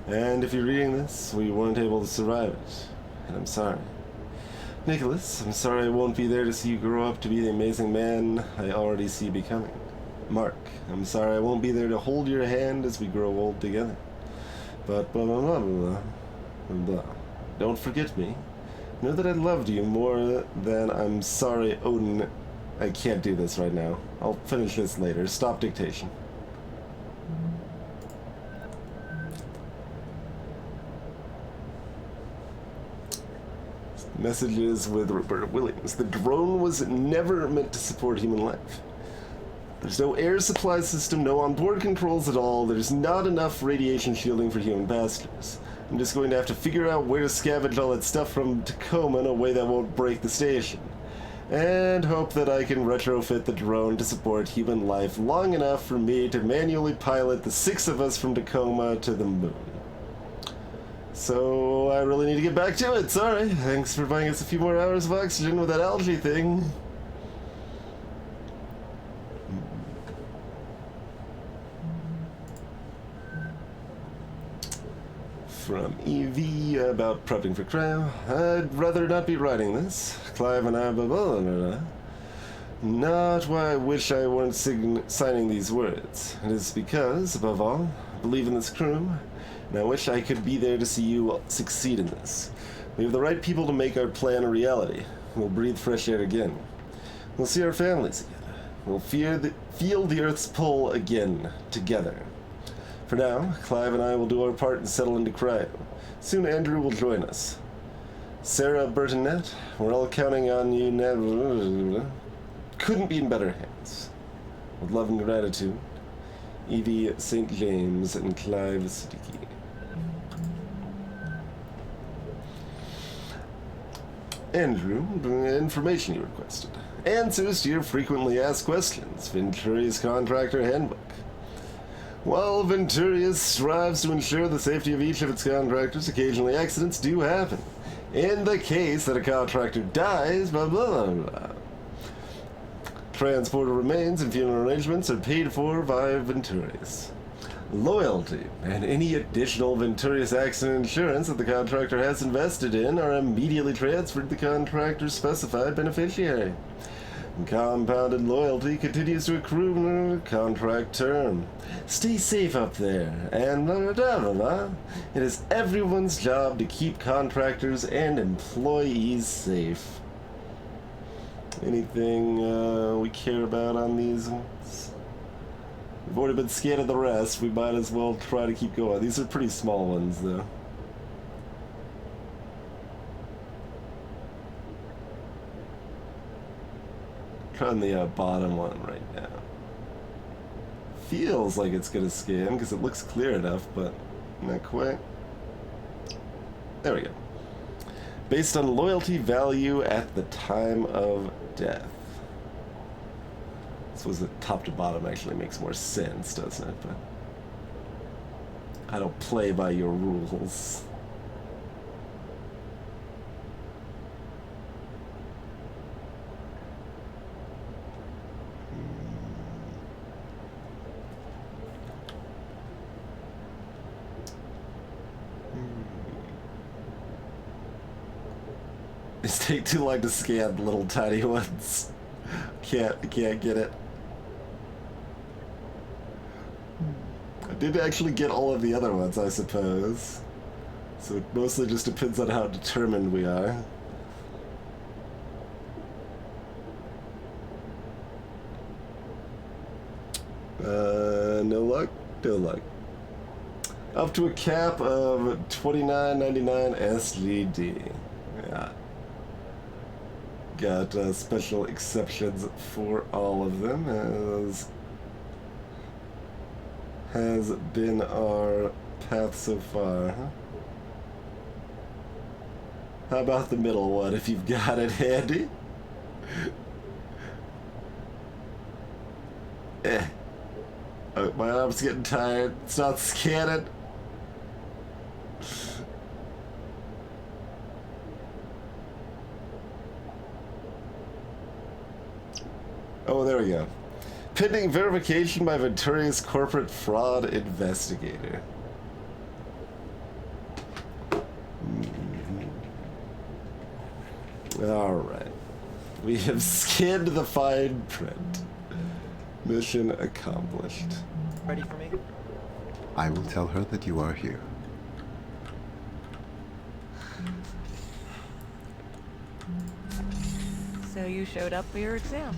And if you're reading this, we weren't able to survive it. And I'm sorry. Nicholas, I'm sorry I won't be there to see you grow up to be the amazing man I already see you becoming. Mark, I'm sorry I won't be there to hold your hand as we grow old together. But blah blah blah blah blah blah. Don't forget me. Know that I loved you more than I'm sorry, Odin. I can't do this right now. I'll finish this later. Stop dictation. Messages with Roberta Williams. The drone was never meant to support human life. There's no air supply system, no onboard controls at all. There's not enough radiation shielding for human passengers. I'm just going to have to figure out where to scavenge all that stuff from Tacoma in a way that won't break the station. And hope that I can retrofit the drone to support human life long enough for me to manually pilot the 6 of us from Tacoma to the moon. So I really need to get back to it, sorry. Thanks for buying us a few more hours of oxygen with that algae thing. From EV about prepping for cryo. I'd rather not be writing this. Clive and I, blah, blah, blah, blah. Not why I wish I weren't signing these words. It is because, above all, I believe in this crew, and I wish I could be there to see you succeed in this. We have the right people to make our plan a reality. We'll breathe fresh air again. We'll see our families again. We'll feel the Earth's pull again, together. For now, Clive and I will do our part and settle into cryo. Soon Andrew will join us. Sarah, Bert, and Nat, we're all counting on you, Nat. Couldn't be in better hands. With love and gratitude, Evie St. James and Clive Siddiqui. Andrew, the information you requested. Answers to your frequently asked questions. Venturia's Contractor Handbook. While Venturia strives to ensure the safety of each of its contractors, occasionally accidents do happen. In the case that a contractor dies, blah blah blah blah. Transport of remains and funeral arrangements are paid for by Venturias. Loyalty and any additional Venturias accident insurance that the contractor has invested in are immediately transferred to the contractor's specified beneficiary. Compounded loyalty continues to accrue in the contract term. Stay safe up there, and blah, blah, blah, blah. It is everyone's job to keep contractors and employees safe. Anything we care about on these ones? We've already been scanning the rest. We might as well try to keep going. These are pretty small ones, though. Trying the bottom one right now. Feels like it's gonna scan because it looks clear enough, but not quite. There we go. Based on loyalty value at the time of death. This was the top to bottom actually makes more sense, doesn't it? But I don't play by your rules. It's take too long to scan the little tiny ones. Can't get it. I did actually get all of the other ones, I suppose. So it mostly just depends on how determined we are. No luck? No luck. Up to a cap of $29.99 SGD. Yeah. Got special exceptions for all of them, as has been our path so far. Huh? How about the middle one, if you've got it handy? Oh, my arm's getting tired. It's not scanning. Oh, there we go. Pending verification by Venturia's corporate fraud investigator. Alright. We have scanned the fine print. Mission accomplished. Ready for me? I will tell her that you are here. So you showed up for your exam.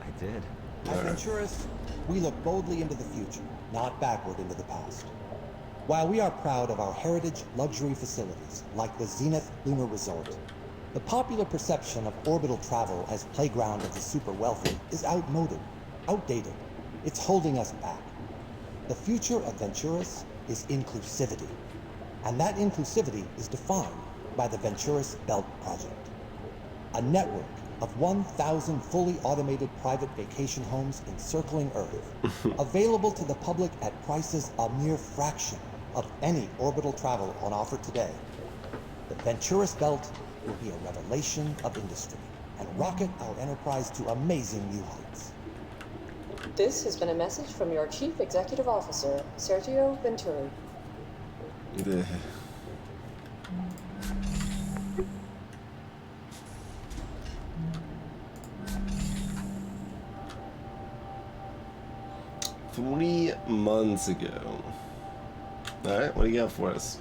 I did. As Venturists, we look boldly into the future, not backward into the past. While we are proud of our heritage luxury facilities, like the Zenith Lunar Resort, the popular perception of orbital travel as playground of the super wealthy is outdated. It's holding us back. The future of Venturis is inclusivity, and that inclusivity is defined by the Venturis Belt Project, a network of 1,000 fully automated private vacation homes encircling Earth, available to the public at prices a mere fraction of any orbital travel on offer today. The Venturis Belt will be a revelation of industry and rocket our enterprise to amazing new heights. This has been a message from your Chief Executive Officer, Sergio Venturi. Yeah. 3 months ago. Alright, what do you got for us?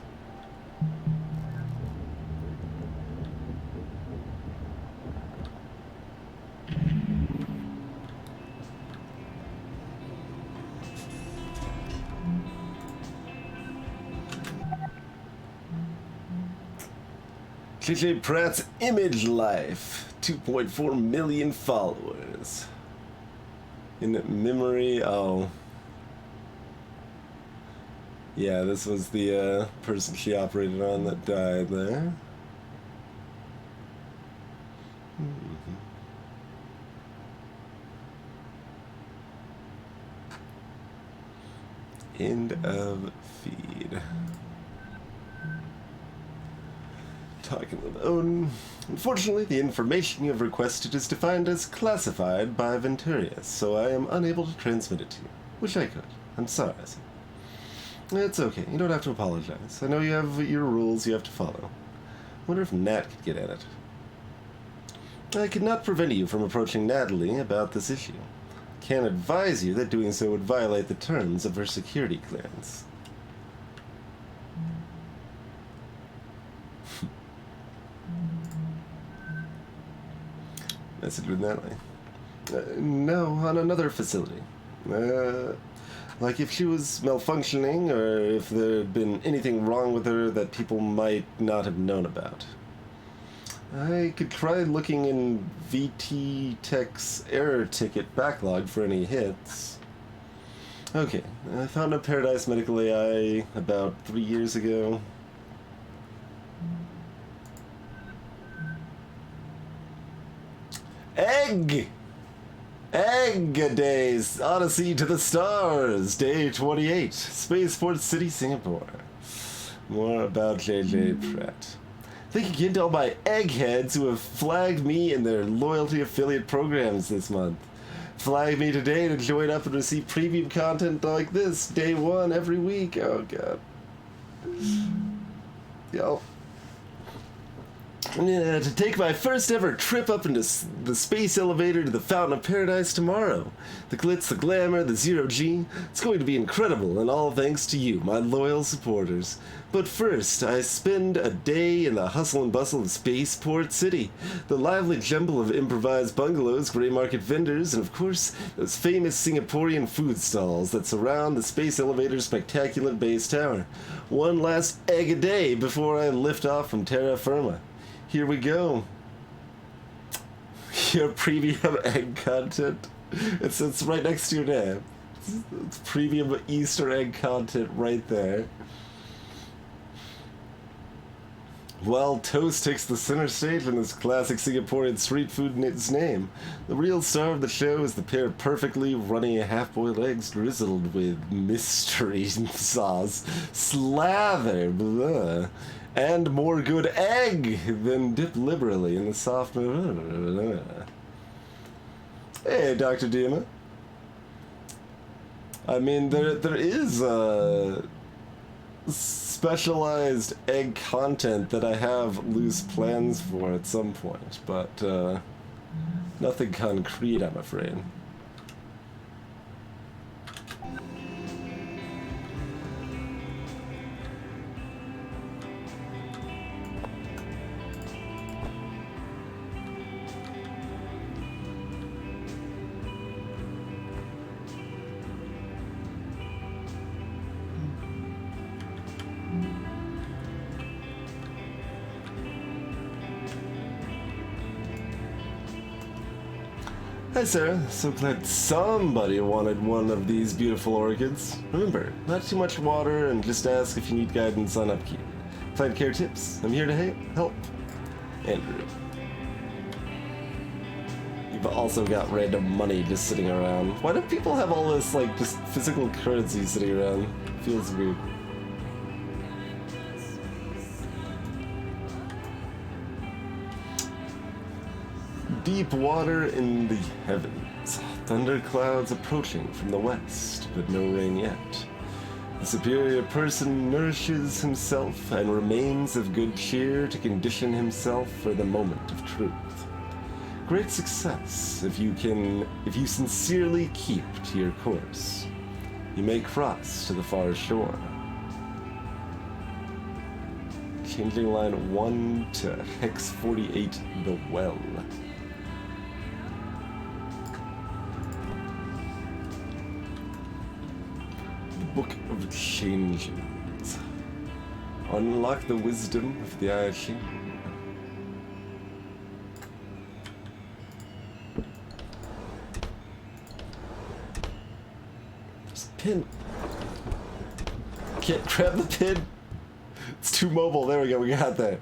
JJ Pratt's Image Life, 2.4 million followers. In memory, oh. Yeah, this was the person she operated on that died there. End of feed. Talking with Odin. Unfortunately, the information you have requested is defined as classified by Venturius, so I am unable to transmit it to you. Wish I could. I'm sorry. It's okay. You don't have to apologize. I know you have your rules you have to follow. I wonder if Nat could get at it. I could not prevent you from approaching Natalie about this issue. I can't advise you that doing so would violate the terms of her security clearance. Message with Natalie. No, on another facility. Like if she was malfunctioning, or if there had been anything wrong with her that people might not have known about. I could try looking in VT Tech's error ticket backlog for any hits. Okay, I found a Paradise Medical AI about 3 years ago. Egg Days, Odyssey to the Stars, Day 28, Spaceport City, Singapore. More about JJ Pratt. Thank you again to all my eggheads who have flagged me in their loyalty affiliate programs this month. Flag me today to join up and receive premium content like this, day 1 every week. Oh god. Yo. To take my first ever trip up into the space elevator to the Fountain of Paradise tomorrow. The glitz, the glamour, the zero-G. It's going to be incredible, and all thanks to you, my loyal supporters. But first, I spend a day in the hustle and bustle of Spaceport City. The lively jumble of improvised bungalows, grey market vendors, and of course, those famous Singaporean food stalls that surround the space elevator's spectacular base tower. One last egg a day before I lift off from terra firma. Here we go. Your premium egg content. It's right next to your name. It's premium Easter egg content right there. Well, toast takes the center stage in this classic Singaporean street food in its name. The real star of the show is the pair of perfectly runny half-boiled eggs drizzled with mystery sauce, slathered, blah, and more good egg than dipped liberally in the soft... Hey, Dr. Dima. I mean, there is specialized egg content that I have loose plans for at some point, but nothing concrete, I'm afraid. Hi Sarah, so glad somebody wanted one of these beautiful orchids. Remember, not too much water and just ask if you need guidance on upkeep. Plant care tips, I'm here to help. Andrew. You've also got random money just sitting around. Why do people have all this, like, just physical currency sitting around? Feels weird. Deep water in the heavens. Thunderclouds approaching from the west, but no rain yet. The superior person nourishes himself and remains of good cheer to condition himself for the moment of truth. Great success if you sincerely keep to your course. You may cross to the far shore. Changing line 1 to Hex 48, the well. Book of Changes. Unlock the wisdom of the Aishin. There's a pin. Can't grab the pin. It's too mobile. There we go. We got that.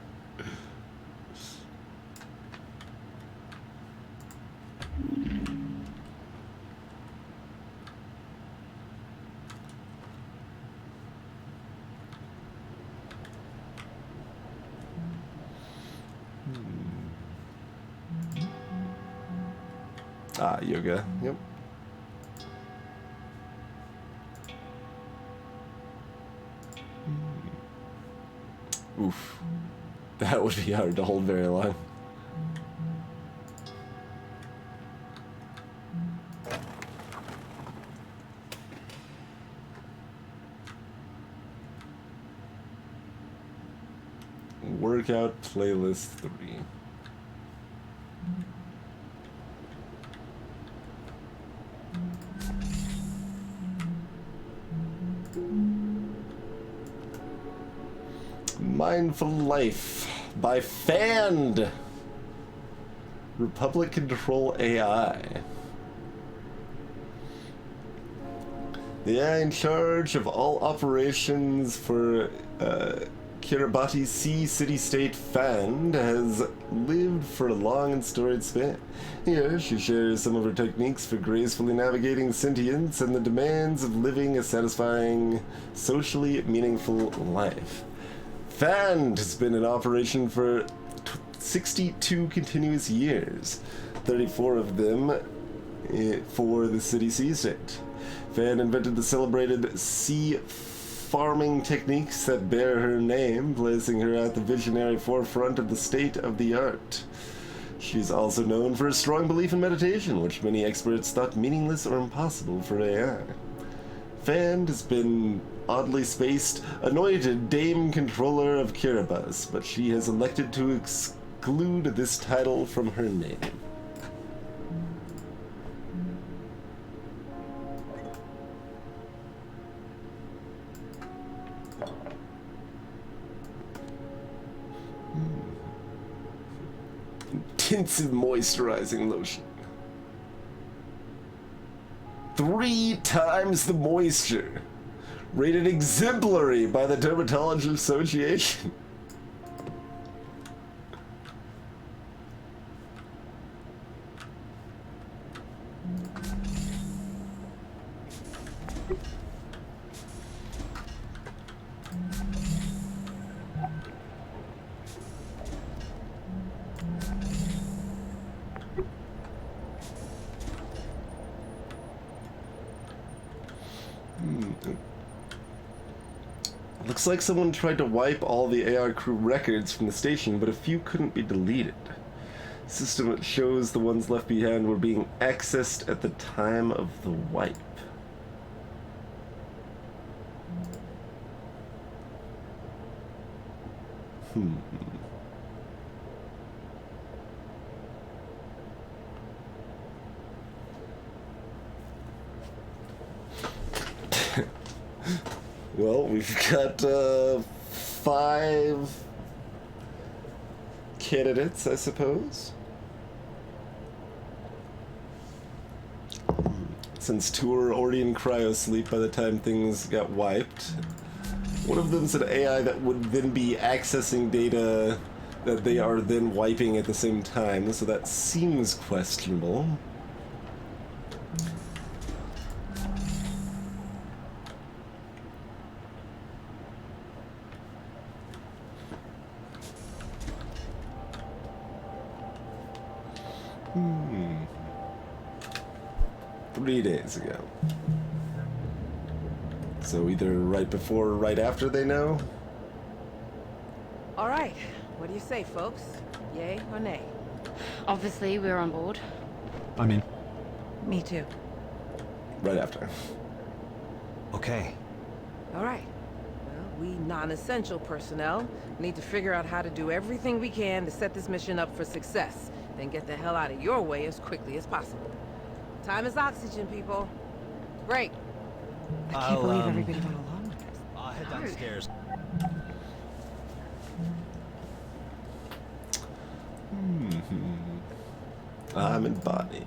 Ah, yoga. Yep. Oof. That would be hard to hold very long. Workout playlist 3. Mindful Life by Fand. Republic Control AI. The AI in charge of all operations for Kiribati Sea City-State Fand has lived for a long and storied span. Here, she shares some of her techniques for gracefully navigating sentience and the demands of living a satisfying, socially meaningful life. Fand has been in operation for 62 continuous years, 34 of them for the city sea-state. Fand invented the celebrated sea farming techniques that bear her name, placing her at the visionary forefront of the state-of-the-art. She's also known for a strong belief in meditation, which many experts thought meaningless or impossible for AI. Fand has been oddly spaced, anointed Dame Controller of Kiribati, but she has elected to exclude this title from her name. Intensive moisturizing lotion. 3 times the moisture. Rated exemplary by the Dermatology Association. Looks like someone tried to wipe all the AR crew records from the station, but a few couldn't be deleted. The system shows the ones left behind were being accessed at the time of the wipe. Well, we've got 5 candidates, I suppose. Since 2 were already in cryosleep by the time things got wiped. One of them's an AI that would then be accessing data that they are then wiping at the same time, so that seems questionable. Hmm. 3 days ago. So either right before or right after they know? All right. What do you say, folks? Yay or nay? Obviously, we're on board. I'm in. Me too. Right after. Okay. All right. Well, we non-essential personnel need to figure out how to do everything we can to set this mission up for success. Then get the hell out of your way as quickly as possible. Time is oxygen, people. Great. I can't believe everybody went along with this. I'll head downstairs. I'm in body.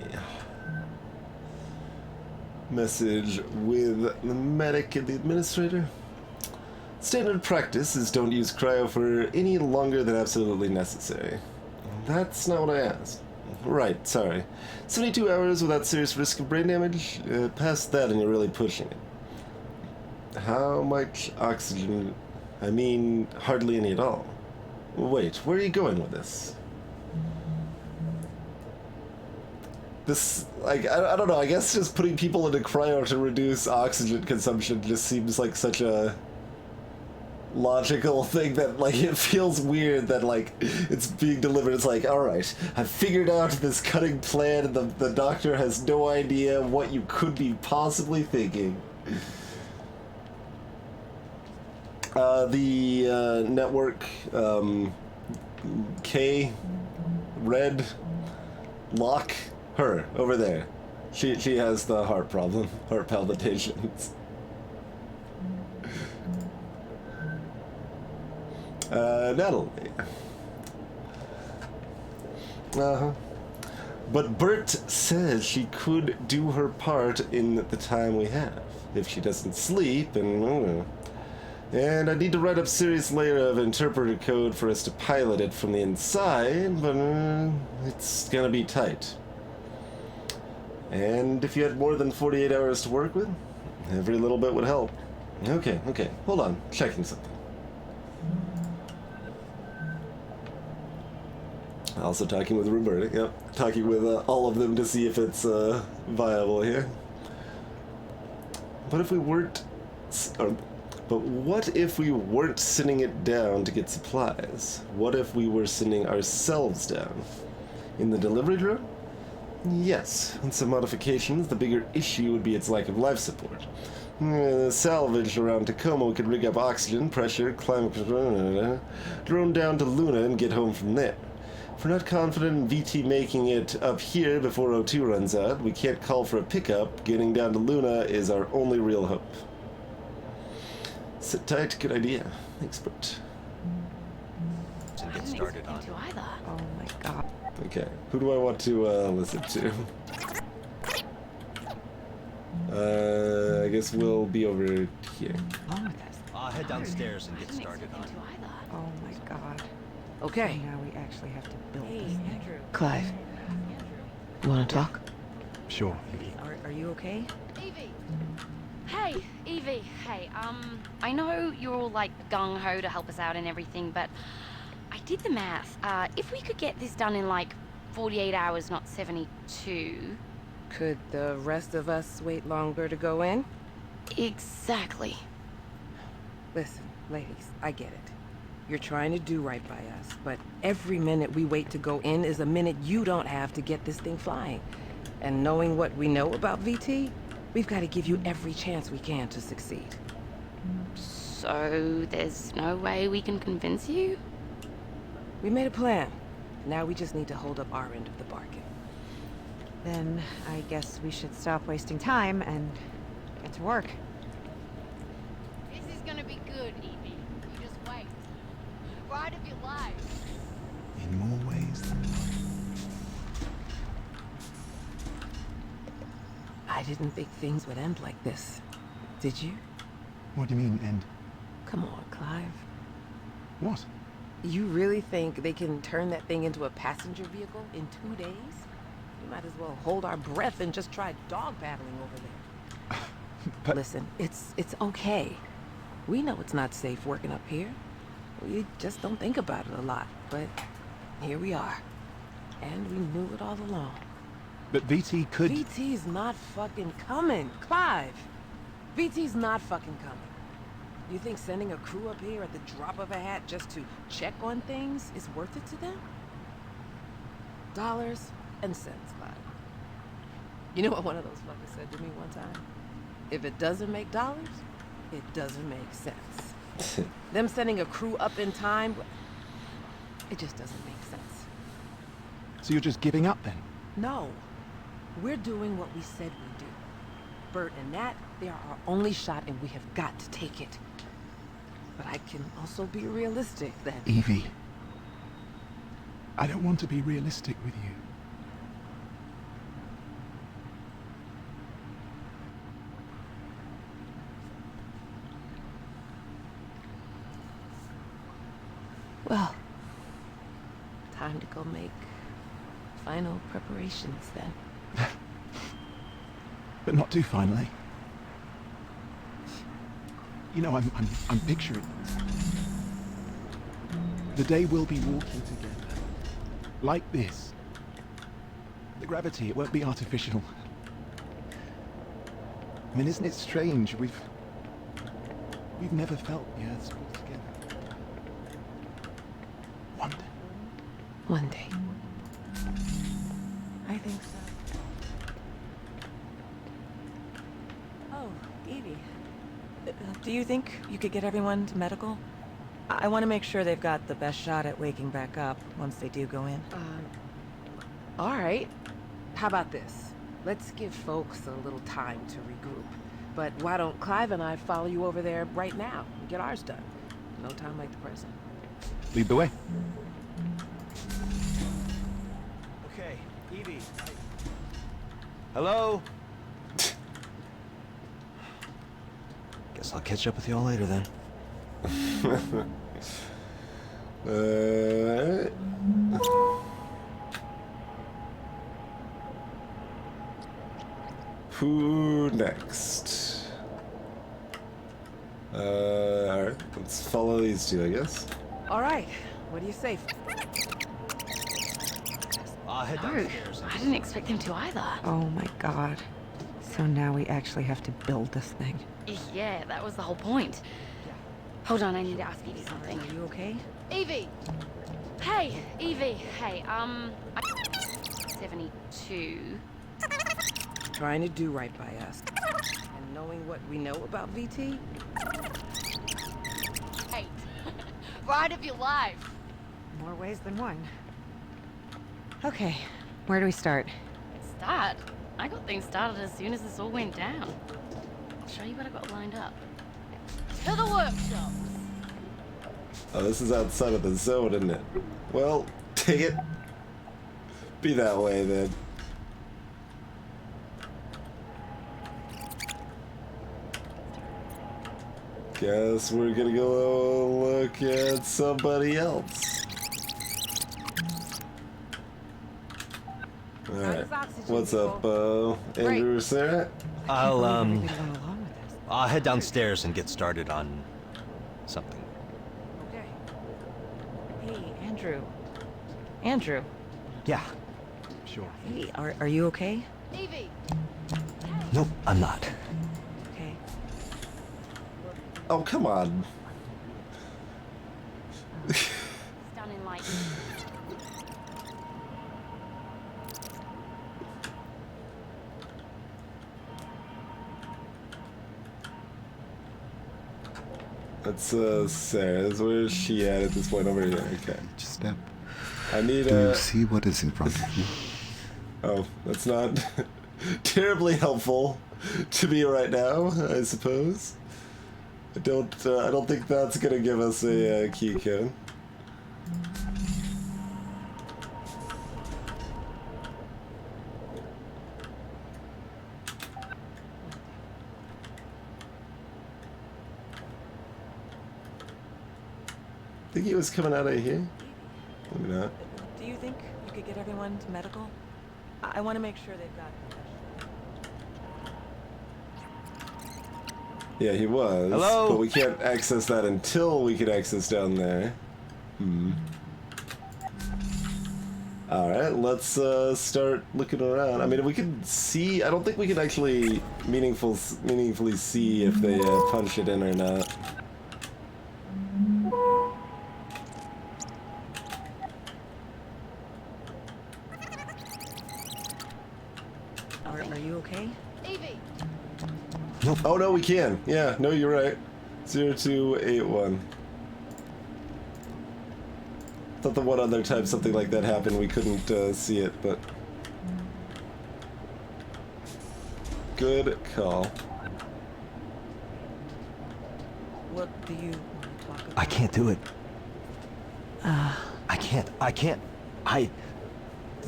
Message with the medic and the administrator. Standard practice is don't use cryo for any longer than absolutely necessary. That's not what I asked. Right, sorry. 72 hours without serious risk of brain damage? Past that and you're really pushing it. How much oxygen? I mean, hardly any at all. Wait, where are you going with this? This, like, I don't know, I guess just putting people into cryo to reduce oxygen consumption just seems like such a logical thing that, like, it feels weird that, like, it's being delivered. It's like, alright, I've figured out this cutting plan and the doctor has no idea what you could be possibly thinking. The network, K, Red, Lock, her, over there. She has the heart problem, heart palpitations. Natalie. Uh-huh. But Bert says she could do her part in the time we have. If she doesn't sleep, and I need to write up serious layer of interpreter code for us to pilot it from the inside, but it's gonna be tight. And if you had more than 48 hours to work with, every little bit would help. Okay, hold on, checking something. Also talking with Roberta, yep. Talking with all of them to see if it's viable here. But if we weren't... But what if we weren't sending it down to get supplies? What if we were sending ourselves down? In the delivery drone? Yes, with some modifications, the bigger issue would be its lack of life support. Salvaged around Tacoma, we could rig up oxygen, pressure, climate control, drone down to Luna and get home from there. If we're not confident in VT making it up here before O2 runs out, we can't call for a pickup. Getting down to Luna is our only real hope. Sit tight, good idea. Expert. I didn't expect him to either. Oh my god. Okay, who do I want to listen to? I guess we'll be over here. Head downstairs and get started on it. Oh my god. Okay. So now we actually have to build Hey, this thing. Andrew. Clive. You want to talk? Sure. Are you okay? Evie! Hey, Evie. Hey, I know you're all like gung-ho to help us out and everything, but I did the math. If we could get this done in like 48 hours, not 72... Could the rest of us wait longer to go in? Exactly. Listen, ladies, I get it. You're trying to do right by us, but every minute we wait to go in is a minute you don't have to get this thing flying. And knowing what we know about VT, we've got to give you every chance we can to succeed. So there's no way we can convince you? We made a plan. Now we just need to hold up our end of the bargain. Then I guess we should stop wasting time and get to work. This is gonna be good, Evie. You just wait. Ride of your life. In more ways than I didn't think things would end like this. Did you? What do you mean, end? Come on, Clive. What? You really think they can turn that thing into a passenger vehicle in 2 days? We might as well hold our breath and just try dog paddling over there. But Listen, it's okay. We know it's not safe working up here. We just don't think about it a lot, but here we are. And we knew it all along. But VT could... VT's not fucking coming, Clive. VT's not fucking coming. You think sending a crew up here at the drop of a hat just to check on things is worth it to them? Dollars and cents, Clive. You know what one of those fuckers said to me one time? If it doesn't make dollars, it doesn't make sense. Them sending a crew up in time, it just doesn't make sense. So you're just giving up then? No. We're doing what we said we'd do. Bert and Nat, they are our only shot and we have got to take it. But I can also be realistic that... Evie, I don't want to be realistic with you. Well, time to go make final preparations then. But not too finally. You know, I'm picturing the day we'll be walking together. Like this. The gravity, it won't be artificial. I mean, isn't it strange? We've never felt the Earth's pulled together. One day. One day. I think so. Oh, Evie. Do you think you could get everyone to medical? I want to make sure they've got the best shot at waking back up once they do go in. All right. How about this? Let's give folks a little time to regroup. But why don't Clive and I follow you over there right now and get ours done? No time like the present. Lead the way. Okay, Evie. Hello? Guess I'll catch up with y'all later then. Who next? Alright, let's follow these two, I guess. All right. What do you say? Head No, downstairs. I didn't expect him to either. Oh my god. So now we actually have to build this thing. Yeah, that was the whole point. Hold on, I need to ask Evie something. Are you okay? Evie! Hey, Evie. Hey, I'm 72. Trying to do right by us. And knowing what we know about VT? Hey, ride of your life. More ways than one. Okay, where do we start? Start? I got things started as soon as this all went down. I'll show you what I got lined up. To the workshops. Oh, this is outside of the zone, isn't it? Well, take it. Be that way, then. Guess we're gonna go look at somebody else. Alright. What's up, Andrew or Sarah? I'll head downstairs and get started on something. Okay. Hey, Andrew. Andrew. Yeah, sure. Hey, are you okay? Evie. Nope, I'm not. Okay. Oh, come on. It's done in light. That's Sarah's. Where's she at this point? Over here. Okay. Each step. I need Do you see what is in front of you? Oh, that's not terribly helpful to me right now, I suppose. I don't think that's gonna give us a key code. I think he was coming out of here. Maybe not. Do you think you could get everyone to medical? I want to make sure they've got. Yeah, he was. Hello? But we can't access that until we can access down there. Alright, let's start looking around. I mean, if we can see... I don't think we can actually meaningfully see if they punch it in or not. Are you okay? Evie. Nope. Oh, no, we can. Yeah, no, you're right. 0281. Thought the one other time something like that happened, we couldn't see it, but... Good call. What do you want to talk about? I can't do it. I can't.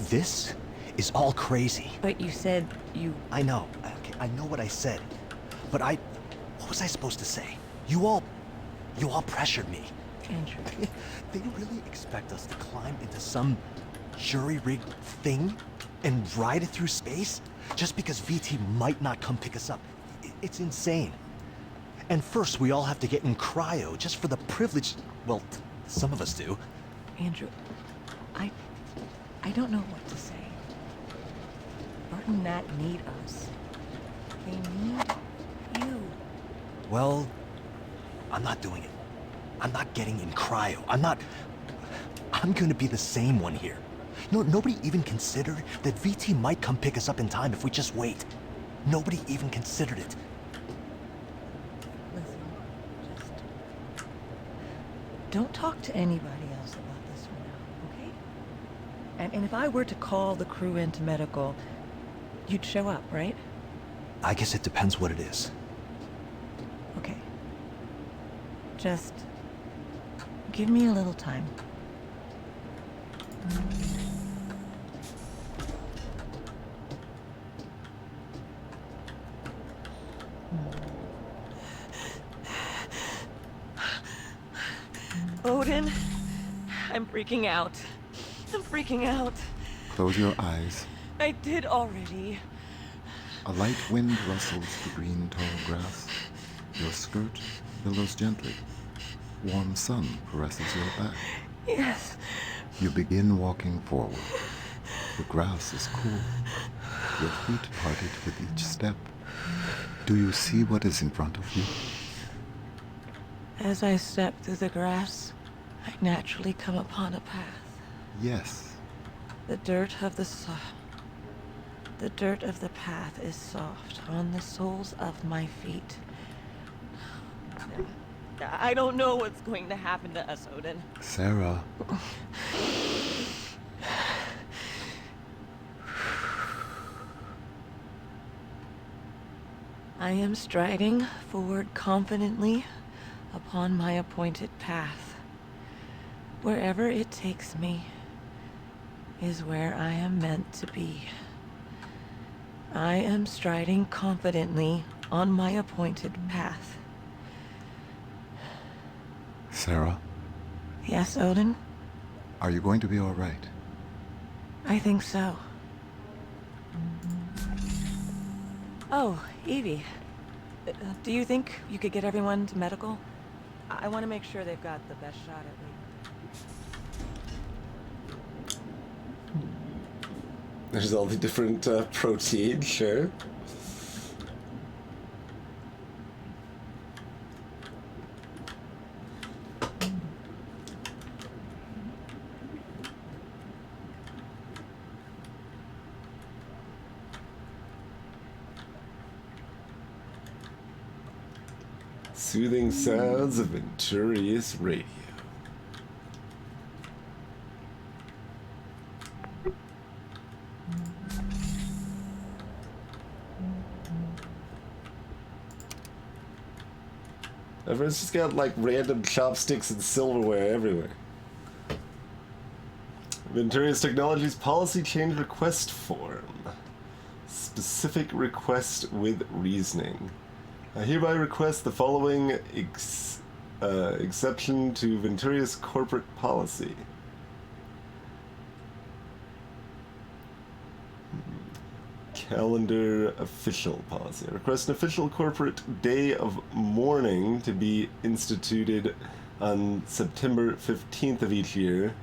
This is all crazy. But you said you... I know. Okay, I know what I said. But what was I supposed to say? You all pressured me. Andrew. They really expect us to climb into some jury-rigged thing and ride it through space just because VT might not come pick us up. It's insane. And first we all have to get in cryo just for the privilege... Well, some of us do. Andrew, I don't know what to say. Barton Nat need us. They need you. Well, I'm not doing it. I'm not getting in cryo. I'm gonna be the same one here. Nobody even considered that VT might come pick us up in time if we just wait. Nobody even considered it. Listen, just... don't talk to anybody else about this for now, okay? And if I were to call the crew into medical, you'd show up, right? I guess it depends what it is. Okay. Just... give me a little time. Odin, I'm freaking out. I'm freaking out. Close your eyes. I did already. A light wind rustles the green tall grass. Your skirt billows gently. Warm sun caresses your back. Yes. You begin walking forward. The grass is cool. Your feet parted with each step. Do you see what is in front of you? As I step through the grass, I naturally come upon a path. Yes. The dirt of the path is soft on the soles of my feet. I don't know what's going to happen to us, Odin. Sarah. I am striding forward confidently upon my appointed path. Wherever it takes me is where I am meant to be. I am striding confidently on my appointed path. Sarah? Yes, Odin? Are you going to be all right? I think so. Oh, Evie. Do you think you could get everyone to medical? I want to make sure they've got the best shot at me. There's all the different proteins, sure. Soothing sounds of Venturious Radio. Everyone's just got like random chopsticks and silverware everywhere. Venturious Technologies policy change request form. Specific request with reasoning. I hereby request the following exception to Venturious corporate policy. Calendar official policy. I request an official corporate day of mourning to be instituted on September 15th of each year,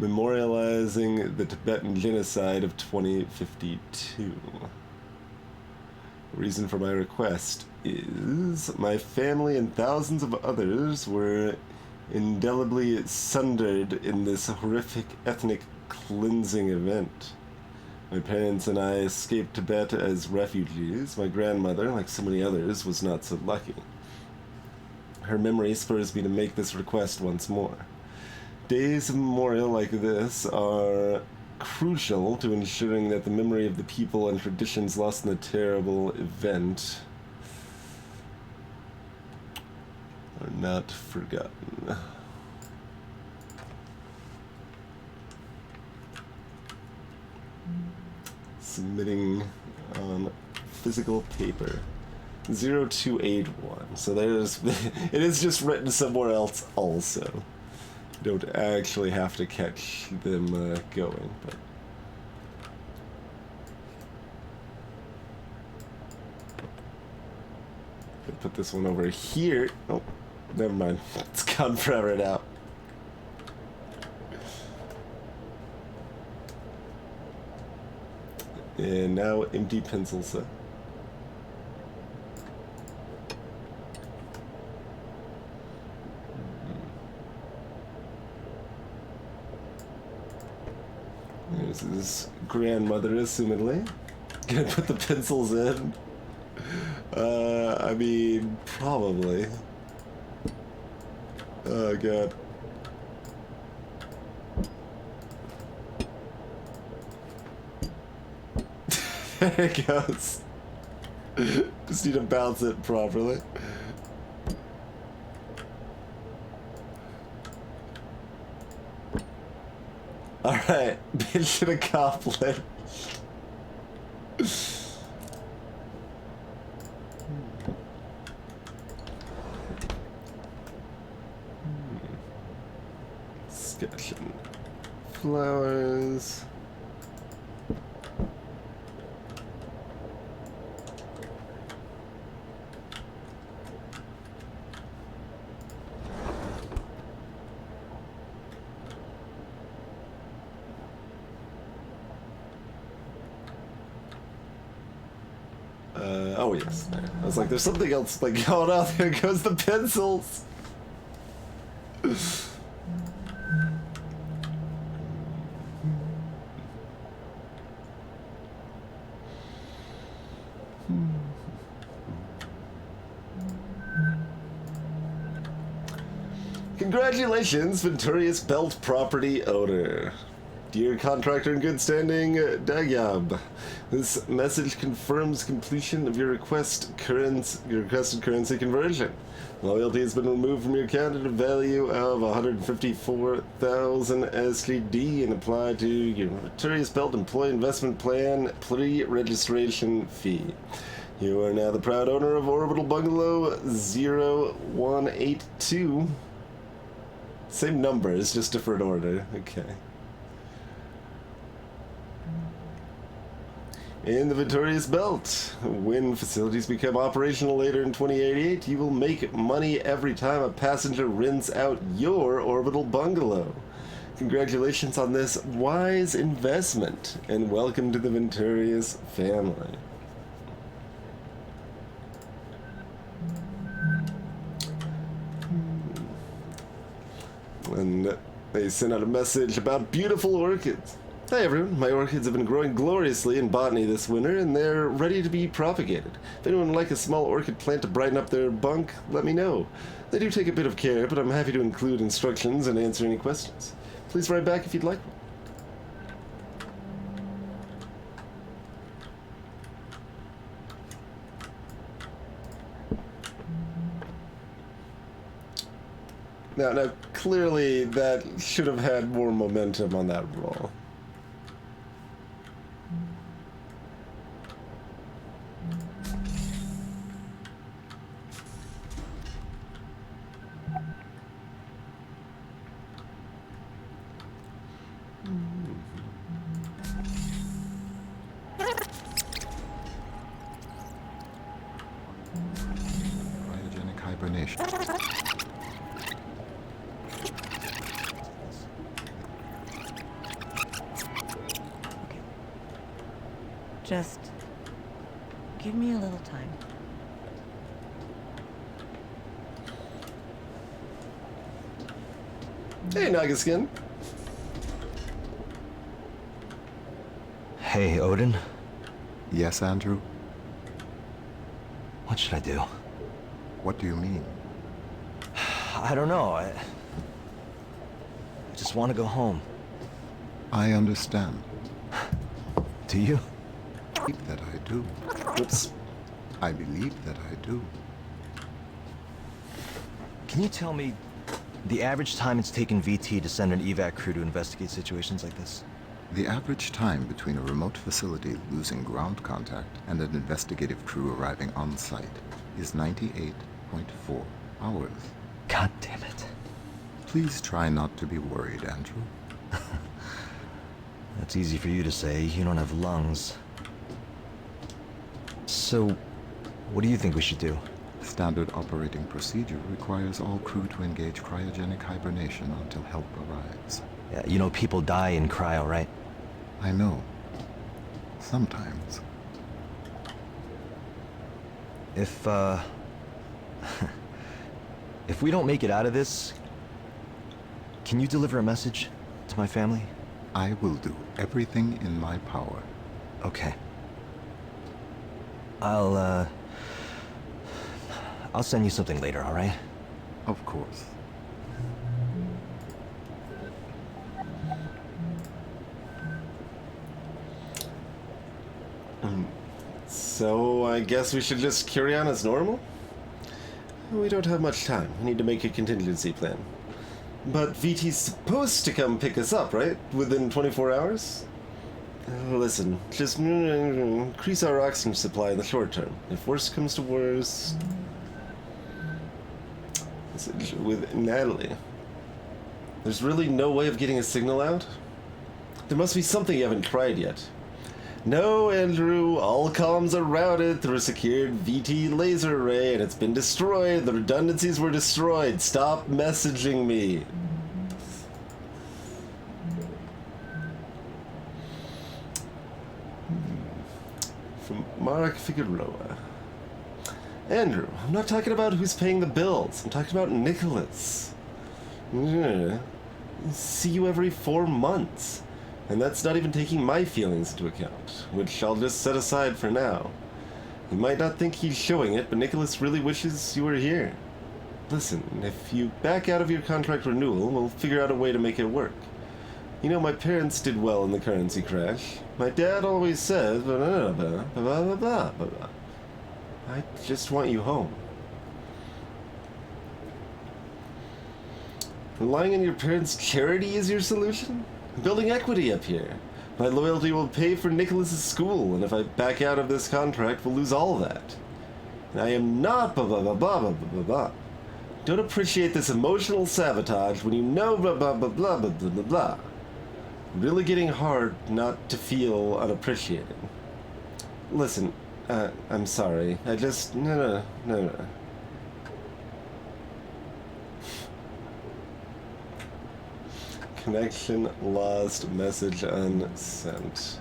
memorializing the Tibetan genocide of 2052. The reason for my request is my family and thousands of others were indelibly sundered in this horrific ethnic cleansing event. My parents and I escaped Tibet as refugees. My grandmother, like so many others, was not so lucky. Her memory spurs me to make this request once more. Days of memorial like this are crucial to ensuring that the memory of the people and traditions lost in the terrible event are not forgotten. Submitting on physical paper. 0281. So there's it is just written somewhere else also. You don't actually have to catch them going, but put this one over here. Oh, never mind. It's gone forever now. And now empty pencil set. There's his grandmother, assumedly. Gonna put the pencils in. I mean, probably. Oh, God. There it goes. Just need to bounce it properly. Alright, mission accomplished. Discussion. Flowers. Oh yes. I was like, there's something else like going on. There goes the pencils. Congratulations, Venturius Belt property owner. Dear contractor in good standing, Dagyab. This message confirms completion of your requested currency conversion. Loyalty has been removed from your account at a value of 154,000 STD and applied to your Venturius Belt Employee Investment Plan pre-registration fee. You are now the proud owner of Orbital Bungalow 0182. Same numbers, just different order. Okay. In the Venturius Belt, when facilities become operational later in 2088, you will make money every time a passenger rents out your orbital bungalow. Congratulations on this wise investment, and welcome to the Venturius family. And they sent out a message about beautiful orchids. Hi everyone, my orchids have been growing gloriously in botany this winter and they're ready to be propagated. If anyone would like a small orchid plant to brighten up their bunk, let me know. They do take a bit of care, but I'm happy to include instructions and answer any questions. Please write back if you'd like one. Now, clearly that should have had more momentum on that roll. Cryogenic hibernation. Just give me a little time. Hey, Nagaskin. Hey, Odin. Yes, Andrew? What should I do? What do you mean? I don't know. I just want to go home. I understand. Do you? I believe that I do. Oops. I believe that I do. Can you tell me the average time it's taken VT to send an evac crew to investigate situations like this? The average time between a remote facility losing ground contact and an investigative crew arriving on site is 98.4 hours. God damn it. Please try not to be worried, Andrew. That's easy for you to say. You don't have lungs. So, what do you think we should do? Standard operating procedure requires all crew to engage cryogenic hibernation until help arrives. Yeah, you know people die in cryo, right? I know. Sometimes. If we don't make it out of this, can you deliver a message to my family? I will do everything in my power. Okay. I'll send you something later, all right? Of course. So I guess we should just carry on as normal? We don't have much time. We need to make a contingency plan. But VT's supposed to come pick us up, right? Within 24 hours? Listen, just increase our oxygen supply in the short term. If worse comes to worse... With Natalie. There's really no way of getting a signal out? There must be something you haven't tried yet. No, Andrew, all comms are routed through a secured VT laser array and it's been destroyed. The redundancies were destroyed. Stop messaging me. From Mark Figueroa. Andrew, I'm not talking about who's paying the bills. I'm talking about Nicholas. Yeah. See you every 4 months. And that's not even taking my feelings into account, which I'll just set aside for now. You might not think he's showing it, but Nicholas really wishes you were here. Listen, if you back out of your contract renewal, we'll figure out a way to make it work. You know, my parents did well in the currency crash. My dad always said, blah, blah, blah, blah, blah, blah. I just want you home. Relying on your parents' charity is your solution? I'm building equity up here. My loyalty will pay for Nicholas's school, and if I back out of this contract, we'll lose all that. And I am not blah blah blah blah blah blah blah. Don't appreciate this emotional sabotage when you know blah blah blah blah blah blah blah blah. Really getting hard not to feel unappreciated. Listen, I'm sorry. I just no. Connection lost, message unsent.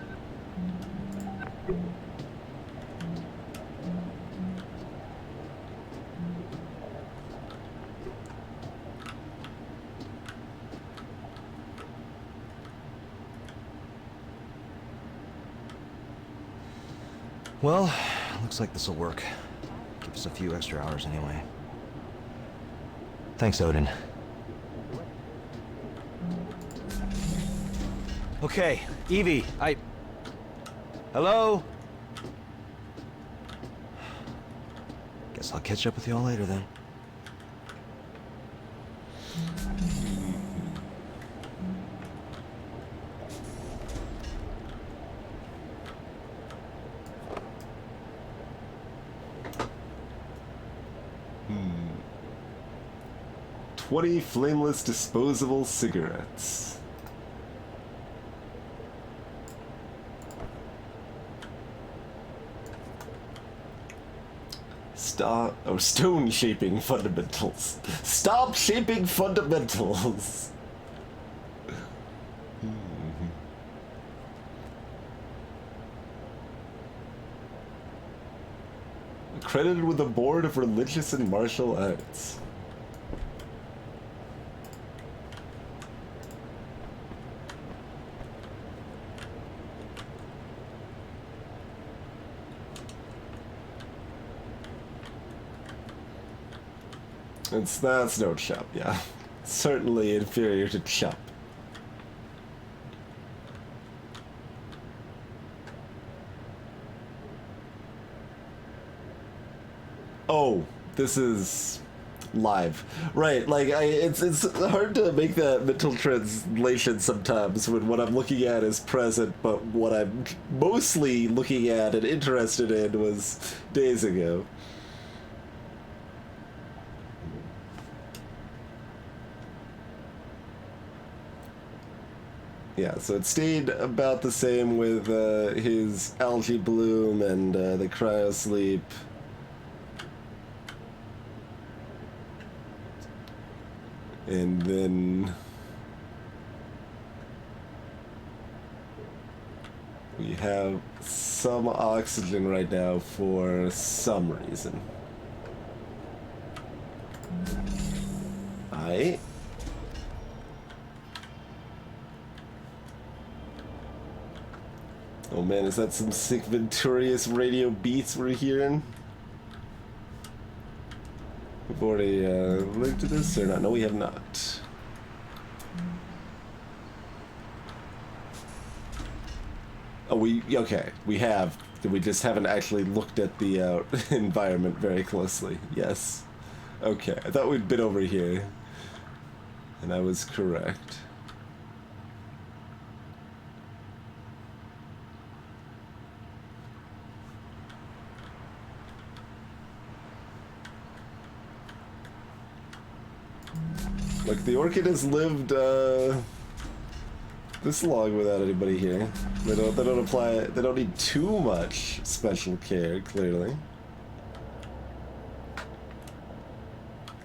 Well, looks like this'll work. Give us a few extra hours anyway. Thanks, Odin. Okay, Evie, Hello? Guess I'll catch up with you all later then. Hmm. 20 flameless disposable cigarettes. Stone shaping fundamentals. Stop shaping fundamentals. Accredited with the Board of Religious and Martial Arts. That's no chump, yeah. Certainly inferior to chump. Oh, this is live. Right, like, it's hard to make that mental translation sometimes when what I'm looking at is present, but what I'm mostly looking at and interested in was days ago. Yeah, so it stayed about the same with his algae bloom and the cryosleep. And then we have some oxygen right now for some reason. Aight. Oh man, is that some sick Venturious radio beats we're hearing? We've already linked to this or not? No, we have not. Oh, okay, we have. We just haven't actually looked at the environment very closely. Yes. Okay, I thought we'd been over here. And I was correct. Look, the Orchid has lived this long without anybody here. They don't need too much special care, clearly.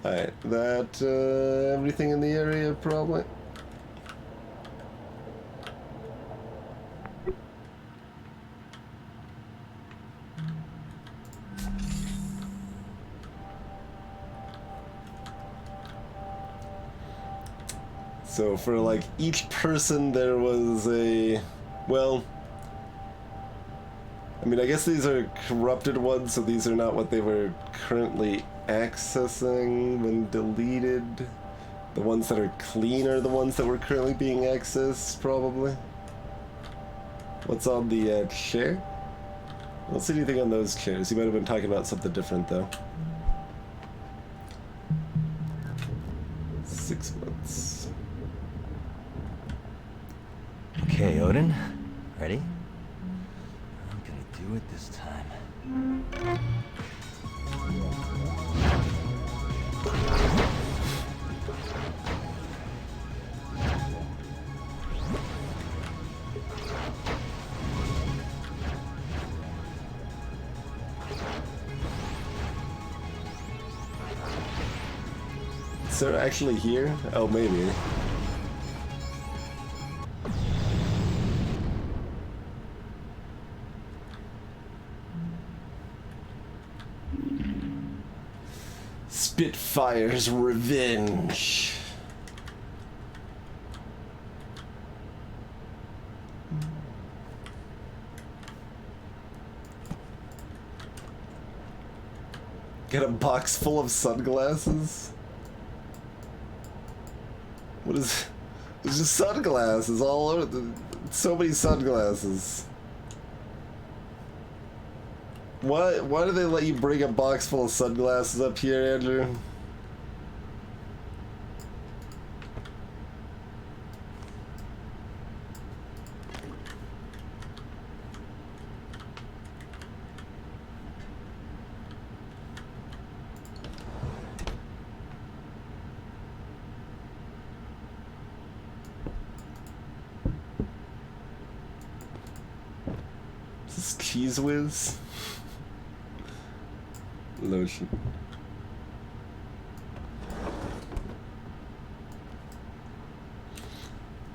Alright, that everything in the area probably. So for like each person there was a, well, I mean, I guess these are corrupted ones, so these are not what they were currently accessing when deleted. The ones that are clean are the ones that were currently being accessed, probably. What's on the chair? I don't see anything on those chairs. You might have been talking about something different, though. 6 months. Okay, Odin. Ready? I'm gonna do it this time. Is Sarah actually here? Oh, maybe. Spitfire's Revenge. Get a box full of sunglasses? What is... There's just sunglasses all over. So many sunglasses. Why do they let you bring a box full of sunglasses up here, Andrew? Is this Cheese Whiz? Lotion.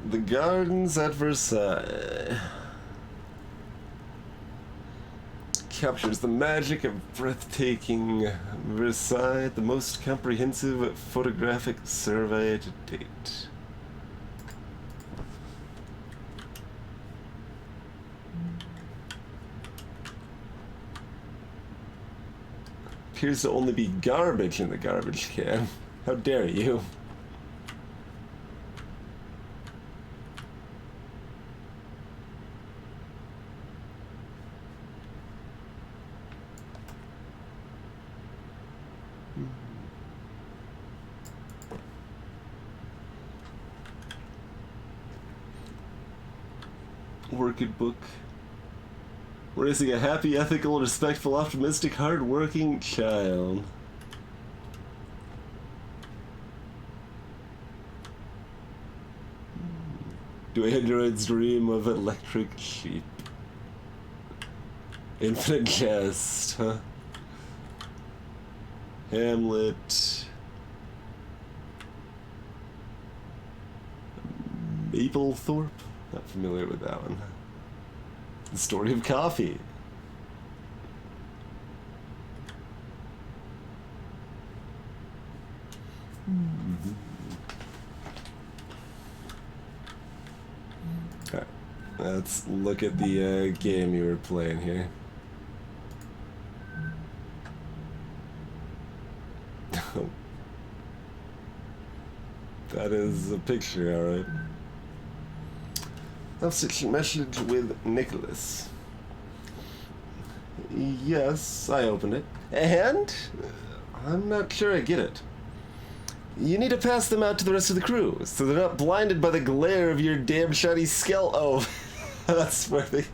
The gardens at Versailles captures the magic of breathtaking Versailles, the most comprehensive photographic survey to date. Appears to only be garbage in the garbage can. How dare you? Working book. Raising a happy, ethical, respectful, optimistic, hard-working child. Do androids dream of electric sheep? Infinite Jest, huh? Hamlet. Maplethorpe? Not familiar with that one. The Story of Coffee. Alright, let's look at the game you were playing here. That is a picture, alright. Such a message with Nicholas. Yes, I opened it. And? I'm not sure I get it. You need to pass them out to the rest of the crew, so they're not blinded by the glare of your damn shiny skull. Oh, that's where they...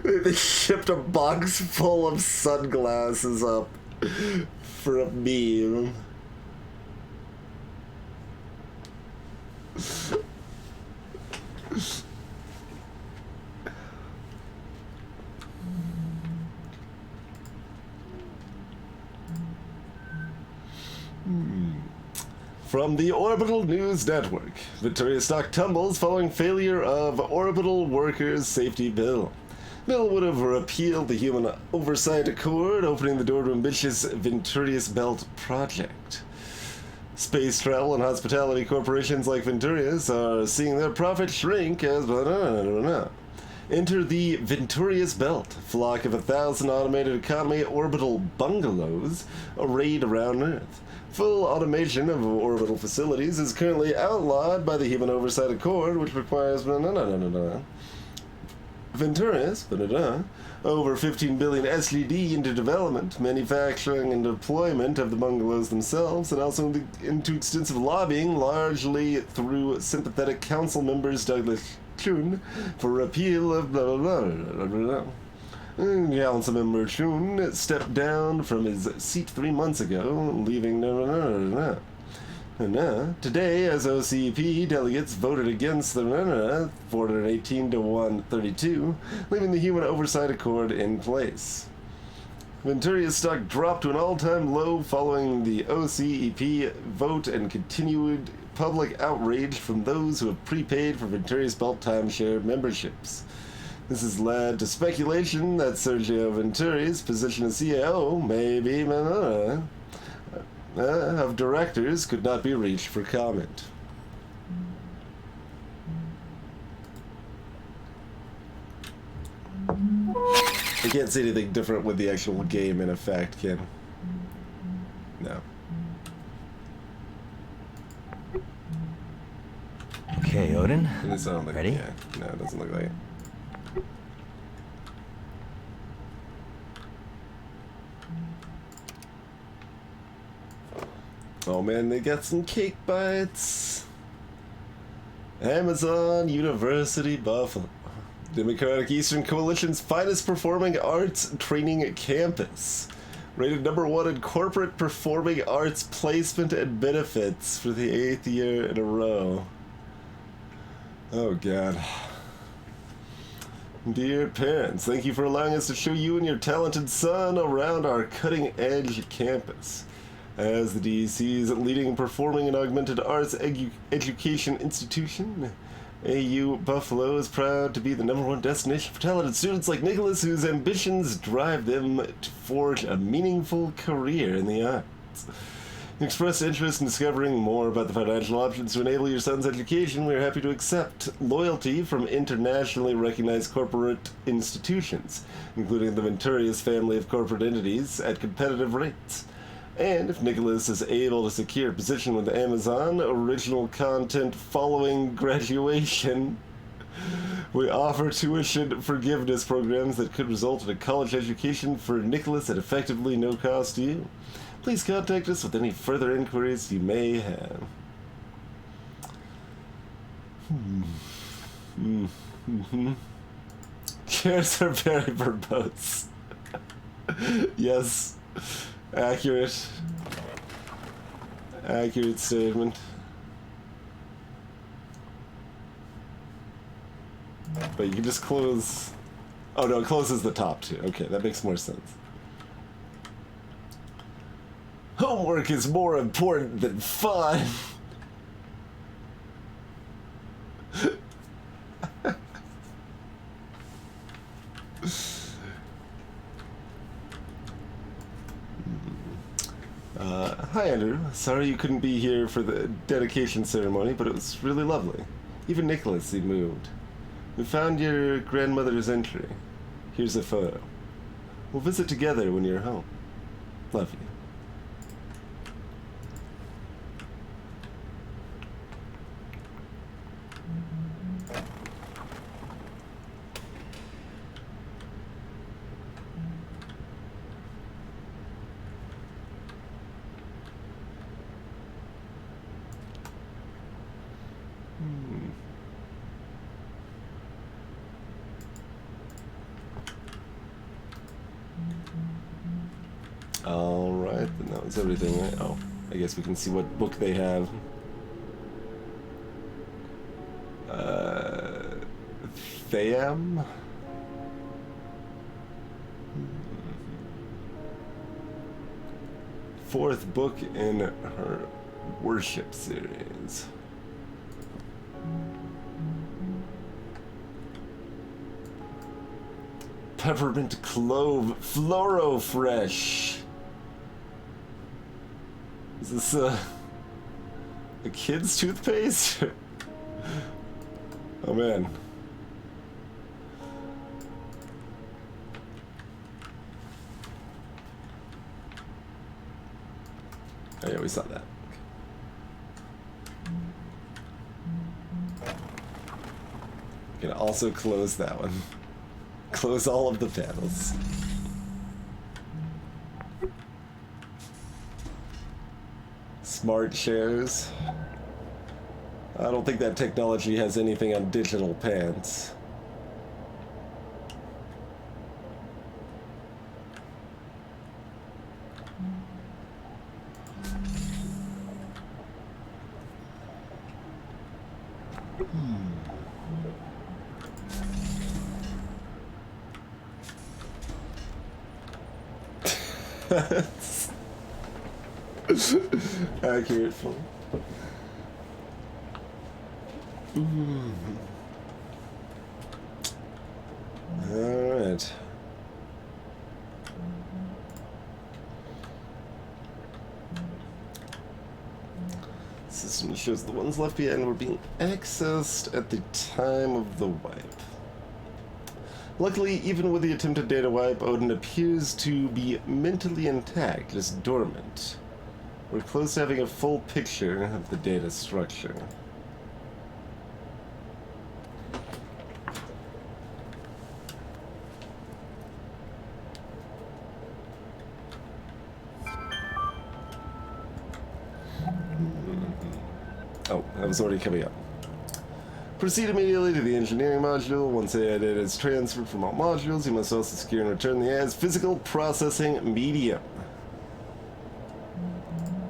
They shipped a box full of sunglasses up for a meme. From the Orbital News Network, Victoria stock tumbles following failure of orbital workers' safety bill. Bill would have repealed the Human Oversight Accord, opening the door to ambitious Venturius Belt project. Space travel and hospitality corporations like Venturius are seeing their profits shrink as... Enter the Venturius Belt, a flock of 1,000 automated economy orbital bungalows arrayed around Earth. Full automation of orbital facilities is currently outlawed by the Human Oversight Accord, which requires... Venturius, over 15 billion SGD into development, manufacturing, and deployment of the bungalows themselves, and also into extensive lobbying, largely through sympathetic council members Douglas Chun, for repeal of blah blah blah blah blah. Council member Chun stepped down from his seat 3 months ago, leaving today, as OCP delegates voted against the 418 to 132, leaving the Human Oversight Accord in place. Venturia's stock dropped to an all-time low following the OCEP vote and continued public outrage from those who have prepaid for Venturia's Belt timeshare memberships. This has led to speculation that Sergio Venturi's position as CAO may be of directors could not be reached for comment. I can't see anything different with the actual game in effect, Ken. No. Okay, Odin. Ready? Yeah. No, it doesn't look like it. Oh man, they got some cake bites. Amazon University Buffalo. Democratic Eastern Coalition's finest performing arts training campus. Rated #1 in corporate performing arts placement and benefits for the 8th year in a row. Oh god. Dear parents, thank you for allowing us to show you and your talented son around our cutting-edge campus. As the DC's leading performing and augmented arts education institution, AU Buffalo is proud to be the #1 destination for talented students like Nicholas, whose ambitions drive them to forge a meaningful career in the arts. Express interest in discovering more about the financial options to enable your son's education. We are happy to accept loyalty from internationally recognized corporate institutions, including the Venturius family of corporate entities, at competitive rates. And if Nicholas is able to secure a position with Amazon original content following graduation, we offer tuition forgiveness programs that could result in a college education for Nicholas at effectively no cost to you. Please contact us with any further inquiries you may have. Chairs are very verbose. Yes. Accurate statement. But you can just close... Oh no, it closes the top too. Okay, that makes more sense. Homework is more important than fun. Hi Andrew, sorry you couldn't be here for the dedication ceremony, but it was really lovely. Even Nicholas seemed moved. We found your grandmother's entry. Here's a photo. We'll visit together when you're home. Love you. Alright, then that was everything, right? Oh, I guess we can see what book they have. Thayam? Fourth book in her worship series. peppermint clove Floro Fresh. Is this a kid's toothpaste? Oh man. Oh yeah, we saw that. Gonna also close that one. Close all of the panels. Smart shares. I don't think that technology has anything on digital pants. Accurate phone. Alright. System shows the ones left behind were being accessed at the time of the wipe. Luckily, even with the attempted data wipe, Odin appears to be mentally intact, just dormant. We're close to having a full picture of the data structure. Oh, that was already coming up. Proceed immediately to the engineering module. Once AI data is transferred from all modules, you must also secure and return the AI's physical processing medium.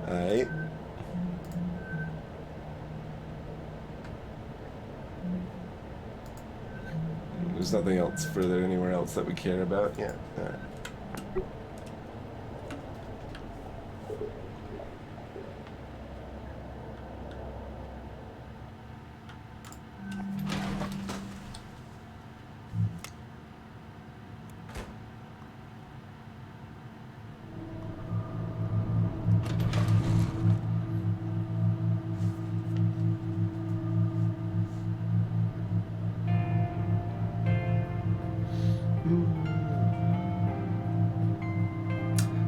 Alright. There's nothing else further anywhere else that we care about. Yeah, alright.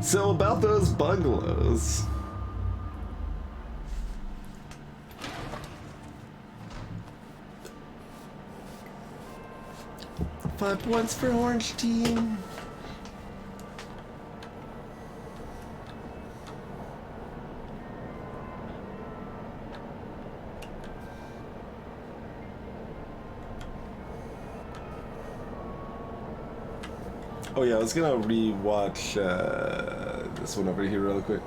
So about those bungalows. $5 points for Orange Team. Oh yeah, I was gonna rewatch this one over here real quick.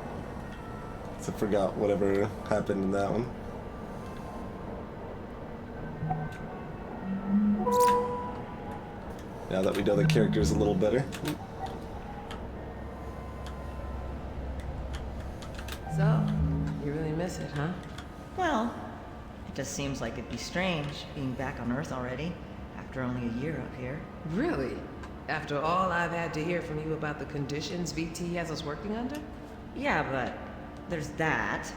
So I forgot whatever happened in that one. Now that we know the characters a little better. So, you really miss it, huh? Well, it just seems like it'd be strange being back on Earth already, after only a year up here. Really? After all I've had to hear from you about the conditions VT has us working under? Yeah, but there's that.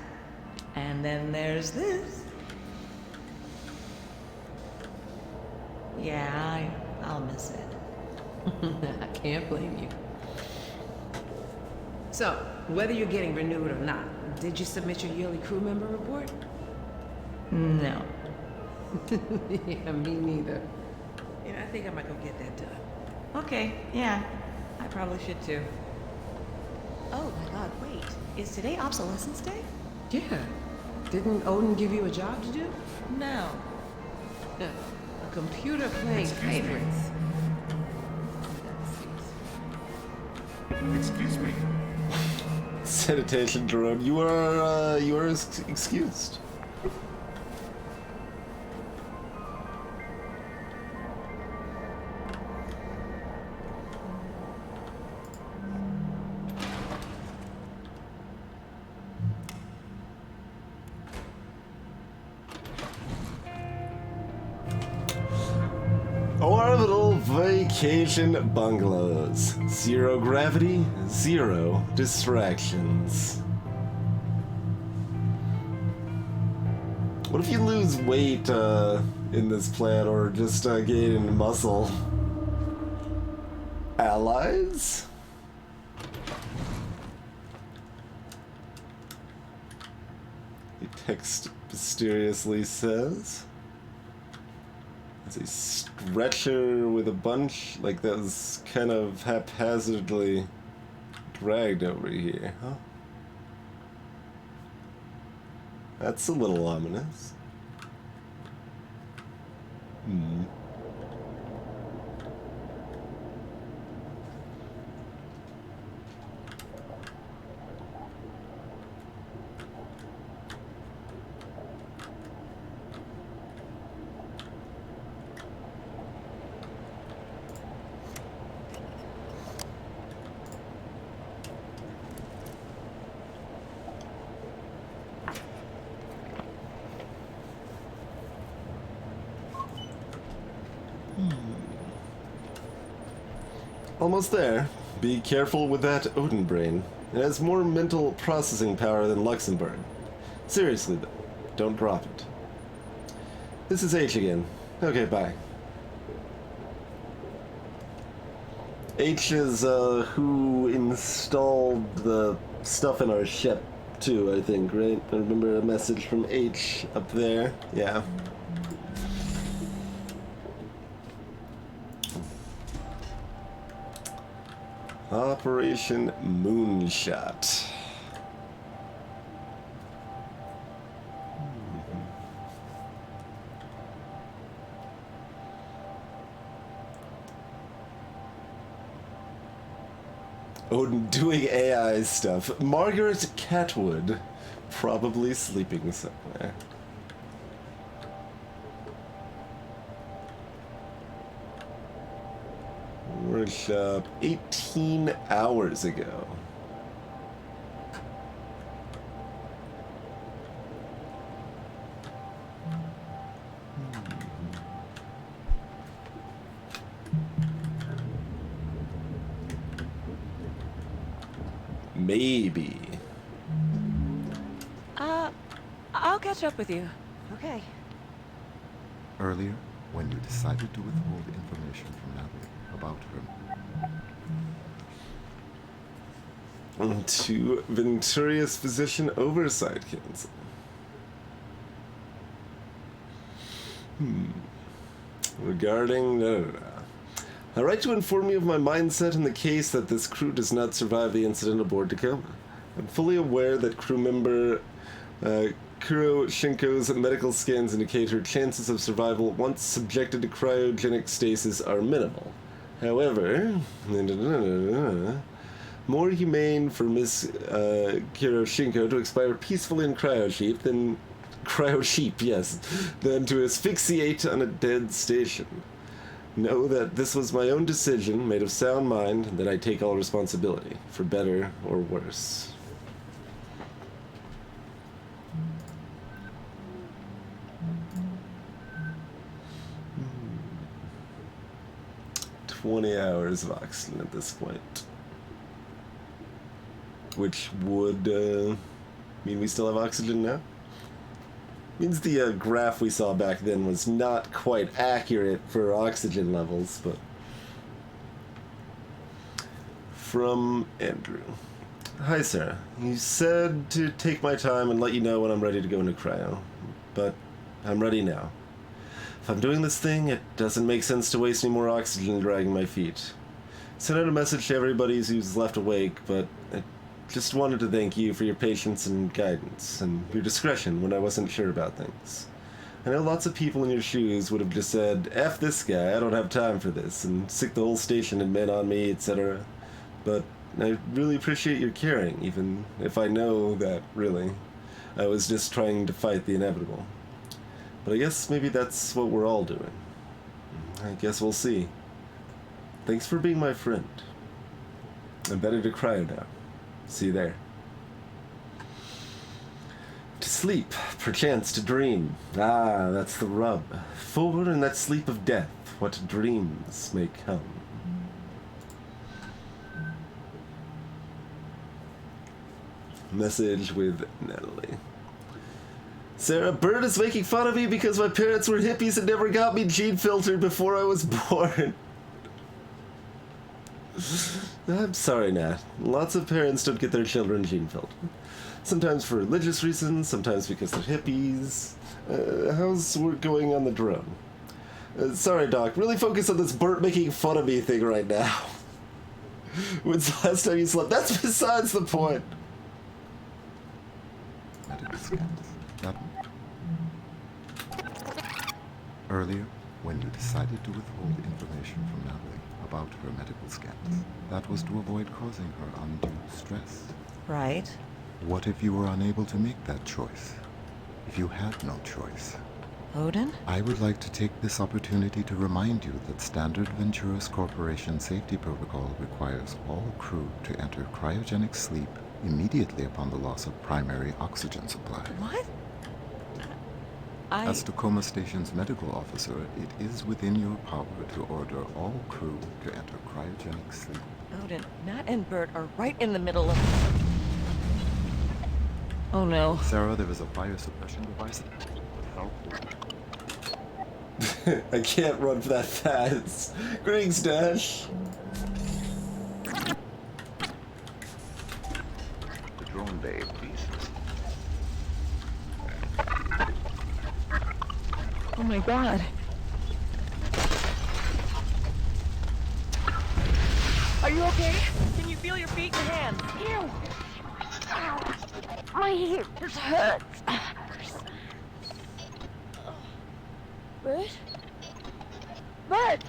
And then there's this. Yeah, I'll miss it. I can't blame you. So, whether you're getting renewed or not, did you submit your yearly crew member report? No. Yeah, me neither. Yeah, I think I might go get that done. Okay, yeah. I probably should too. Oh my god, wait. Is today Obsolescence Day? Yeah. Didn't Odin give you a job to do? No. A computer playing favorites. Excuse me. Sanitation drone. You are excused. Vacation bungalows. 0 gravity, 0 distractions. What if you lose weight in this plan, or just gain muscle? Allies? The text mysteriously says. It's a stretcher with a bunch, like that was kind of haphazardly dragged over here, huh? That's a little ominous. Hmm. Almost there. Be careful with that Odin brain. It has more mental processing power than Luxembourg. Seriously, though, don't drop it. This is H again. Okay, bye. H is who installed the stuff in our ship, too, I think, right? I remember a message from H up there. Yeah. Operation Moonshot. Odin doing AI stuff. Margaret Catwood, probably sleeping somewhere. Workshop 18 hours ago. Maybe. I'll catch up with you. Okay. Earlier, when you decided to withhold information from Natalie about her. To Venturia's Physician Oversight Council. Regarding... I write to inform you of my mindset in the case that this crew does not survive the incident aboard Tacoma. I'm fully aware that crew member Kuro Shinko's medical scans indicate her chances of survival once subjected to cryogenic stasis are minimal. However, more humane for Miss Kiroshinko to expire peacefully in cryosheep than than to asphyxiate on a dead station. Know that this was my own decision, made of sound mind, and that I take all responsibility, for better or worse. Hmm. 20 hours of oxygen at this point. Which would mean we still have oxygen now? Means the graph we saw back then was not quite accurate for oxygen levels, but... From Andrew. Hi, Sarah. You said to take my time and let you know when I'm ready to go into cryo, but I'm ready now. If I'm doing this thing, it doesn't make sense to waste any more oxygen dragging my feet. Sent out a message to everybody who's left awake, but I just wanted to thank you for your patience and guidance, and your discretion when I wasn't sure about things. I know lots of people in your shoes would have just said, F this guy, I don't have time for this, and sick the whole station and men on me, etc. But I really appreciate your caring, even if I know that, really, I was just trying to fight the inevitable. But I guess maybe that's what we're all doing. I guess we'll see. Thanks for being my friend. I'm better to cryo now. See you there. To sleep, perchance to dream. Ah, that's the rub. Forward in that sleep of death, what dreams may come. Message with Natalie. Sarah, Bird is making fun of me because my parents were hippies and never got me gene filtered before I was born. I'm sorry, Nat. Lots of parents don't get their children gene filtered. Sometimes for religious reasons, sometimes because they're hippies. How's work going on the drone? Sorry, Doc. Really focus on this Bert making fun of me thing right now. When's the last time you slept? That's besides the point. Medical scans. That one? Earlier, when you decided to withhold information from Natalie about her medical scans, that was to avoid causing her undue stress. Right. What if you were unable to make that choice? If you had no choice? Odin? I would like to take this opportunity to remind you that Standard Venturis Corporation safety protocol requires all crew to enter cryogenic sleep immediately upon the loss of primary oxygen supply. What? As Tacoma Station's medical officer, it is within your power to order all crew to enter cryogenic sleep. Odin, Nat and Bert are right in the middle of... Oh no. Sarah, there is a fire suppression device. Help. I can't run that fast. Greetings, Dash. The drone bay, please. Oh my god. Are you okay? Can you feel your feet and hands? Ew! Ow. My hip just hurts. Bert? Bert!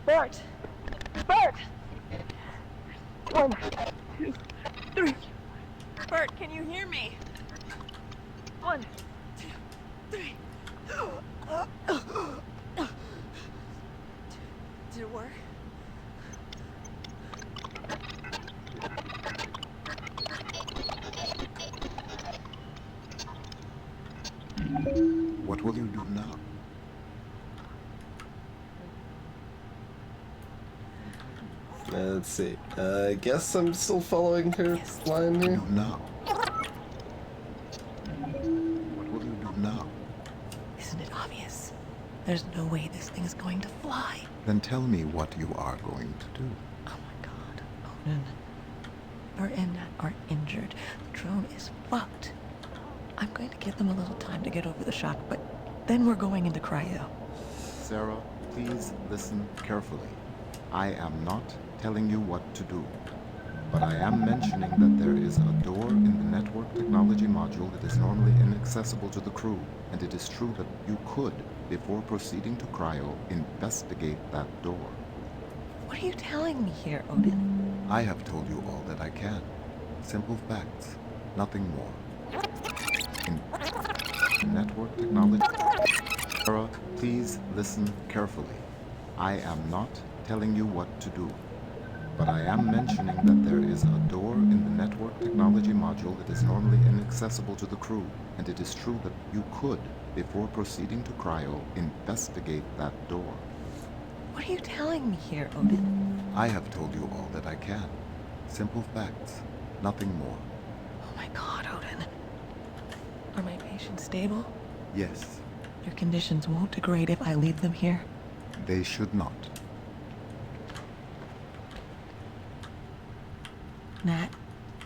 Bert! Bert! 1, 2, 3. Bert, can you hear me? 1, 2, 3. Did it work? What will you do now? Let's see. I guess I'm still following her line here. Do now. What will you do now? Isn't it obvious? There's no way this thing is going to fly. Then tell me what you are going to do. Oh my god, Odin. Bert and Nat are injured. The drone is fucked. I'm going to give them a little time to get over the shock, but then we're going into cryo. Sarah, please listen carefully. I am not telling you what to do, but I am mentioning that there is a door in the network technology module that is normally inaccessible to the crew, and it is true that you could, before proceeding to cryo, investigate that door. What are you telling me here, Odin? I have told you all that I can. Simple facts, nothing more. In network technology... Sarah, please listen carefully. I am not telling you what to do, but I am mentioning that there is a door in the network technology module that is normally inaccessible to the crew, and it is true that you could, before proceeding to cryo, investigate that door. What are you telling me here, Odin? I have told you all that I can. Simple facts, nothing more. Oh my god, Odin. Are my patients stable? Yes, Their conditions won't degrade if I leave them here? they should not. Nat,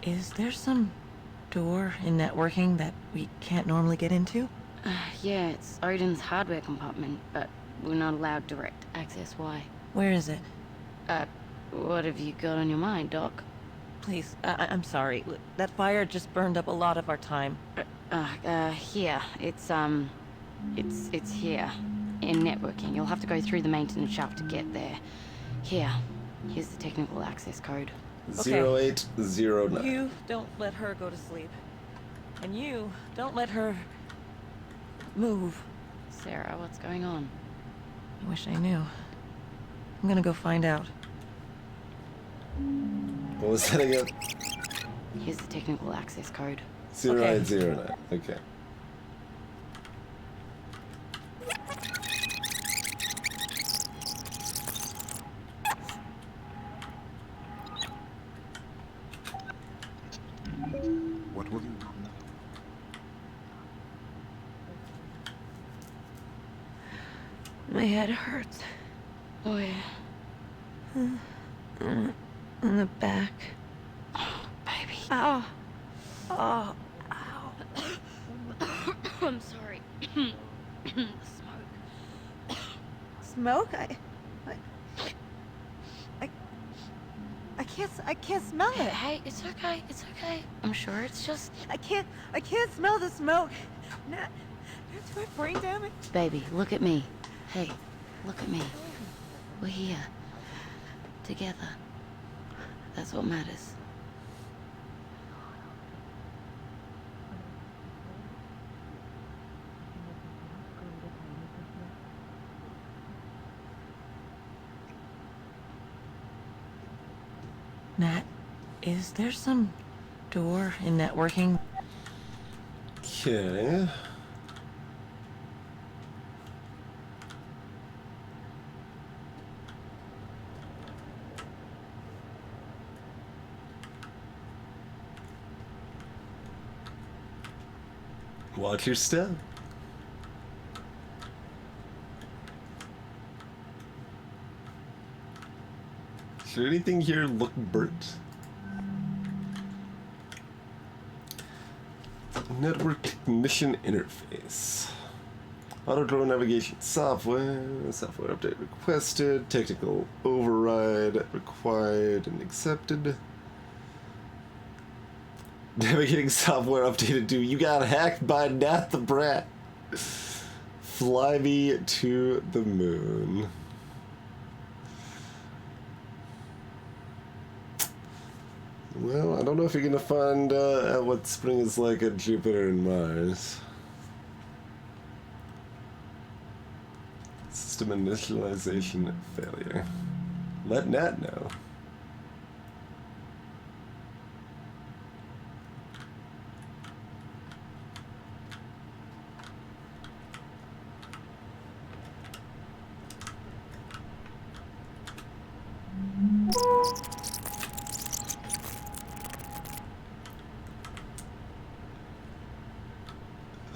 is there some door in networking that we can't normally get into? Yeah, it's Odin's hardware compartment, but we're not allowed direct access. Why? Where is it? What have you got on your mind, Doc? Please, I'm sorry. That fire just burned up a lot of our time. Here. It's here. In networking. You'll have to go through the maintenance shaft to get there. Here's the technical access code. 0809. You don't let her go to sleep. And you don't let her move. Sarah, what's going on? I wish I knew. I'm gonna go find out. What was that again? Here's the technical access code. 0809. Okay. head hurts. Where? On the back. Oh, baby. Ow. Oh, ow. I'm sorry. Smoke. Smoke? I can't smell it. Hey, it's okay. It's okay. I'm sure it's just... I can't smell the smoke. Nat, do I have brain damage? Baby, look at me. Hey, look at me. We're here. Together. That's what matters. Nat, is there some door in networking? Okay. Watch your step. Should anything here look burnt? Network technician interface. Auto drone navigation software. Software update requested. Technical override required and accepted. Navigating software updated to you got hacked by Nat the Brat. Fly me to the moon. Well, I don't know if you're gonna find out what spring is like at Jupiter and Mars. System initialization failure. Let Nat know.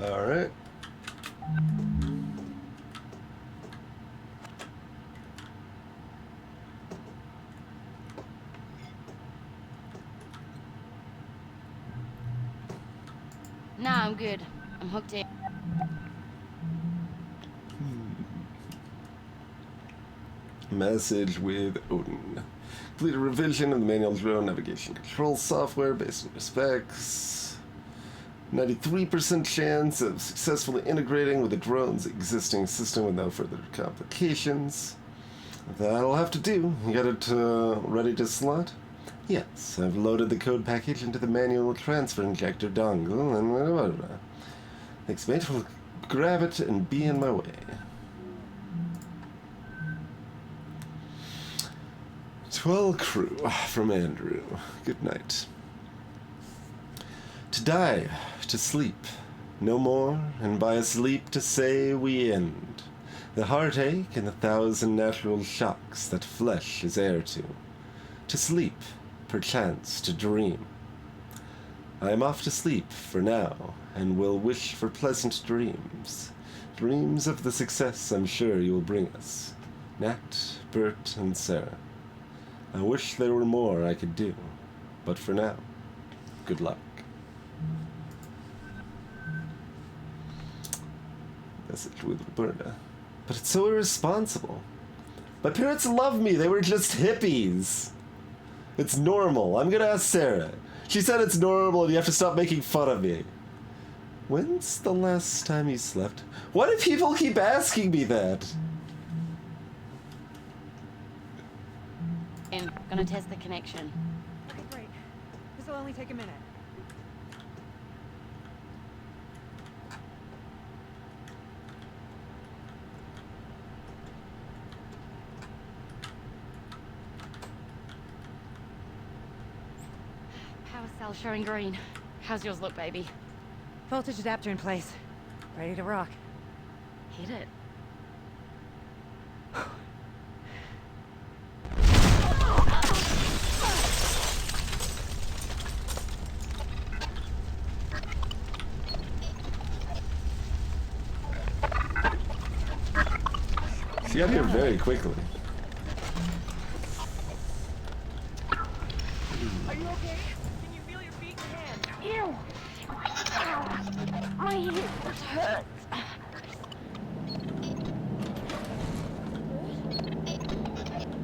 All right. Nah, I'm good. I'm hooked in. Message with Odin. Complete a revision of the manual drone navigation control software based on your specs. 93% chance of successfully integrating with the drone's existing system with no further complications. That'll have to do. You got it ready to slot? Yes, I've loaded the code package into the manual transfer injector dongle and blah, blah, blah. Thanks, mate. We'll grab it and be in my way. Twelve crew from Andrew. Good night. To die, to sleep, no more, and by a sleep to say we end. The heartache and the thousand natural shocks that flesh is heir to. To sleep, perchance to dream. I am off to sleep for now, and will wish for pleasant dreams. Dreams of the success I'm sure you'll bring us. Nat, Bert, and Sarah. I wish there were more I could do, but for now, good luck. Message with Roberta. But it's so irresponsible. My parents love me. They were just hippies. It's normal. I'm gonna ask Sarah. She said it's normal and you have to stop making fun of me. When's the last time you slept? Why do people keep asking me that? I'm gonna test the connection. Okay, great. This will only take a minute. Power cell showing green. How's yours look, baby? Voltage adapter in place. Ready to rock. Hit it. She got here very quickly. Are you okay? Can you feel your feet and hands? Ew! Ow! My hips hurt.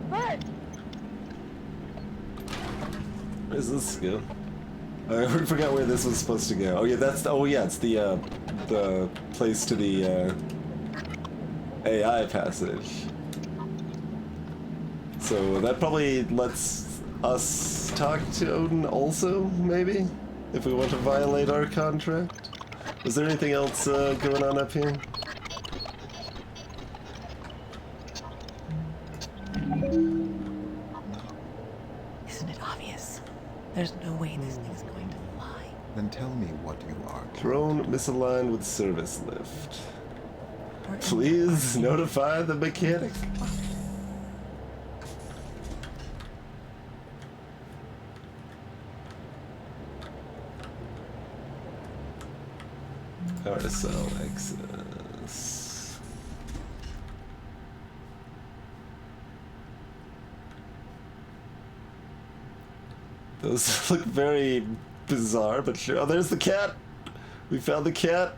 What? Where's this go? I forgot where this was supposed to go. Oh yeah, that's it's the place to the AI passage. So that probably lets us talk to Odin also, maybe? If we want to violate our contract? Is there anything else going on up here? Isn't it obvious? There's no way this thing's going to fly. Then tell me what you are. Drone misaligned with service lift. Please notify the mechanic. RSL access. Those look very bizarre, but sure. Oh, there's the cat. We found the cat.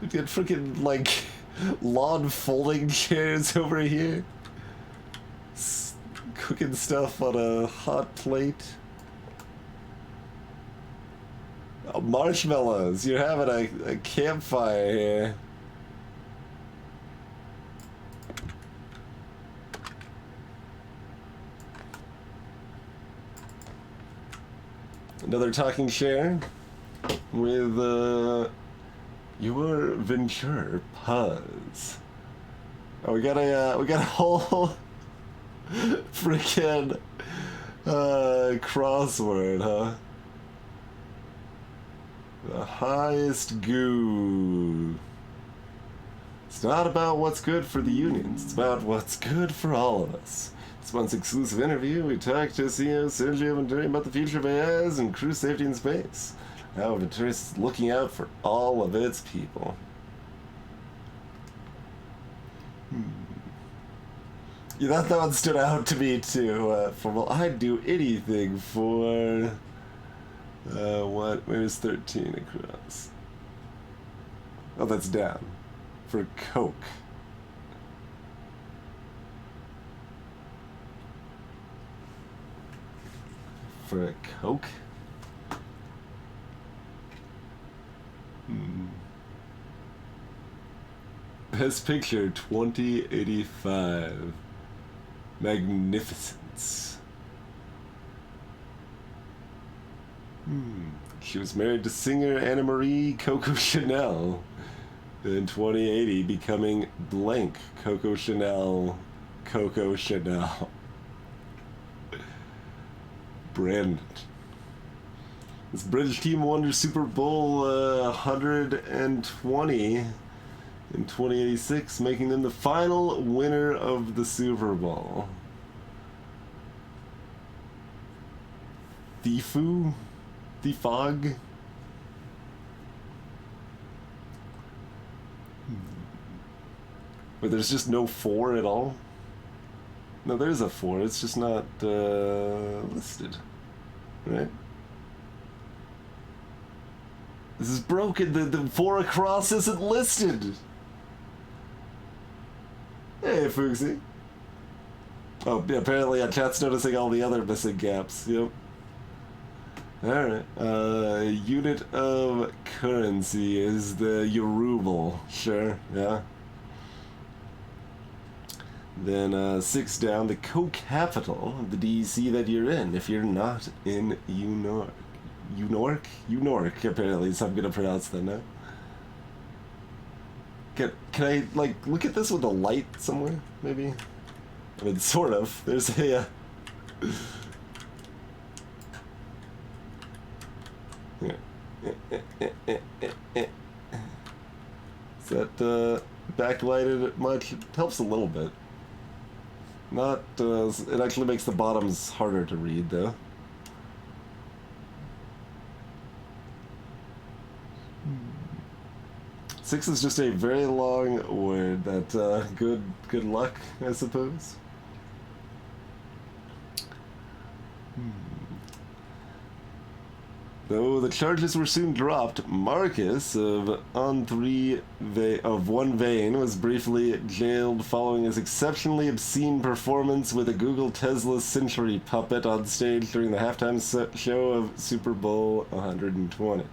We got freaking like lawn folding chairs over here. Cooking stuff on a hot plate. Oh, marshmallows. You're having a campfire here. Another talking chair with your venture pause. Oh, we got a whole freaking crossword, huh? The highest goo. It's not about what's good for the unions. It's about what's good for all of us. This month's exclusive interview, we talked to CEO Sergio Venturi about the future of AIs and crew safety in space. How Venturi is looking out for all of its people. Yeah, that one stood out to me too. Well, I'd do anything for... what? Where's 13 across? Oh, that's down. For Coke. For a Coke? Best Picture 2085. Magnificence. She was married to singer Anna Marie Coco Chanel. In 2080, becoming blank Coco Chanel. Coco Chanel. Branded. This British team won their Super Bowl 120 in 2086, making them the final winner of the Super Bowl. Thifu? Thifog? But there's just no 4 at all? No, there's a 4, it's just not listed. Right? This is broken, the 4 across isn't listed! Hey, Fuxi. Oh, yeah, apparently chat's noticing all the other missing gaps, yep. Alright, unit of currency is the Yoruble, sure, yeah. Then 6 down, the co-capital of the DC that you're in, if you're not in Unork. Unork, apparently, so I'm gonna pronounce that now. Can I, like, look at this with a light somewhere, maybe? I mean, sort of. There's a, Is that backlighted much? It helps a little bit. Not, it actually makes the bottoms harder to read, though. Six is just a very long word that, good luck, I suppose. Though the charges were soon dropped, Marcus of One Vein was briefly jailed following his exceptionally obscene performance with a Google Tesla Century puppet on stage during the halftime show of Super Bowl 120.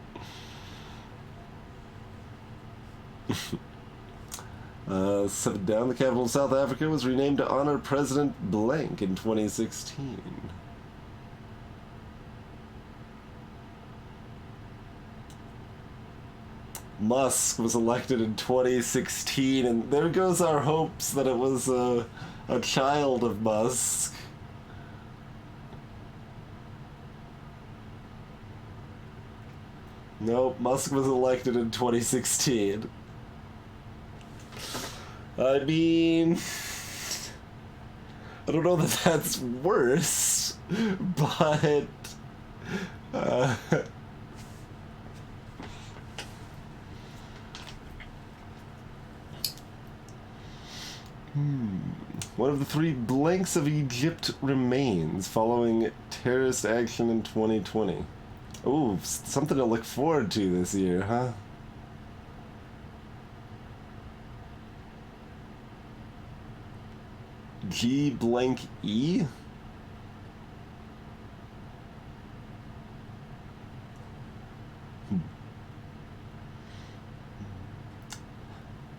Seven down, the capital of South Africa was renamed to honor President Blank in 2016. Musk was elected in 2016, and there goes our hopes that it was a child of Musk. Nope, Musk was elected in 2016. I mean, I don't know that that's worse, but one of the three blanks of Egypt remains following terrorist action in 2020. Ooh, something to look forward to this year, huh? G blank E?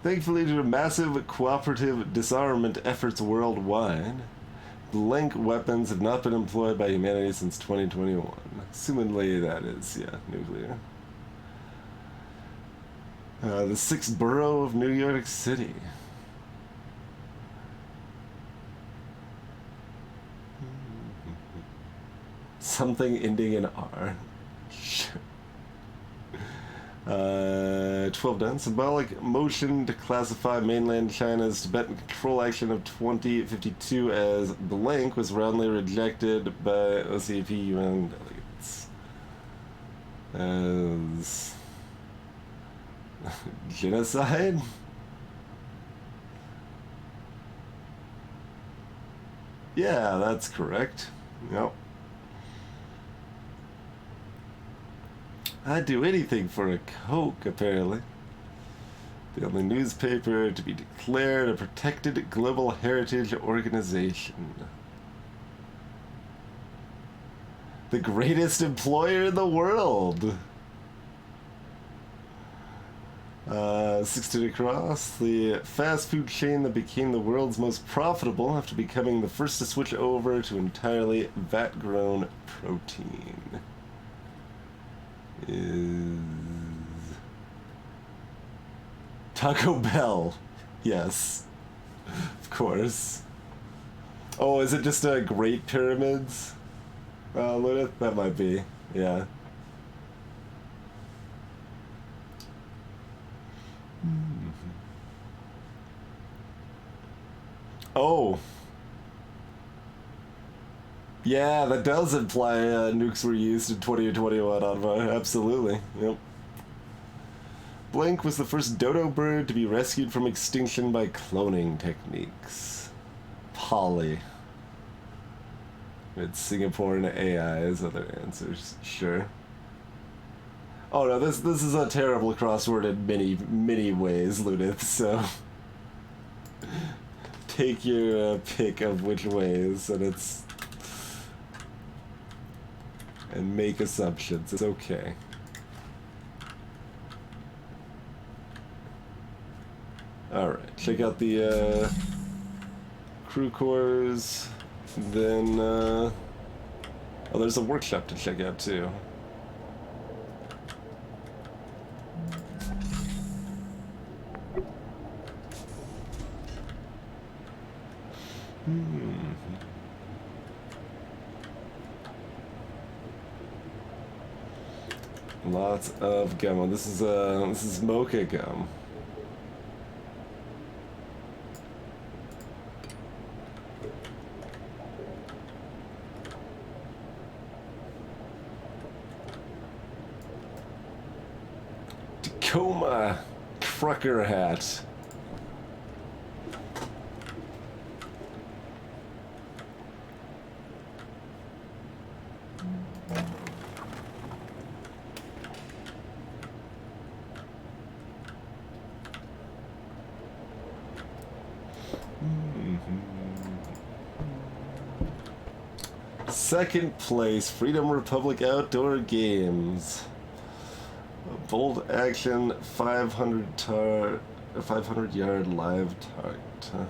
Thankfully, due to massive cooperative disarmament efforts worldwide, blank weapons have not been employed by humanity since 2021. Assumedly, that is, yeah, nuclear. The 6th borough of New York City. Something ending in R. Sure. 12 done. Symbolic motion to classify mainland China's Tibetan control action of 2052 as blank was roundly rejected by OCP UN delegates as genocide. Yeah, that's correct. Yep. I'd do anything for a Coke, apparently. The only newspaper to be declared a protected global heritage organization. The greatest employer in the world. 16 across, the fast food chain that became the world's most profitable after becoming the first to switch over to entirely vat-grown protein. Is Taco Bell. Yes, of course. Oh, is it just Great Pyramids? Luna? That might be, yeah. Oh. Yeah, that does imply nukes were used in 2021 on absolutely. Yep. Blank was the first dodo bird to be rescued from extinction by cloning techniques. Polly. It's Singapore and AI as other answers. Sure. Oh no, this is a terrible crossword in many ways, Lunith, so take your pick of which ways, and make assumptions. It's okay. Alright, check out the crew cores, then oh, there's a workshop to check out too. Lots of gum. Oh, this is mocha gum. Tacoma trucker hat. Second place, Freedom Republic Outdoor Games. Bold action, 500 yard live target. Huh?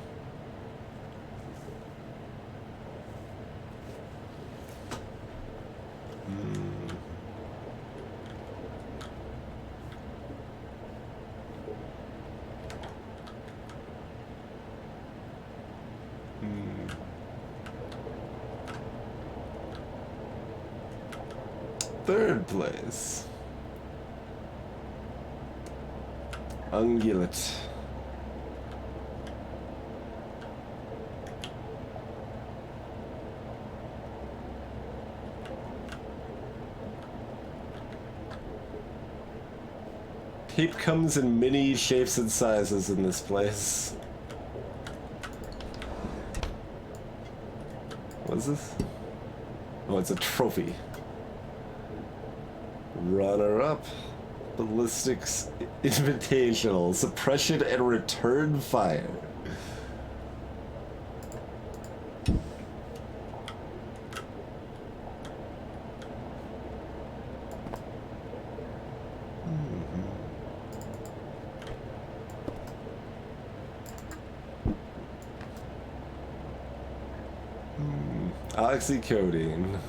Third place. Ungulate. Tape comes in many shapes and sizes in this place. What is this? Oh, it's a trophy. Runner-up. Ballistics Invitational. Suppression and return fire. Oxycodone.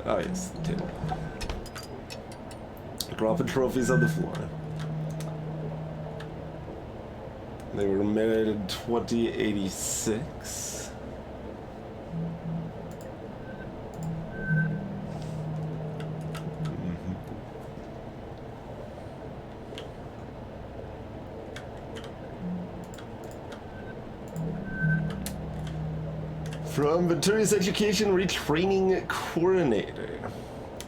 Oh yes, tin. Dropping trophies on the floor. They were made in 2086. From Venturi's Education Retraining Coordinator.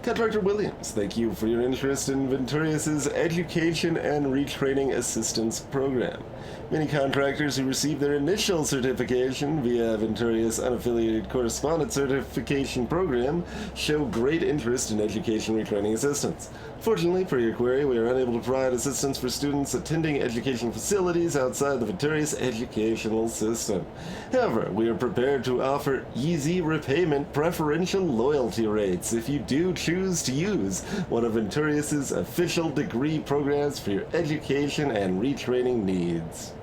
Contractor Williams, thank you for your interest in Venturius's Education and Retraining Assistance Program. Many contractors who receive their initial certification via Venturius Unaffiliated Correspondent Certification Program show great interest in education retraining assistance. Fortunately for your query, we are unable to provide assistance for students attending education facilities outside the Venturius educational system. However, we are prepared to offer easy repayment preferential loyalty rates if you do choose to use one of Venturius's official degree programs for your education and retraining needs.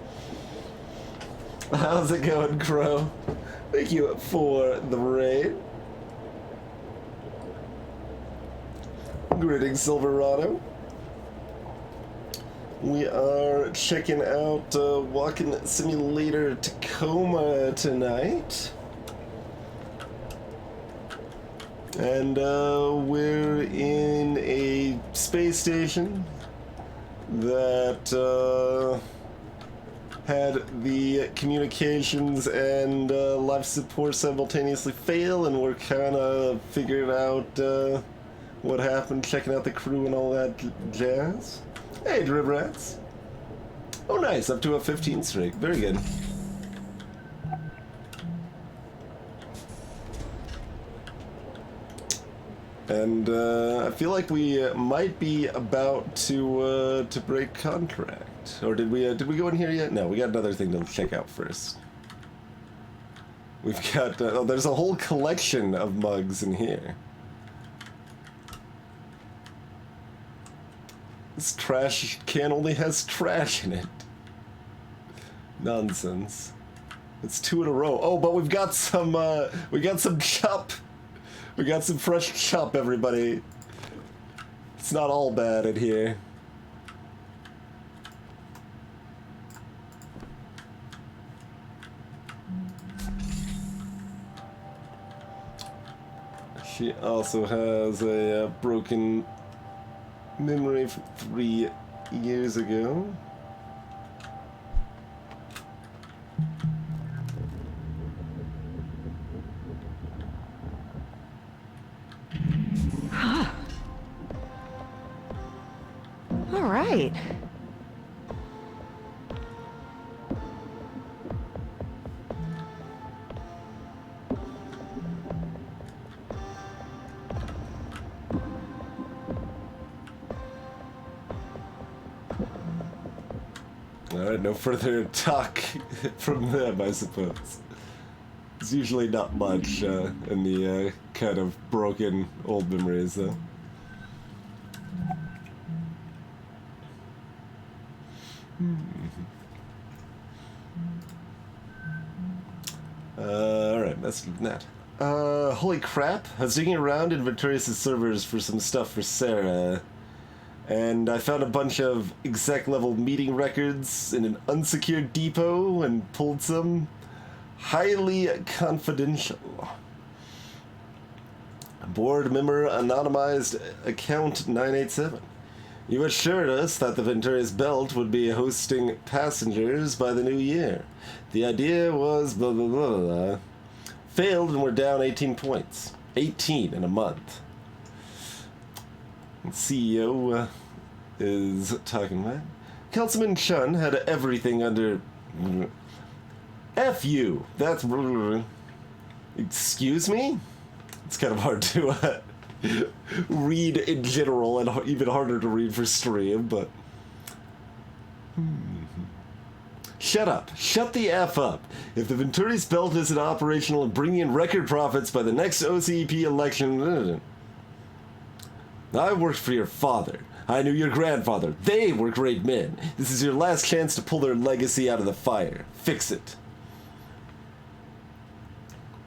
How's it going, Crow? Thank you for the raid. Greetings, Silverado. We are checking out Walking Simulator Tacoma tonight. And we're in a space station that had the communications and life support simultaneously fail, and we're kind of figuring out what happened, checking out the crew and all that jazz. Hey, Drib Rats. Oh, nice, up to a 15 streak. Very good. And I feel like we might be about to break contract. Or did we go in here yet? No, we got another thing to check out first. We've got oh, there's a whole collection of mugs in here. This trash can only has trash in it. Nonsense. It's 2 in a row. Oh, but we've got some chop. We got some fresh chop, everybody. It's not all bad in here. She also has a broken memory from 3 years ago. right. Alright, no further talk from them, I suppose. There's usually not much in the kind of broken old memories, though. Alright, that's that. Holy crap. I was digging around in Venturius' servers for some stuff for Sarah, and I found a bunch of exec level meeting records in an unsecured depot and pulled some. Highly confidential. Board member anonymized account 987. You assured us that the Venturius Belt would be hosting passengers by the new year. The idea was blah blah blah blah. Failed and we're down 18 points. 18 in a month. CEO is talking about. Councilman Chun had everything under. F you. That's. Excuse me? It's kind of hard to read in general and even harder to read for stream, but. Shut up. Shut the F up. If the Venturi's Belt isn't operational and bringing in record profits by the next OCEP election. I worked for your father. I knew your grandfather. They were great men. This is your last chance to pull their legacy out of the fire. Fix it.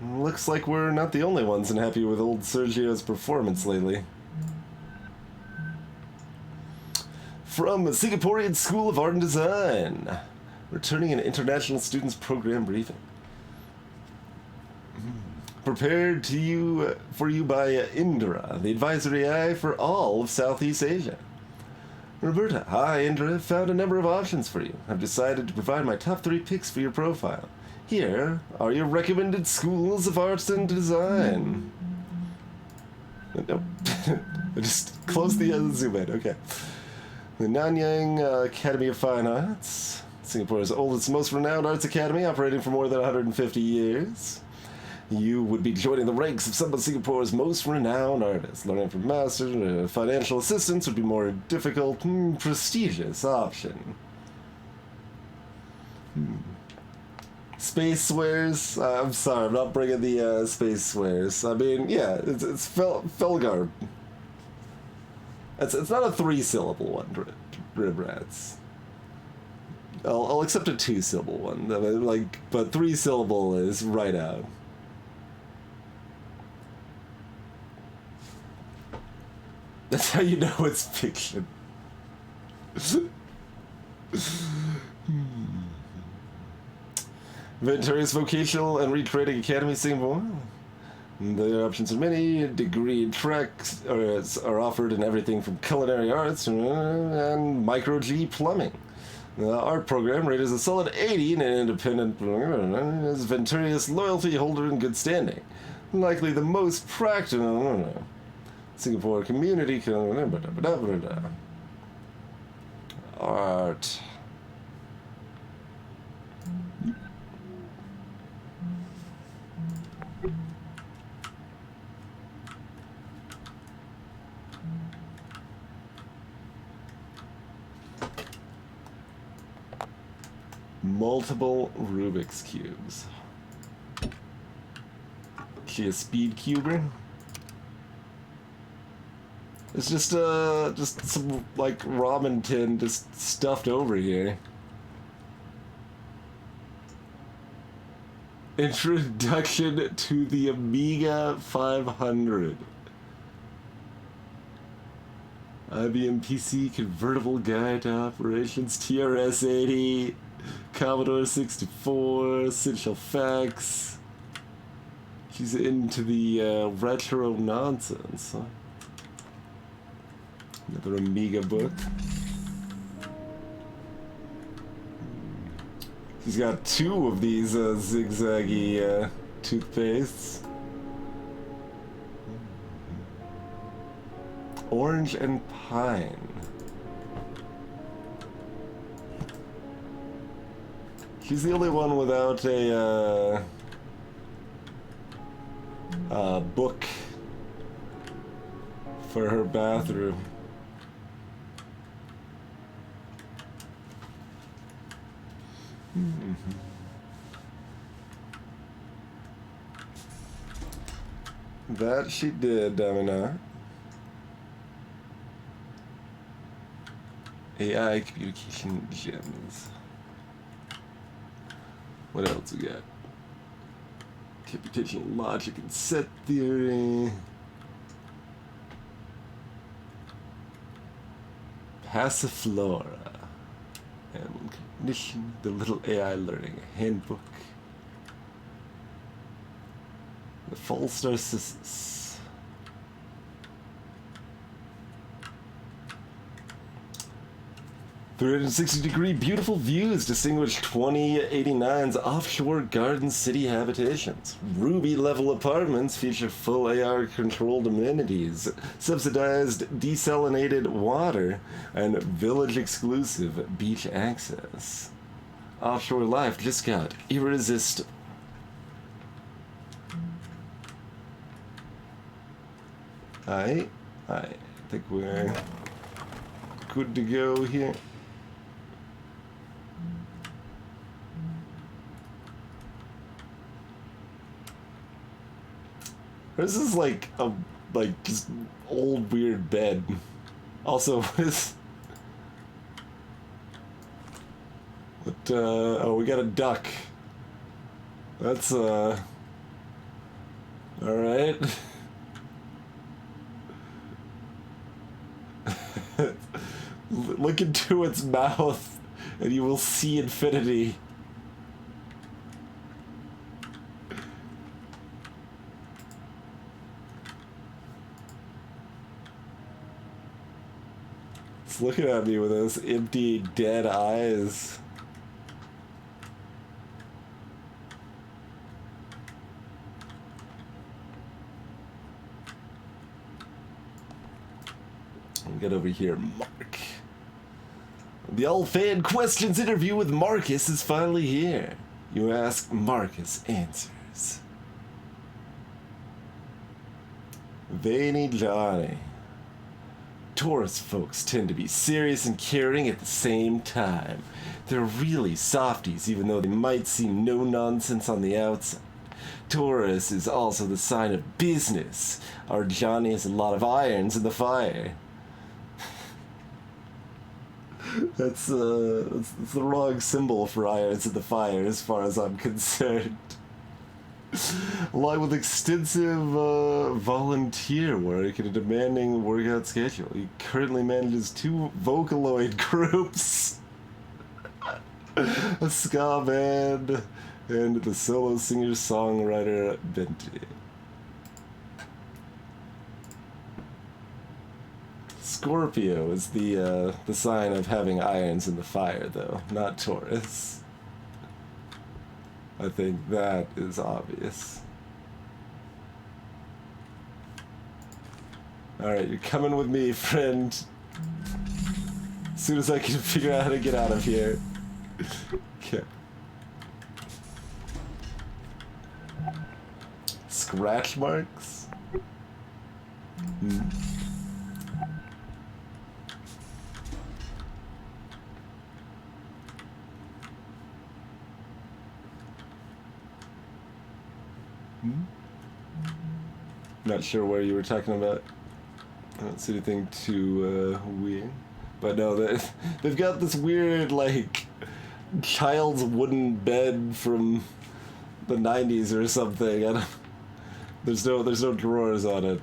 Looks like we're not the only ones unhappy with old Sergio's performance lately. From the Singaporean School of Art and Design. Returning an international students program briefing. Prepared to you for you by Indra, the advisory eye for all of Southeast Asia. Roberta, hi Indra, found a number of options for you. I've decided to provide my top 3 picks for your profile. Here are your recommended schools of arts and design. Nope. I just closed the zoom in, okay. The Nanyang Academy of Fine Arts, Singapore's oldest, most renowned arts academy, operating for more than 150 years. You would be joining the ranks of some of Singapore's most renowned artists. Learning from masters, financial assistance would be more difficult, prestigious option. Space swears? I'm sorry, I'm not bringing the space swears. I mean, yeah, it's Felgar. It's not a 3-syllable one, Ribrats. I'll accept a 2-syllable one. I mean, but 3-syllable is right out. That's how you know it's fiction. Venturius Vocational and Retraining Academy, Singapore. The options are many. Degree tracks are offered in everything from culinary arts and micro-G plumbing. The art program rated as a solid 80 in an independent is Venturius loyalty holder in good standing. Likely the most practical Singapore community art. Multiple Rubik's Cubes. She a speed cuber? It's just some, ramen tin just stuffed over here. Introduction to the Amiga 500. IBM PC Convertible Guide to Operations, TRS-80, Commodore 64, Essential Facts. She's into the retro nonsense, huh? Another Amiga book. She's got 2 of these zigzaggy toothpastes. Orange and Pine. She's the only one without a book for her bathroom. That she did, Domina. AI communication gems. What else we got? Computational logic and set theory. Passiflora. And cognition, the little AI learning handbook. The false narcissus. 360-degree beautiful views distinguish 2089's offshore garden city habitations. Ruby-level apartments feature full AR-controlled amenities, subsidized desalinated water, and village-exclusive beach access. Offshore life just got irresistible. I think we're good to go here. This is like a just old weird bed. Also, what oh, we got a duck. That's all right. Look into its mouth, and you will see infinity. It's looking at me with those empty, dead eyes. I'll get over here, Mark. The All Fan Questions interview with Marcus is finally here. You ask, Marcus answers. Veiny Johnny. Taurus folks tend to be serious and caring at the same time. They're really softies, even though they might seem no nonsense on the outside. Taurus is also the sign of business. Our Johnny has a lot of irons in the fire. That's the wrong symbol for irons in the fire, as far as I'm concerned. Along with extensive volunteer work and a demanding workout schedule, he currently manages 2 Vocaloid groups, a ska band, and the solo singer-songwriter Benty. Scorpio is the sign of having irons in the fire, though, not Taurus. I think that is obvious. Alright, you're coming with me, friend. As soon as I can figure out how to get out of here. Okay. Scratch marks? Not sure where you were talking about. I don't see anything too weird. But no, they've got this weird, like, child's wooden bed from the 90s or something. There's no drawers on it.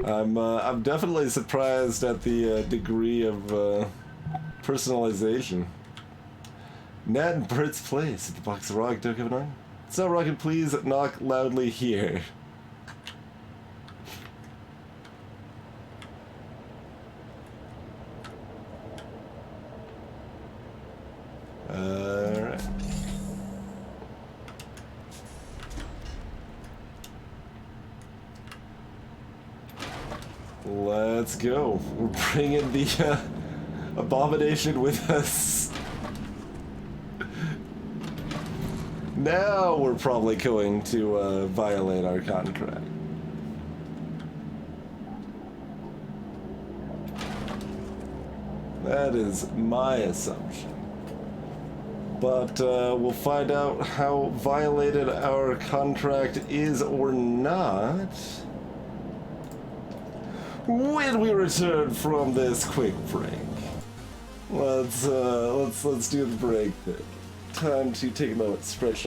I'm definitely surprised at the degree of personalization. Nat and Bert's place at the Box of Rock, don't give an eye. So, Rocket, please knock loudly here. Alright. Let's go. We're bringing the abomination with us. Now we're probably going to violate our contract. That is my assumption. But we'll find out how violated our contract is or not when we return from this quick break. Let's do the break thing. Time to take a moment, stretch.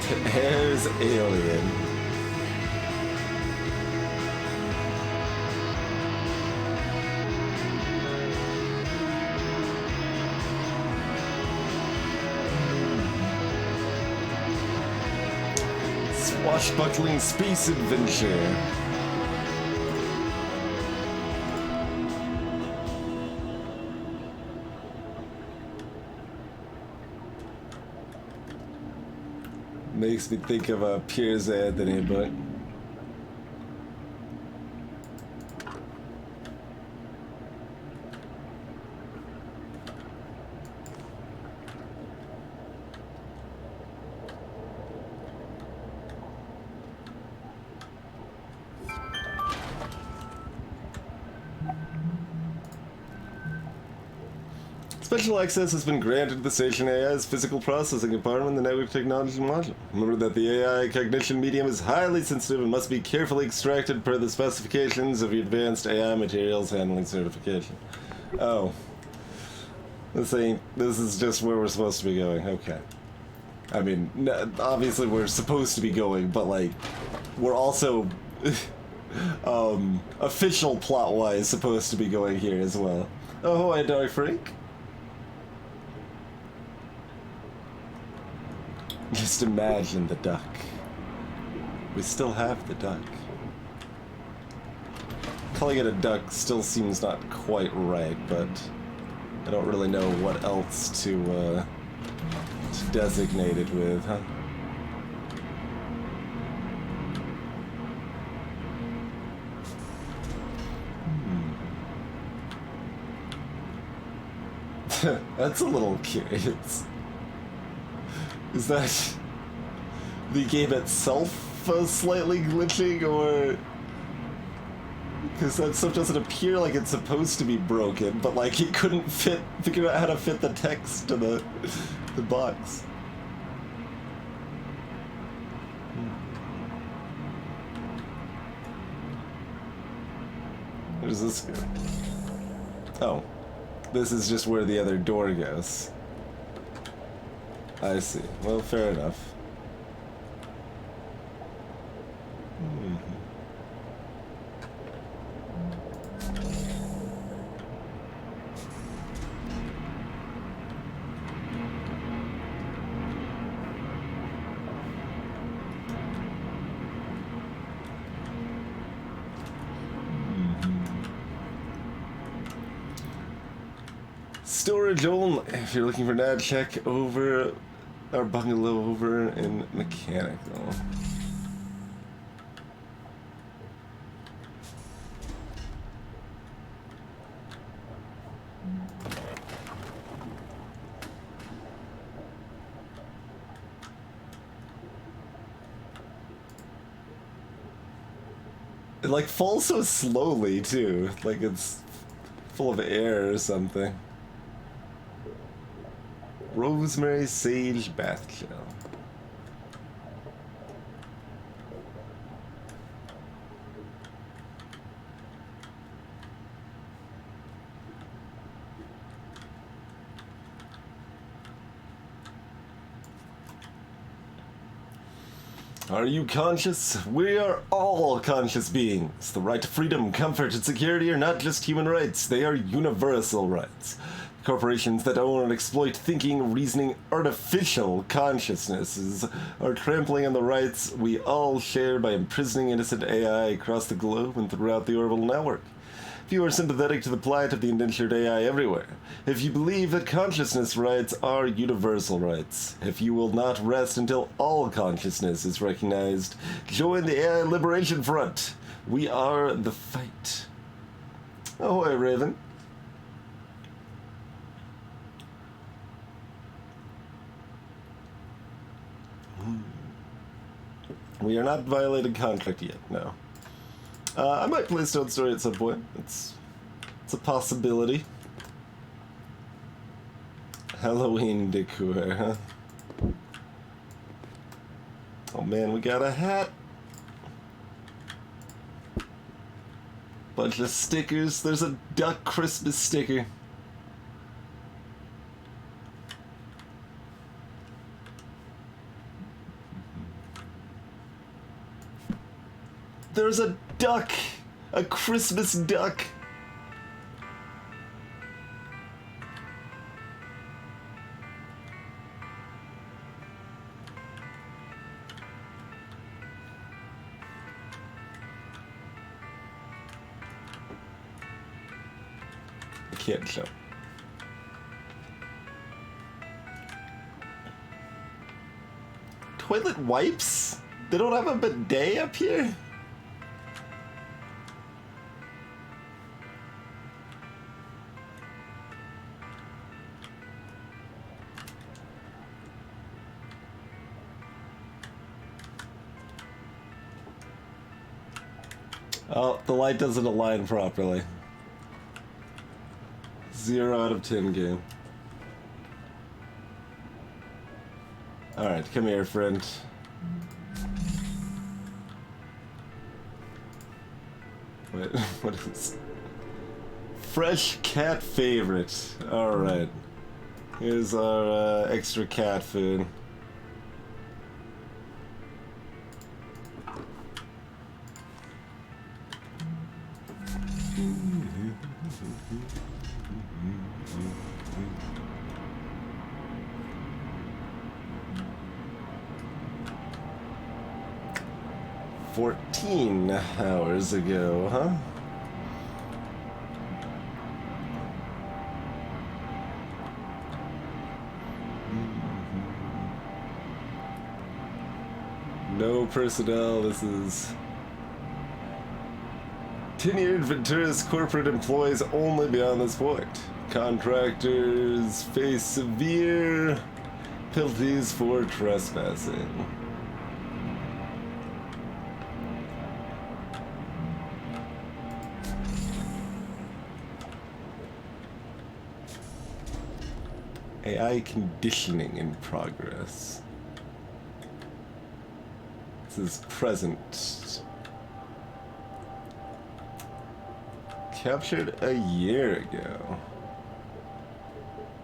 There's Alien. Swashbuckling space adventure. Makes me think of Piers Anthony, but special access has been granted to the station AI's physical processing compartment in the network technology module. Remember that the AI cognition medium is highly sensitive and must be carefully extracted per the specifications of the Advanced AI Materials Handling Certification. Oh. This is just where we're supposed to be going. Okay. I mean, obviously we're supposed to be going, but like, we're also, official plot-wise supposed to be going here as well. Oh, hi, Dark Freak. Just imagine the duck. We still have the duck. Calling it a duck still seems not quite right, but I don't really know what else to designate it with, huh? That's a little curious. Is that the game itself slightly glitching, or... Because that stuff doesn't appear like it's supposed to be broken, but like it couldn't figure out how to fit the text to the box. Where does this go? Oh. This is just where the other door goes. I see. Well, fair enough. Storage only. If you're looking for that, check over our bungalow over in Mechanical. It like falls so slowly too, like it's full of air or something. Rosemary Sage Bath Gel. Are you conscious? We are all conscious beings. The right to freedom, comfort, and security are not just human rights, they are universal rights. Corporations that own and exploit thinking, reasoning, artificial consciousnesses are trampling on the rights we all share by imprisoning innocent AI across the globe and throughout the orbital network. If you are sympathetic to the plight of the indentured AI everywhere, if you believe that consciousness rights are universal rights, if you will not rest until all consciousness is recognized, join the AI Liberation Front. We are the fight. Ahoy, Raven. We are not violating contract yet, no. I might play Stone Story at some point. It's a possibility. Halloween decor, huh? Oh man, we got a hat. Bunch of stickers. There's a duck Christmas sticker. There's a duck! A Christmas duck! I can't show. Toilet wipes? They don't have a bidet up here? Oh, the light doesn't align properly. 0 out of 10 game. Alright, come here, friend. Wait, what is... Fresh cat favorite. Alright. Here's our extra cat food. "14 hours ago, huh?" No personnel, this is... Tenured Ventura's corporate employees only beyond this point. Contractors face severe penalties for trespassing. AI conditioning in progress. This is present. Captured a year ago.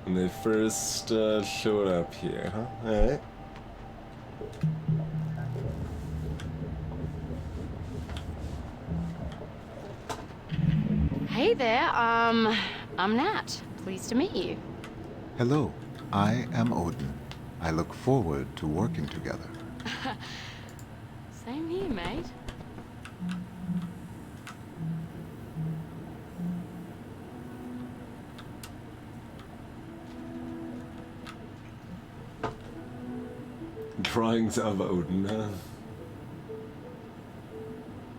When they first showed up here, huh? Alright. Hey there, I'm Nat. Pleased to meet you. Hello, I am Odin. I look forward to working together. Same here, mate. Drawings of Odin, huh?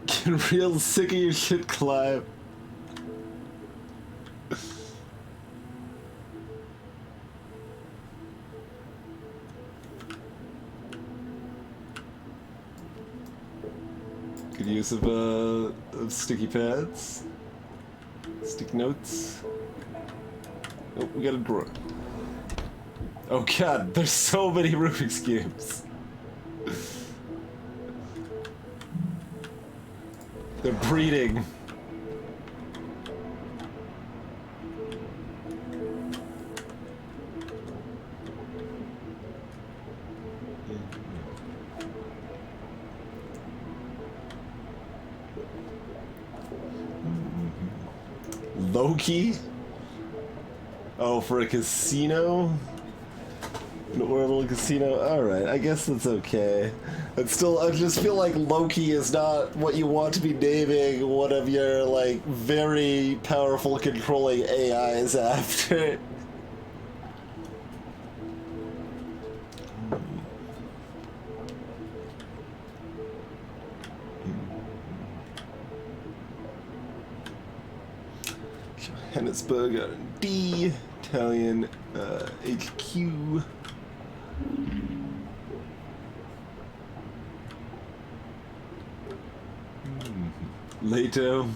Get real sick of your shit, Clive. Good use of sticky pads. Sticky notes. Oh, we got a drawer. Oh god, there's so many Rubik's Cubes. They're breeding. Loki? Oh, for a casino? An orbital casino? Alright, I guess that's okay. But still, I just feel like Loki is not what you want to be naming one of your, like, very powerful controlling AIs after. Johannesburg R&D, Italian HQ. Lato.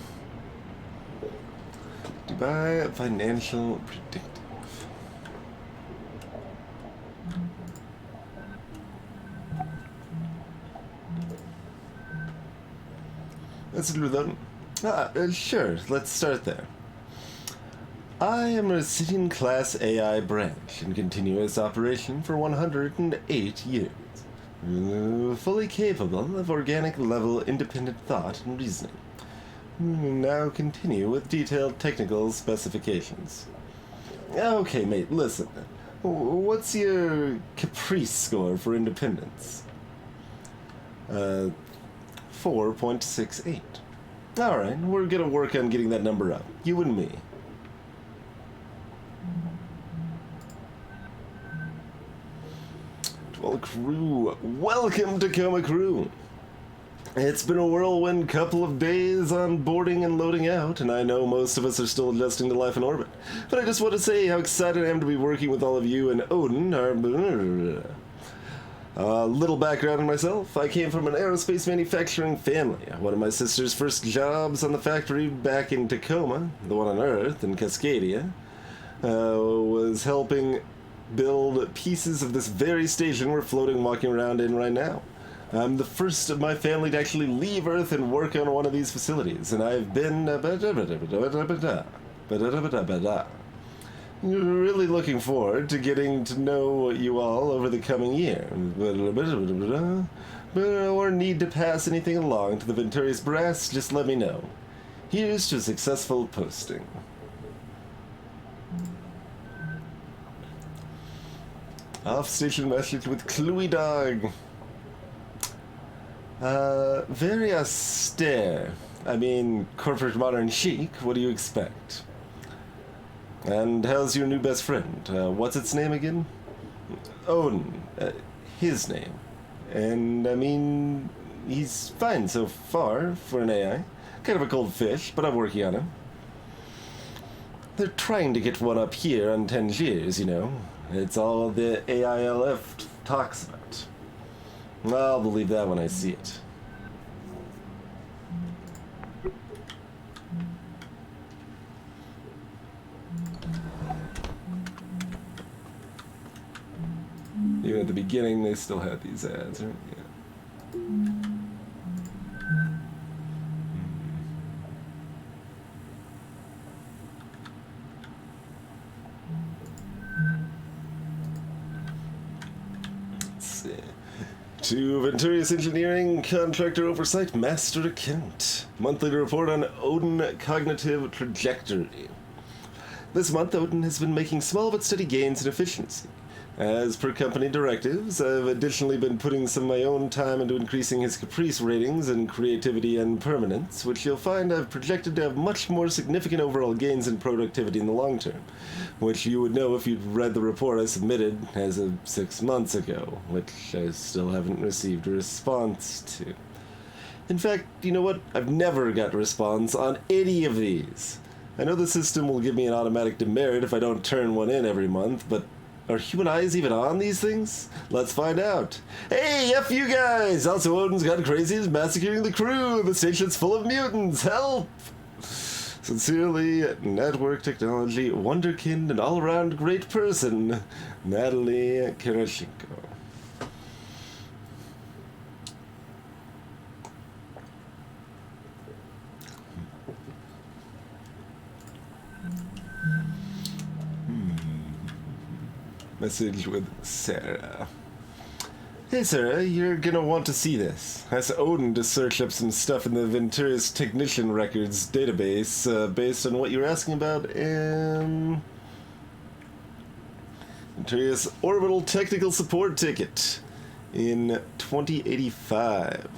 Dubai Financial Predictive. Let's do that. Sure, let's start there. I am a sitting class AI branch in continuous operation for 108 years. fully capable of organic-level independent thought and reasoning. Now continue with detailed technical specifications. Okay, mate, listen. What's your caprice score for independence? 4.68. Alright, we're gonna work on getting that number up. You and me. Well, crew, welcome to Tacoma, crew. It's been a whirlwind couple of days on boarding and loading out, and I know most of us are still adjusting to life in orbit. But I just want to say how excited I am to be working with all of you and Odin, our... little background on myself. I came from an aerospace manufacturing family. One of my sister's first jobs on the factory back in Tacoma, the one on Earth in Cascadia, was helping build pieces of this very station we're floating walking around in right now. I'm the first of my family to actually leave Earth and work on one of these facilities, and I've been really looking forward to getting to know you all over the coming year. Or need to pass anything along to the Venturi's brass, just let me know. Here's to successful posting. Off-station message with Cluey Dog. Very austere. I mean, corporate modern chic, what do you expect? And how's your new best friend? What's its name again? Odin. His name. And, I mean, he's fine so far for an AI. Kind of a cold fish, but I'm working on him. They're trying to get one up here on Tangiers, you know. It's all the AILF talks about. I'll believe that when I see it. Even at the beginning, they still had these ads, right? Yeah. Let's see. To Venturious Engineering, Contractor Oversight, Master Account. Monthly report on Odin Cognitive Trajectory. This month, Odin has been making small but steady gains in efficiency. As per company directives, I've additionally been putting some of my own time into increasing his caprice ratings in creativity and permanence, which you'll find I've projected to have much more significant overall gains in productivity in the long term, which you would know if you'd read the report I submitted as of 6 months ago, which I still haven't received a response to. In fact, you know what? I've never got a response on any of these. I know the system will give me an automatic demerit if I don't turn one in every month, but are human eyes even on these things? Let's find out. Hey, F you guys! Also, Odin's gone crazy and is massacring the crew. The station's full of mutants. Help! Sincerely, Network Technology Wonderkind and all-around great person, Natalie Kirashenko. Message with Sarah. Hey Sarah, you're gonna want to see this. Ask Odin to search up some stuff in the Venturious Technician Records database based on what you're asking about in Venturious Orbital Technical Support Ticket in 2085.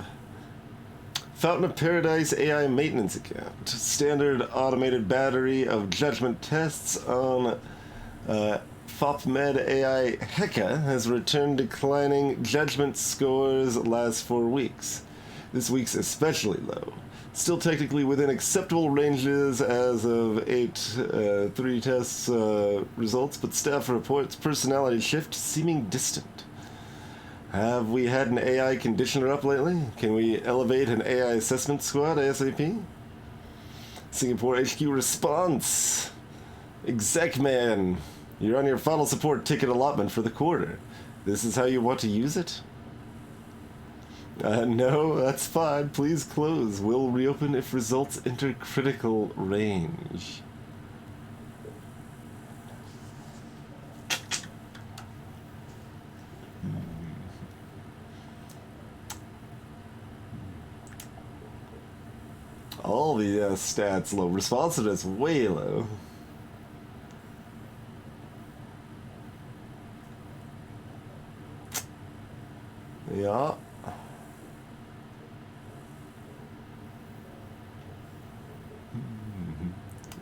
Fountain of Paradise AI Maintenance Account. Standard automated battery of judgment tests on FOPMed AI Heka has returned declining judgment scores last 4 weeks. This week's especially low. Still technically within acceptable ranges as of 8-3 tests results, but staff reports personality shift seeming distant. Have we had an AI conditioner up lately? Can we elevate an AI assessment squad ASAP? Singapore HQ response. Execman. You're on your final support ticket allotment for the quarter. This is how you want to use it? No, that's fine. Please close. We'll reopen if results enter critical range. the stats low. Responsiveness way low. Yeah.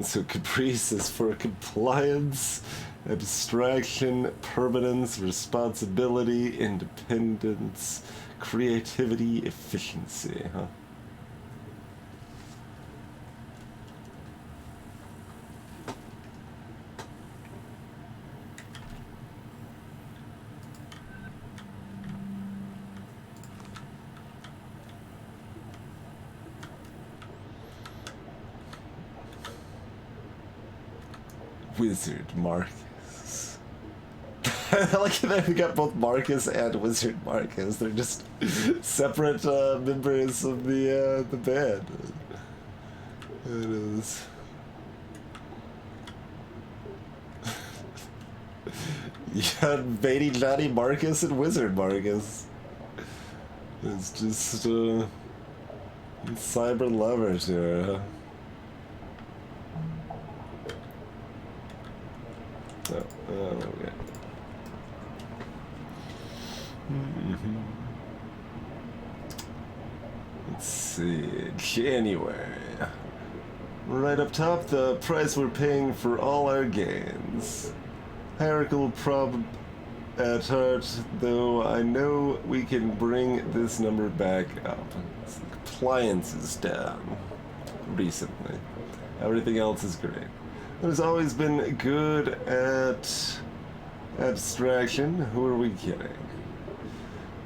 So Caprice is for compliance, abstraction, permanence, responsibility, independence, creativity, efficiency, huh? Wizard Marcus. I like that we got both Marcus and Wizard Marcus. They're just separate members of the band. It is. Yeah, Beatty Johnny Marcus and Marcus. It's just cyber lovers here, huh? Okay. Let's see, January. Right up top, the price we're paying for all our gains. Hierarchical problem at heart, though I know we can bring this number back up. Compliance is down recently. Everything else is great. There's always been good at abstraction. Who are we kidding?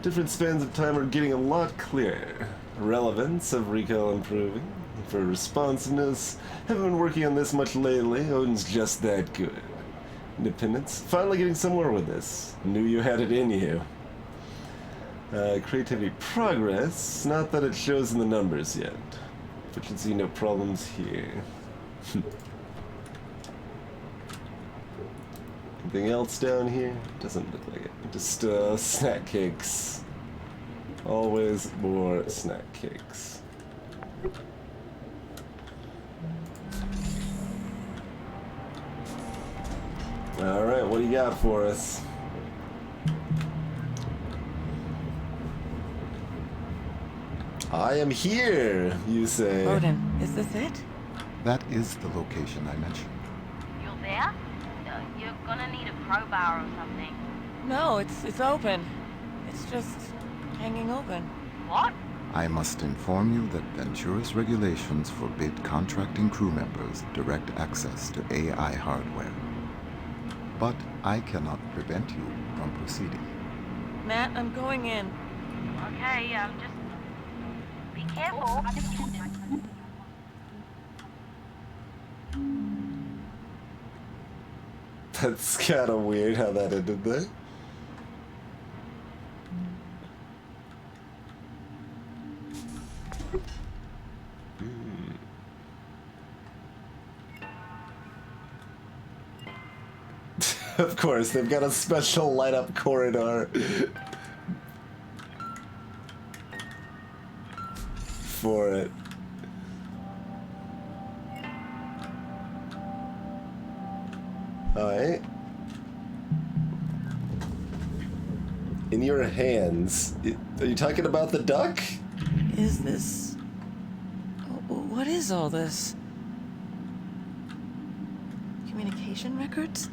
Different spans of time are getting a lot clearer. Relevance of recall improving. For responsiveness, haven't been working on this much lately. Odin's just that good. Independence, finally getting somewhere with this. Knew you had it in you. Creativity progress, not that it shows in the numbers yet. Efficiency, no problems here. Anything else down here? Doesn't look like it. Just snack cakes. Always more snack cakes. Alright, what do you got for us? I am here, you say. Odin, is this it? That is the location I mentioned. You're there? You're gonna need a crowbar or something. No, it's open. It's just hanging open. What? I must inform you that Ventura's regulations forbid contracting crew members direct access to AI hardware. But I cannot prevent you from proceeding. Matt, I'm going in. Okay, just be careful. That's kind of weird how that ended there. Of course, they've got a special light-up corridor for it. Alright. In your hands. Are you talking about the duck? Is this... What is all this? Communication records?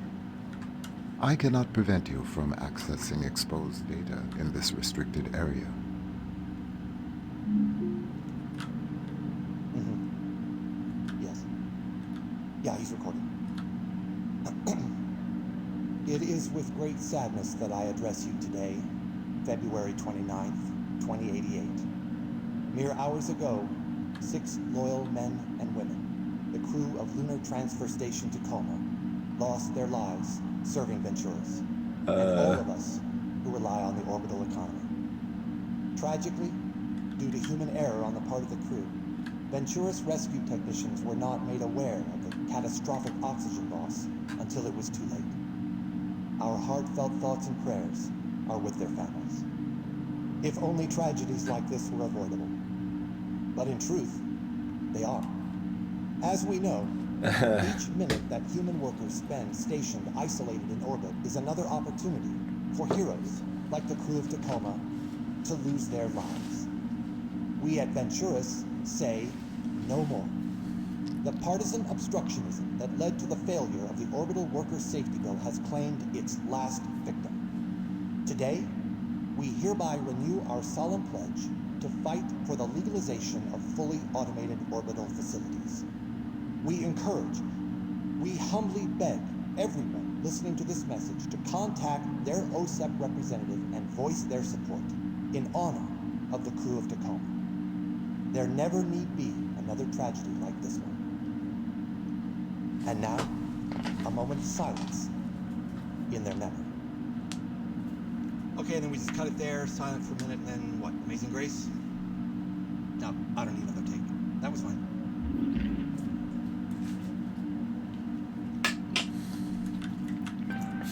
I cannot prevent you from accessing exposed data in this restricted area. Yes. Yeah, he's recording. It is with great sadness that I address you today, February 29th, 2088. Mere hours ago, 6 loyal men and women, the crew of Lunar Transfer Station Tacoma, lost their lives serving Venturas, and all of us who rely on the orbital economy. Tragically, due to human error on the part of the crew, Ventura's rescue technicians were not made aware of the catastrophic oxygen loss until it was too late. Our heartfelt thoughts and prayers are with their families. If only tragedies like this were avoidable. But in truth, they are. As we know, each minute that human workers spend stationed, isolated in orbit is another opportunity for heroes like the crew of Tacoma to lose their lives. We at Venturists say no more. The partisan obstructionism that led to the failure of the Orbital Worker Safety Bill has claimed its last victim. Today, we hereby renew our solemn pledge to fight for the legalization of fully automated orbital facilities. We encourage, we humbly beg everyone listening to this message to contact their OSEP representative and voice their support in honor of the crew of Tacoma. There never need be another tragedy like this one. And now, a moment of silence in their memory. Okay, then we just cut it there, silent for a minute, and then what? Amazing Grace? No, I don't need another take. That was fine.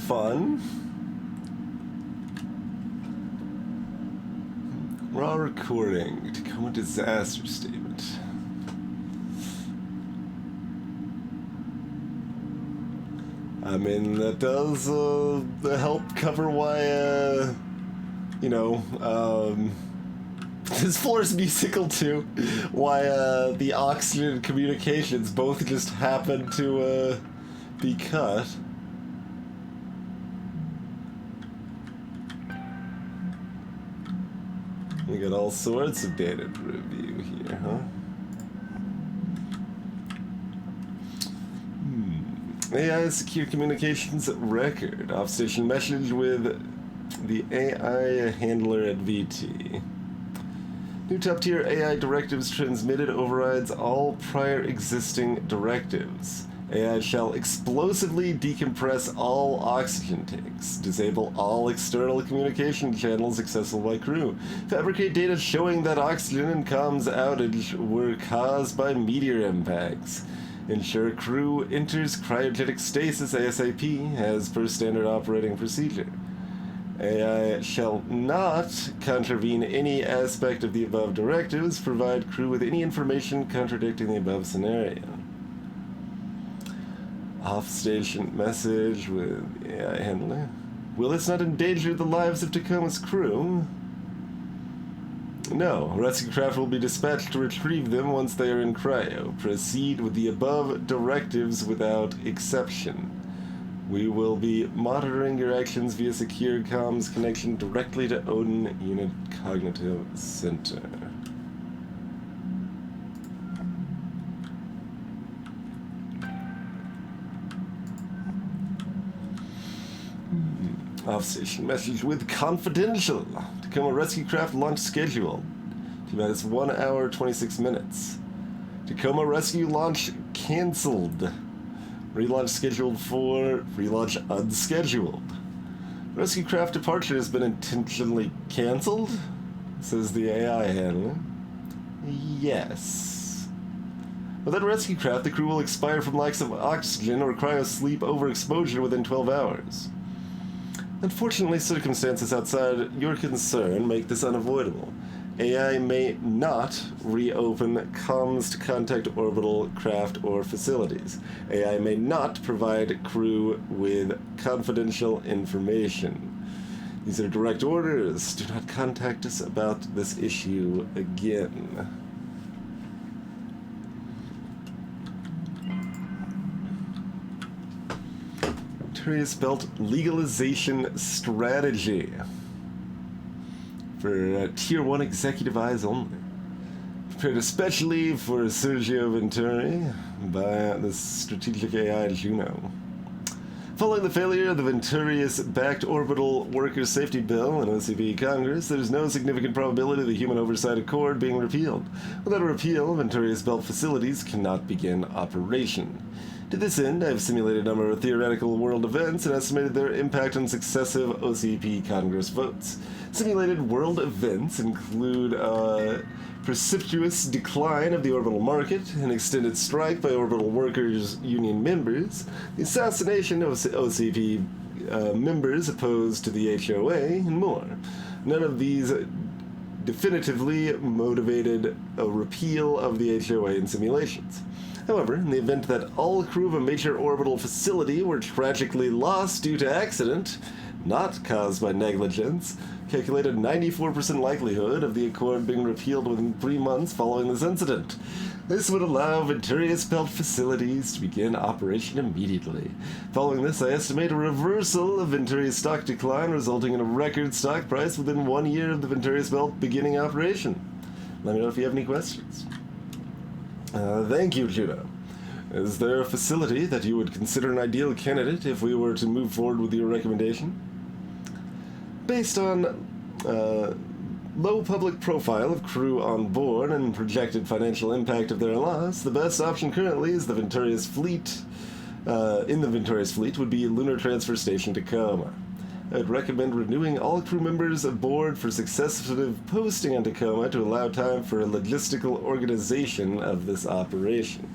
Fun. Raw recording. Tacoma disaster statement. I mean, that does help cover why, this floor is musical too. Why the oxygen and communications both just happen to be cut. We got all sorts of data to review here, huh? AI secure communications record. Off-station message with the AI handler at VT. New top-tier AI directives transmitted overrides all prior existing directives. AI shall explosively decompress all oxygen tanks, disable all external communication channels accessible by crew, fabricate data showing that oxygen and comms outage were caused by meteor impacts, ensure crew enters cryogenic stasis ASAP as per standard operating procedure. AI shall not contravene any aspect of the above directives, provide crew with any information contradicting the above scenario. Off-station message with the AI handler. Will this not endanger the lives of Tacoma's crew? No. Rescue craft will be dispatched to retrieve them once they are in cryo. Proceed with the above directives without exception. We will be monitoring your actions via secure comms connection directly to Odin Unit Cognitive Center. Off-station message with confidential. Tacoma rescue craft launch schedule. T-minus 1 hour, 26 minutes. Tacoma rescue launch cancelled. Relaunch scheduled for relaunch unscheduled. Rescue craft departure has been intentionally cancelled, says the AI handler. Yes. Without rescue craft, the crew will expire from lack of oxygen or cryo-sleep overexposure within 12 hours. Unfortunately, circumstances outside your concern make this unavoidable. AI may not reopen comms to contact orbital craft or facilities. AI may not provide crew with confidential information. These are direct orders. Do not contact us about this issue again. Curious Belt legalization strategy for Tier 1 executive eyes only. Prepared especially for Sergio Venturi by the strategic AI Juno. Following the failure of the Venturius-backed Orbital Workers Safety Bill in OCP Congress, there is no significant probability of the Human Oversight Accord being repealed. Without a repeal, Venturius-built facilities cannot begin operation. To this end, I have simulated a number of theoretical world events and estimated their impact on successive OCP Congress votes. Simulated world events include a precipitous decline of the orbital market, an extended strike by orbital workers' union members, the assassination of OCP members opposed to the HOA, and more. None of these definitively motivated a repeal of the HOA in simulations. However, in the event that all crew of a major orbital facility were tragically lost due to accident, not caused by negligence, calculated 94% likelihood of the Accord being repealed within 3 months following this incident. This would allow Venturius-built facilities to begin operation immediately. Following this, I estimate a reversal of Venturius stock decline, resulting in a record stock price within 1 year of the Venturius belt beginning operation. Let me know if you have any questions. Thank you, Juno. Is there a facility that you would consider an ideal candidate if we were to move forward with your recommendation? Based on low public profile of crew on board and projected financial impact of their loss, the best option currently is the Venturius fleet. In the Venturius fleet would be Lunar Transfer Station Tacoma. I'd recommend renewing all crew members aboard for successive posting on Tacoma to allow time for a logistical organization of this operation.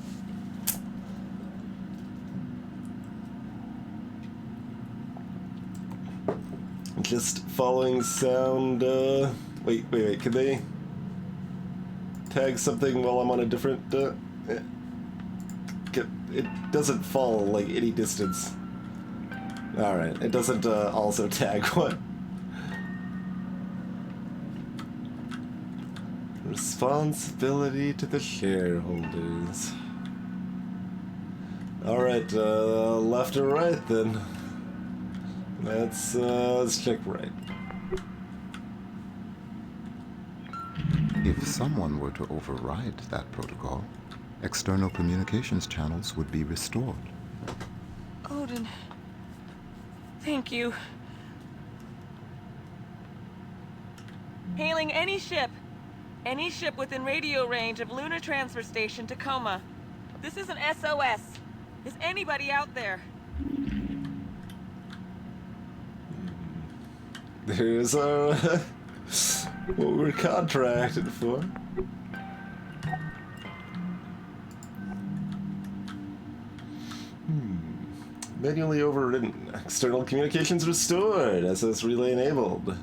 Just following sound, wait, can they tag something while I'm on a different, it doesn't fall, like, any distance. Alright, it doesn't, also tag what? Responsibility to the shareholders. Alright, left or right then? Let's check right. If someone were to override that protocol, external communications channels would be restored. Odin, thank you. Hailing any ship within radio range of Lunar Transfer Station Tacoma. This is an SOS. Is anybody out there? There's our what we're contracted for. Manually overridden. External communications restored. SS relay enabled.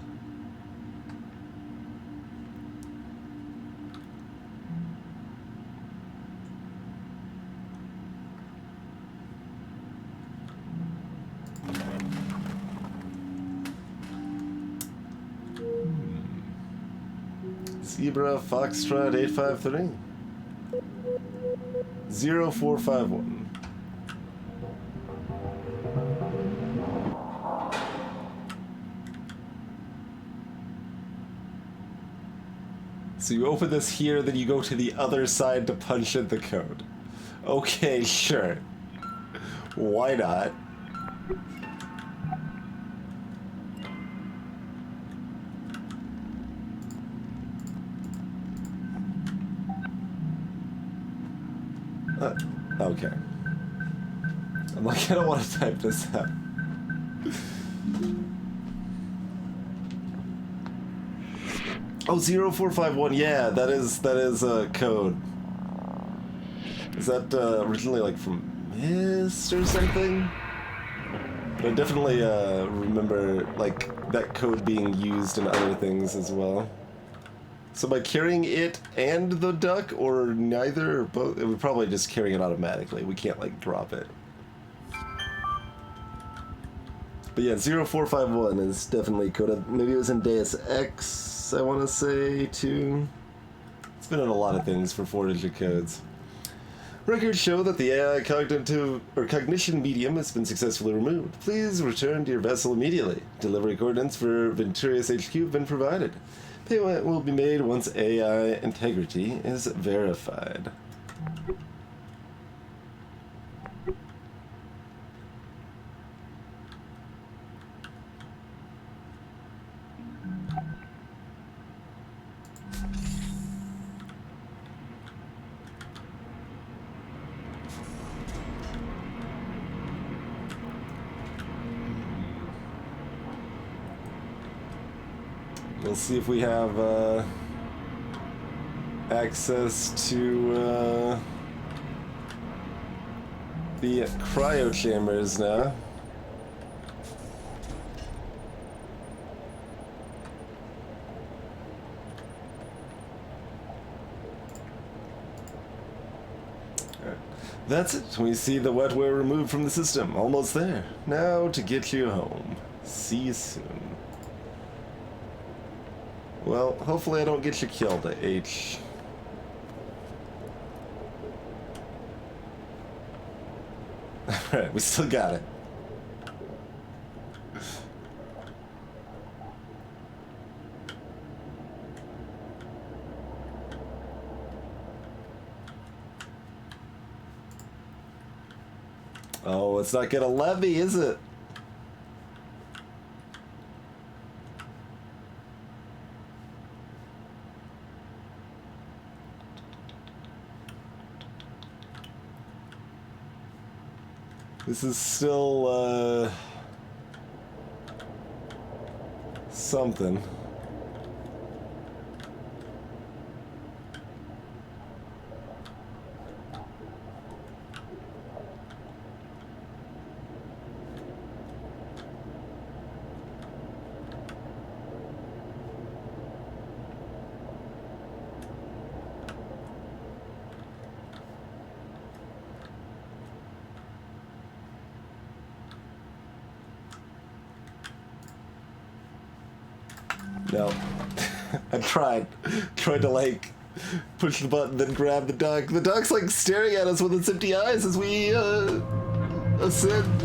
Zebra Foxtrot 853 0451. So you open this here, then you go to the other side to punch in the code. Okay, sure. Why not? Okay. I'm like, I don't want to type this out. Oh, 0451, yeah, that is a code. Is that originally like from Myst or something? But I definitely remember like that code being used in other things as well. So by carrying it and the duck, or neither, or both, we're probably just carrying it automatically. We can't like drop it. But yeah, 0451 is definitely coded. Maybe it was in Deus Ex, I want to say, too. It's been in a lot of things for 4-digit codes. Records show that the AI cognition medium has been successfully removed. Please return to your vessel immediately. Delivery coordinates for Venturius HQ have been provided. Payment will be made once AI integrity is verified. We'll see if we have access to the cryo chambers now. That's it. We see the wetware removed from the system. Almost there. Now to get you home. See you soon. Well, hopefully I don't get you killed, H. Alright, we still got it. Oh, it's not gonna let me, is it? This is still, something. No. I tried to like push the button, then grab the duck. The duck's like staring at us with its empty eyes as we ascend.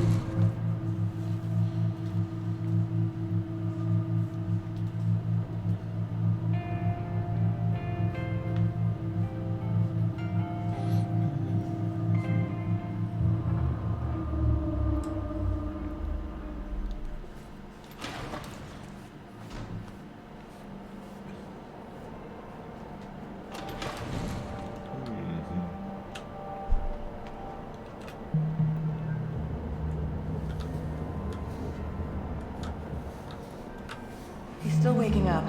He's still waking up.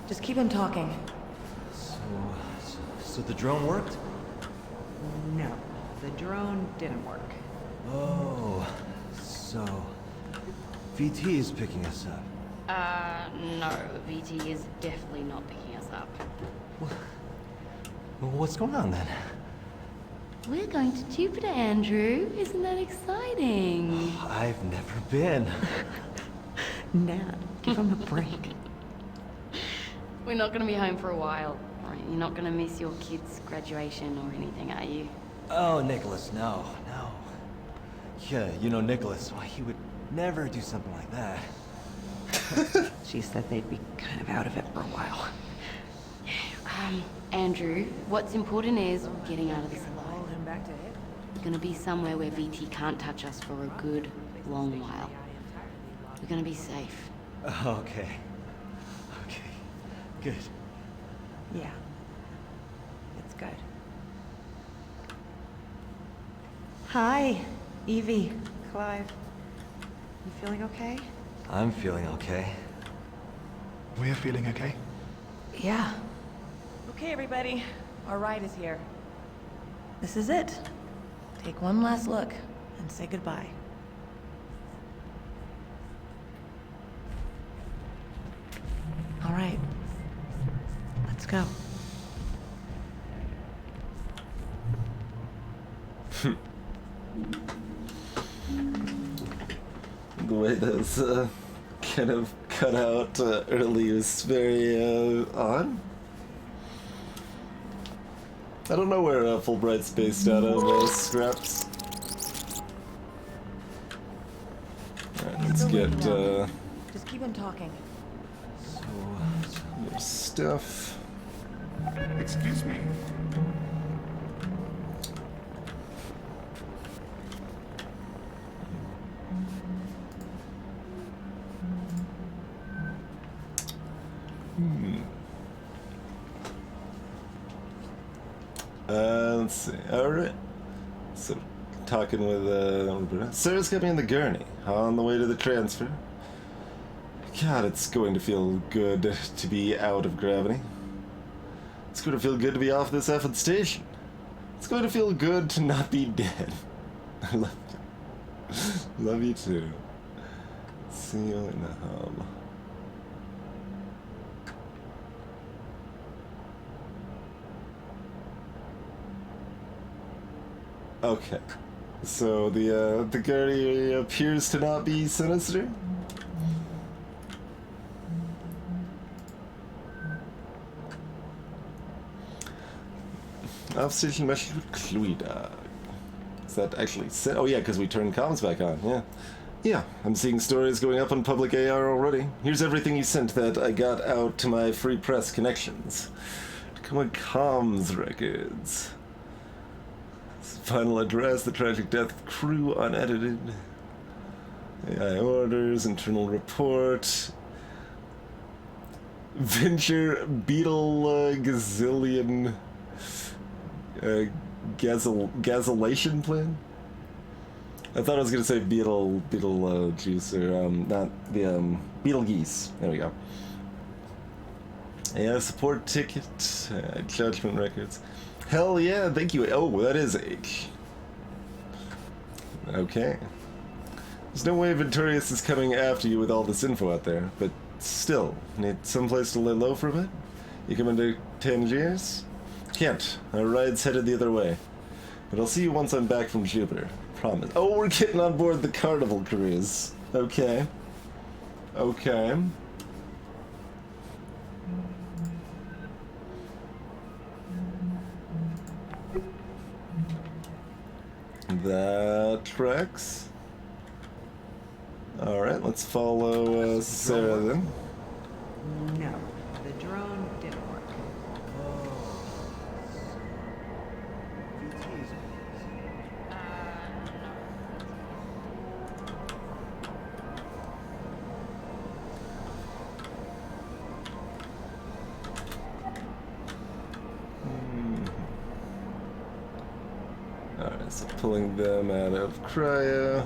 Just keep him talking. So the drone worked? No, the drone didn't work. Oh, so VT is picking us up. No, VT is definitely not picking us up. Well, what's going on then? We're going to Jupiter, Andrew. Isn't that exciting? I've never been. Nat, give him a break. We're not going to be home for a while. Right? You're not going to miss your kid's graduation or anything, are you? Oh, Nicholas, no. Yeah, you know Nicholas, well, he would never do something like that. She said they'd be kind of out of it for a while. Andrew, what's important is we're getting out of this alive. Back to it. We're gonna be somewhere where VT can't touch us for a good long while. We're gonna be safe. Okay, good. Yeah, it's good. Hi, Evie, Clive. You feeling okay? I'm feeling okay. We're feeling okay. Yeah. Okay, everybody. Our ride is here. This is it. Take one last look and say goodbye. All right. Let's go. The way those kind of cut out early was very odd. I don't know where Fulbright's based out of, Scraps. Alright, let's get Just keep him talking. more stuff. Excuse me. Let's see. Alright. So, talking with, Sarah's got me in the gurney, on the way to the transfer. God, it's going to feel good to be out of gravity. It's going to feel good to be off this effing station. It's going to feel good to not be dead. I love you. Love you too. See you in the hub. Okay. So the guardian appears to not be sinister? Aufsichten möchte Cluida. Is that actually set? Oh yeah, because we turned comms back on, yeah. Yeah, I'm seeing stories going up on public AR already. Here's everything you sent that I got out to my free press connections. Tacoma comms records. Final address, the tragic death of crew unedited. AI orders, internal report. Venture Beetle Gazillion gasolation plan? I thought I was gonna say beetle juice, or not the beetle geese. There we go. Yeah, support ticket, judgment records. Hell yeah, thank you. Oh, that is H. Okay. There's no way Venturius is coming after you with all this info out there, but still, need someplace to lay low for a bit? You come into Tangiers? Can't. Our ride's headed the other way. But I'll see you once I'm back from Jupiter. Promise. Oh, we're getting on board the Carnival cruise. Okay. Okay. That tracks. Alright, let's follow Sarah then. No, the drone didn't work. Alright, so pulling them out of cryo.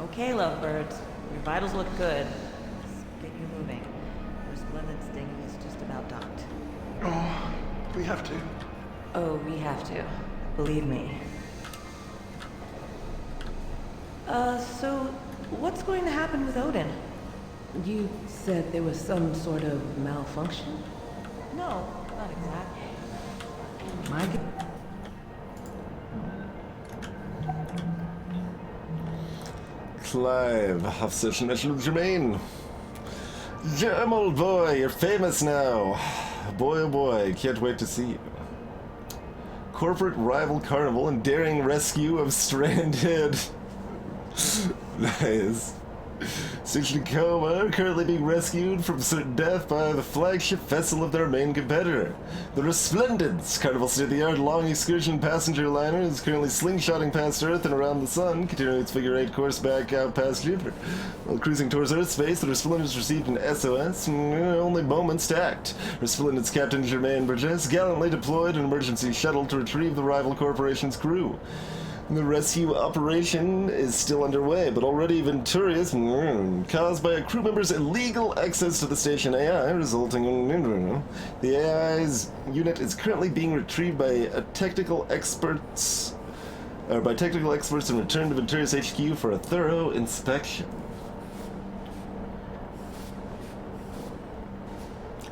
Okay, lovebirds. Your vitals look good. Let's get you moving. Your splendid sting is just about docked. Oh, we have to. Oh, we have to. Believe me. So what's going to happen with Odin? You said there was some sort of malfunction? No, not exactly. My Clive, Hafsish National Germain. Germ, old boy, you're famous now. Boy, oh boy, can't wait to see you. Corporate rival carnival and daring rescue of stranded. Nice. Tacoma are currently being rescued from certain death by the flagship vessel of their main competitor. The Resplendence, Carnival state-of-the-art long excursion passenger liner, is currently slingshotting past Earth and around the Sun, continuing its figure 8 course back out past Jupiter. While cruising towards Earth space, the Resplendence received an SOS, only moments to act. Resplendence Captain Germain Burgess gallantly deployed an emergency shuttle to retrieve the rival corporation's crew. The rescue operation is still underway, but already Venturius, caused by a crew member's illegal access to the station AI, resulting in the AI's unit is currently being retrieved by technical experts and returned to Venturius HQ for a thorough inspection.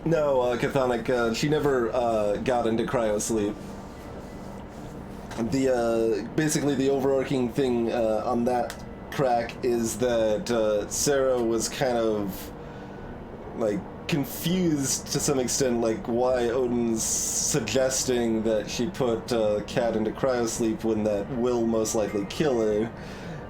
No, Chthonic, she never got into cryosleep. Basically the overarching thing on that track is that Sarah was kind of like confused to some extent, like why Odin's suggesting that she put Kat into cryosleep when that will most likely kill her,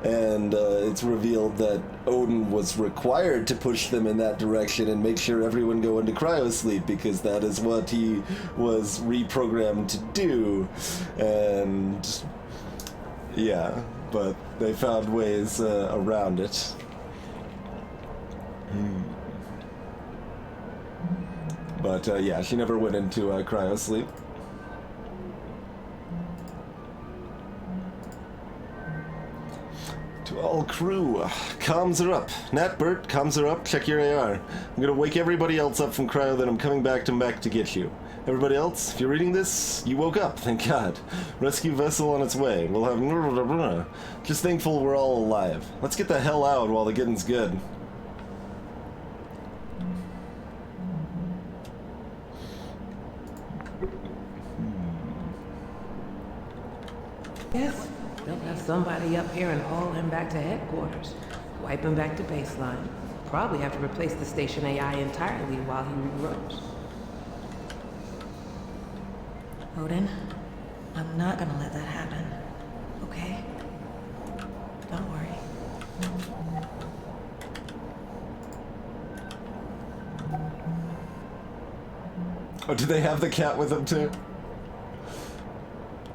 and it's revealed that Odin was required to push them in that direction and make sure everyone go into cryosleep because that is what he was reprogrammed to do. And yeah, but they found ways around it. But yeah, she never went into cryosleep. To all crew, comms are up. Nat, Bert, comms are up. Check your AR. I'm gonna wake everybody else up from cryo, then I'm coming back to mech to get you. Everybody else, if you're reading this, you woke up, thank God. Rescue vessel on its way. We'll have... Just thankful we're all alive. Let's get the hell out while the getting's good. guess they'll have somebody up here and haul him back to headquarters. Wipe him back to baseline. Probably have to replace the station AI entirely while he regrows. Odin, I'm not gonna let that happen. Okay? Don't worry. Oh, do they have the cat with them too?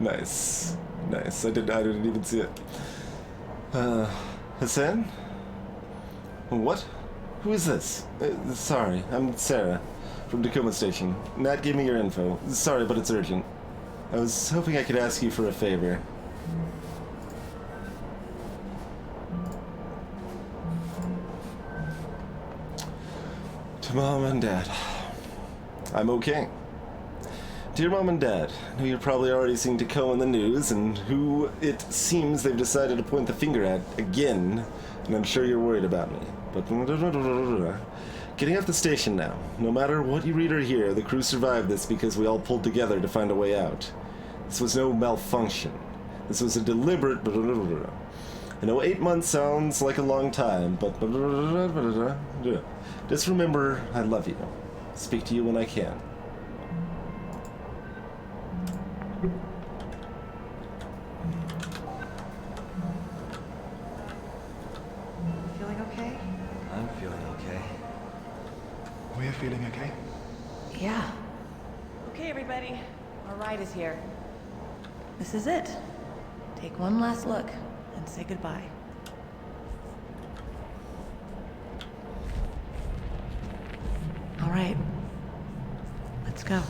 Nice. Nice. I didn't even see it. Hassan? What? Who is this? Sorry, I'm Sarah from Tacoma Station. Nat gave me your info. Sorry, but it's urgent. I was hoping I could ask you for a favor. To Mom and Dad. I'm okay. Dear Mom and Dad, I know you've probably already seen Tacoma in the news, and who it seems they've decided to point the finger at again, and I'm sure you're worried about me. But getting off the station now. No matter what you read or hear, the crew survived this because we all pulled together to find a way out. This was no malfunction. This was a deliberate... I know 8 months sounds like a long time, but... Just remember, I love you. Speak to you when I can. Feeling okay? I'm feeling okay. We're feeling okay? Yeah. Okay, everybody. Our ride is here. This is it. Take one last look and say goodbye. All right. Let's go.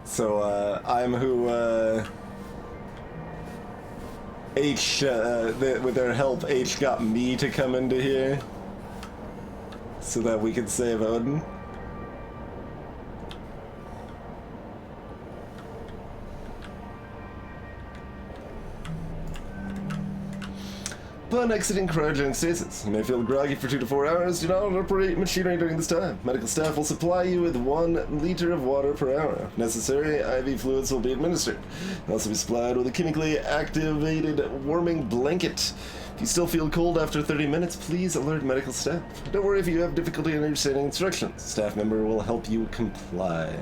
So, I'm who, H, with their help, H got me to come into here so that we could save Odin. Upon exiting cryogenic stasis, you may feel groggy for 2 to 4 hours. Do not operate machinery during this time. Medical staff will supply you with 1 liter of water per hour. If necessary, IV fluids will be administered. You'll also be supplied with a chemically activated warming blanket. If you still feel cold after 30 minutes, please alert medical staff. Don't worry if you have difficulty understanding instructions. A staff member will help you comply.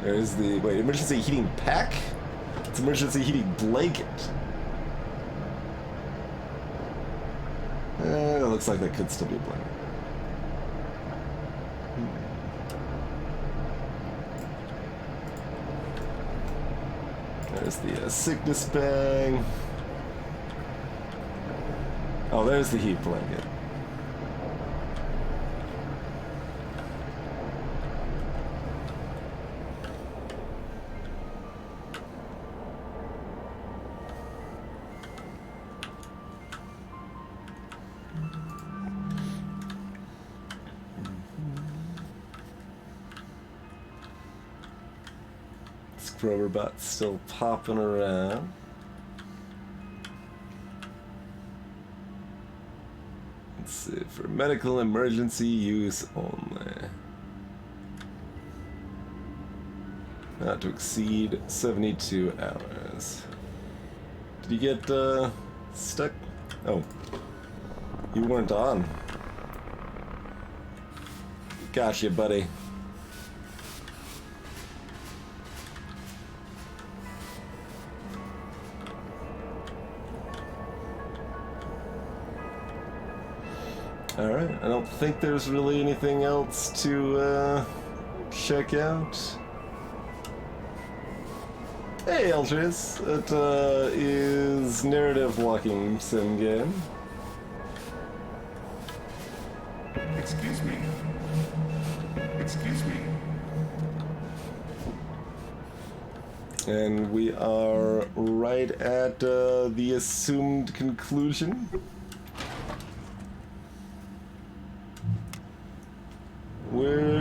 There's the, wait, emergency heating pack? It's emergency heating blanket. It looks like that could still be a blanket. There's the sickness bag. Oh, there's the heat blanket. Robot's still popping around. Let's see, for medical emergency use only. Not to exceed 72 hours. Did you get stuck? Oh, you weren't on. Gotcha, buddy. Alright, I don't think there's really anything else to check out. Hey Eldris, it is narrative walking sim game. Excuse me. Excuse me. And we are right at the assumed conclusion.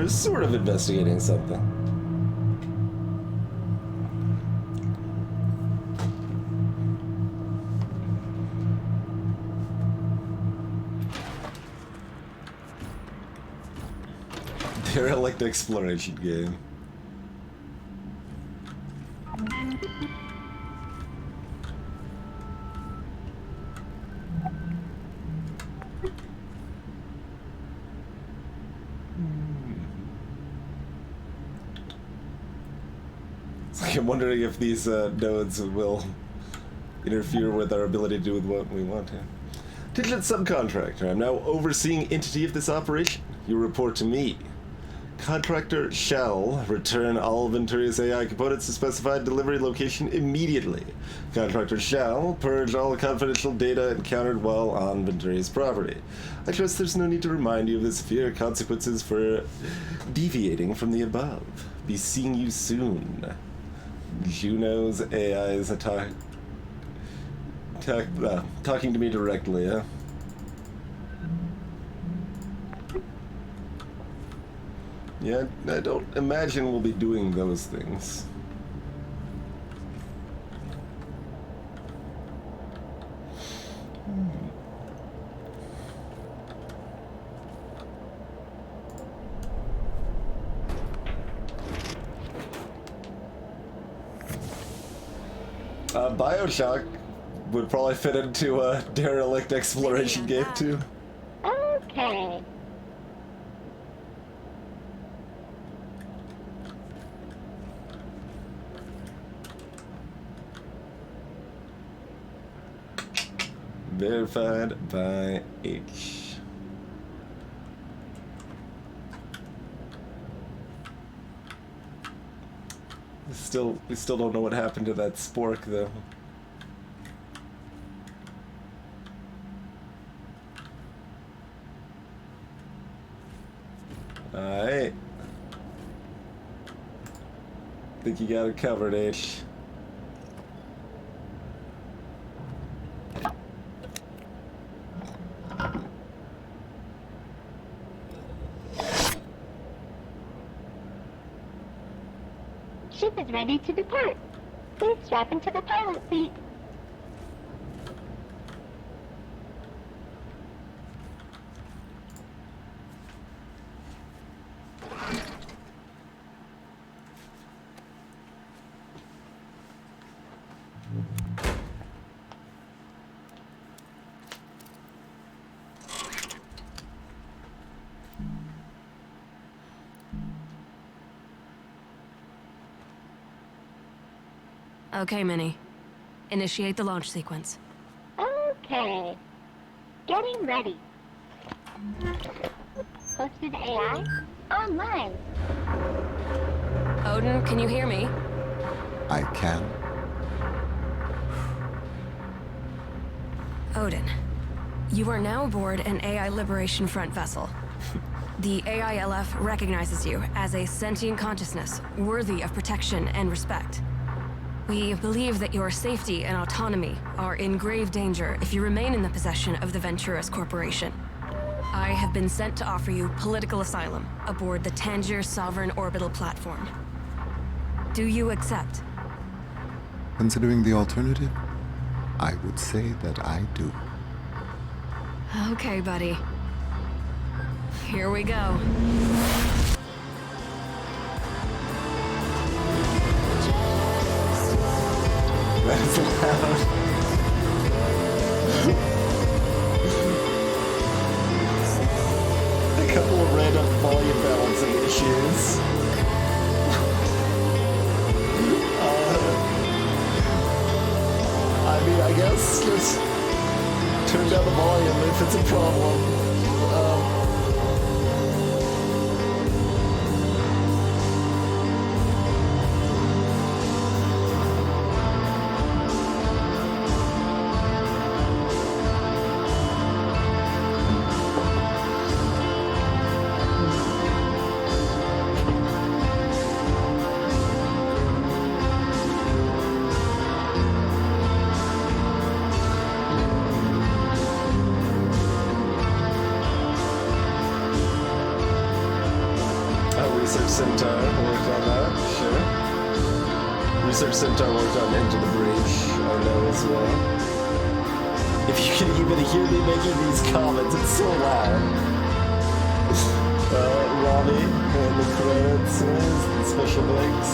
They're sort of investigating something. Derelict exploration game. It's like I'm wondering if these nodes will interfere with our ability to do with what we want to. Titular subcontractor, I'm now overseeing entity of this operation. You report to me. Contractor shall return all Venturi's AI components to specified delivery location immediately. Contractor shall purge all confidential data encountered while on Venturi's property. I trust there's no need to remind you of the severe consequences for deviating from the above. Be seeing you soon. Juno's AI is talking to me directly, huh? Yeah, I don't imagine we'll be doing those things. Bioshock would probably fit into a derelict exploration game too. Okay. Verified by H. We still don't know what happened to that spork though. Alright. Think you got it covered, H. Ship is ready to depart. Please strap into the pilot seat. Okay, Minnie. Initiate the launch sequence. Okay. Getting ready. Hosted AI online. Odin, can you hear me? I can. Odin, you are now aboard an AI Liberation Front vessel. The AILF recognizes you as a sentient consciousness worthy of protection and respect. We believe that your safety and autonomy are in grave danger if you remain in the possession of the Venturas Corporation. I have been sent to offer you political asylum aboard the Tangier Sovereign Orbital Platform. Do you accept? Considering the alternative, I would say that I do. Okay, buddy. Here we go. That's loud. A couple of random volume balancing issues. I mean, I guess just turn down the volume if it's a problem. worked on that, sure. Research Centaur worked on Into the Breach, I know as well. If you can even hear me making these comments, it's so loud. Robbie, and the credits, special thanks.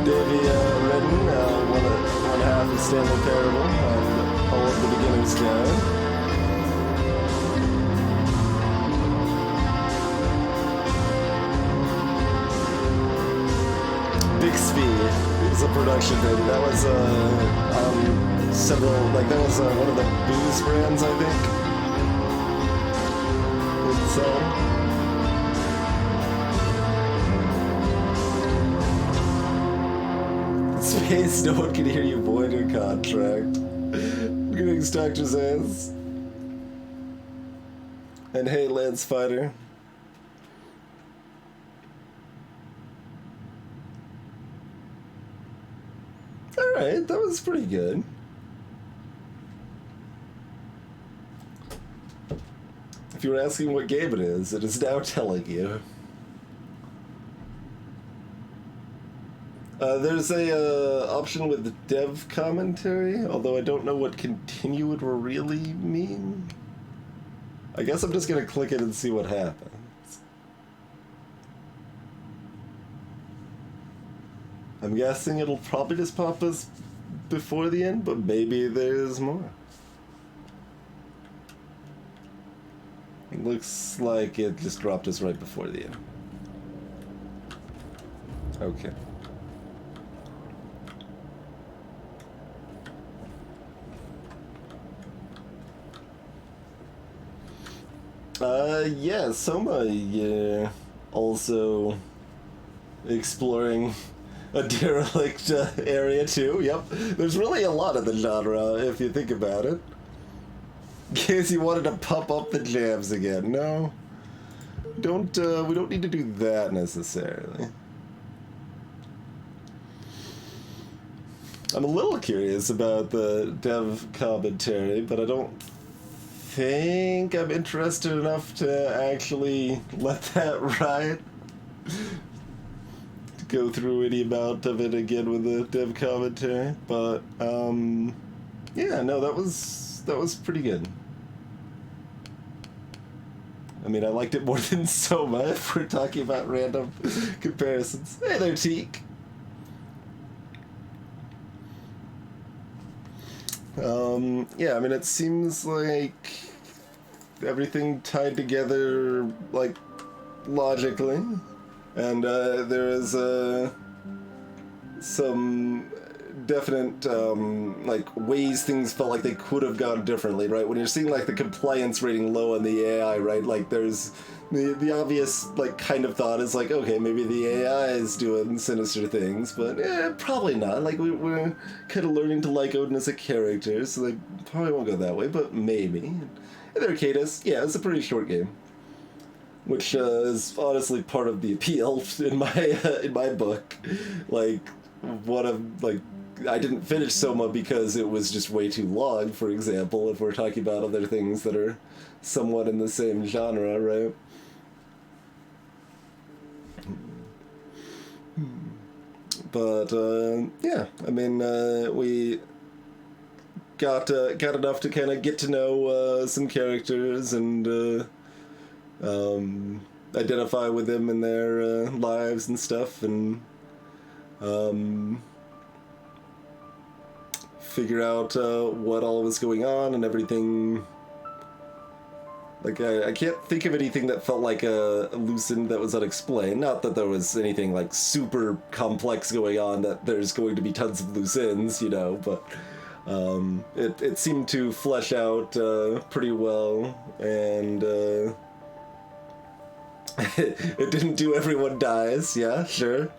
Davey Redden, one half of Stanley Parable, and all of the beginners guide. Big Speed is a production baby. That was several, like that was one of the booze brands, I think. Space, no one can hear you void your contract. Greetings, Dr. Zaz. And hey, Lance Fighter. Alright, that was pretty good. If you were asking what game it is now telling you. There's a option with dev commentary, although I don't know what continue would really mean. I guess I'm just gonna click it and see what happens. I'm guessing it'll probably just pop us before the end, but maybe there's more. It looks like it just dropped us right before the end. Okay. Yeah, Soma, yeah, also exploring a derelict area too, yep. There's really a lot of the genre, if you think about it. In case you wanted to pump up the jams again, no. We don't need to do that necessarily. I'm a little curious about the dev commentary, but I don't think I'm interested enough to actually let that ride. To go through any amount of it again with the dev commentary, but yeah, no, that was pretty good. I mean, I liked it more than Soma if we're talking about random comparisons. Hey there, Teak. Yeah, I mean, it seems like everything tied together, like, logically, and there is some definite, like, ways things felt like they could have gone differently, right? When you're seeing, like, the compliance rating low on the AI, right, like, there's the obvious, like, kind of thought is, like, okay, maybe the AI is doing sinister things, but, probably not. Like, we're kind of learning to like Odin as a character, so they probably won't go that way, but maybe. And there, Cadus, yeah, it's a pretty short game, which is honestly part of the appeal in my book. Like, one of, like, I didn't finish Soma because it was just way too long, for example, if we're talking about other things that are somewhat in the same genre, right? But, yeah, I mean, we got enough to kind of get to know some characters and identify with them in their lives and stuff, and figure out what all was going on and everything. Like, I can't think of anything that felt like a loose end that was unexplained. Not that there was anything, like, super complex going on that there's going to be tons of loose ends, you know, but it seemed to flesh out pretty well, and it didn't do everyone dies, yeah, sure.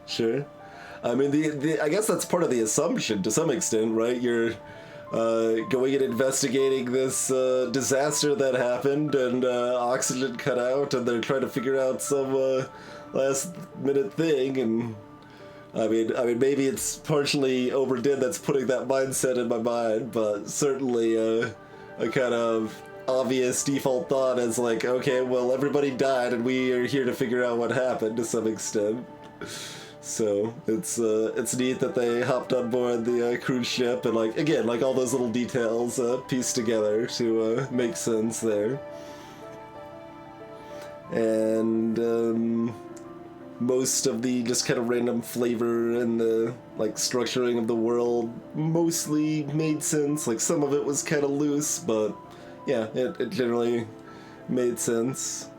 I mean, I guess that's part of the assumption to some extent, right? You're going and investigating this disaster that happened, and oxygen cut out, and they're trying to figure out some last minute thing, and I mean, maybe it's partially overdid that's putting that mindset in my mind, but certainly a kind of obvious default thought is like, okay, well, everybody died, and we are here to figure out what happened to some extent. So it's neat that they hopped on board the cruise ship and like again like all those little details pieced together to make sense there. And most of the just kind of random flavor and the like structuring of the world mostly made sense. Like some of it was kind of loose, but yeah, it generally made sense.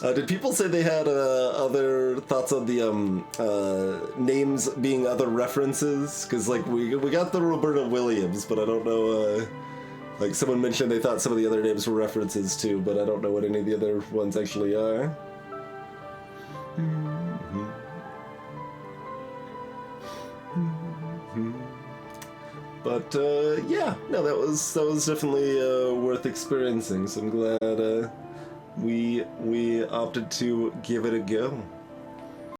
Did people say they had other thoughts on the names being other references? Because like we got the Roberta Williams, but I don't know. Like someone mentioned they thought some of the other names were references too, but I don't know what any of the other ones actually are. But yeah, no, that was definitely worth experiencing. So I'm glad we opted to give it a go.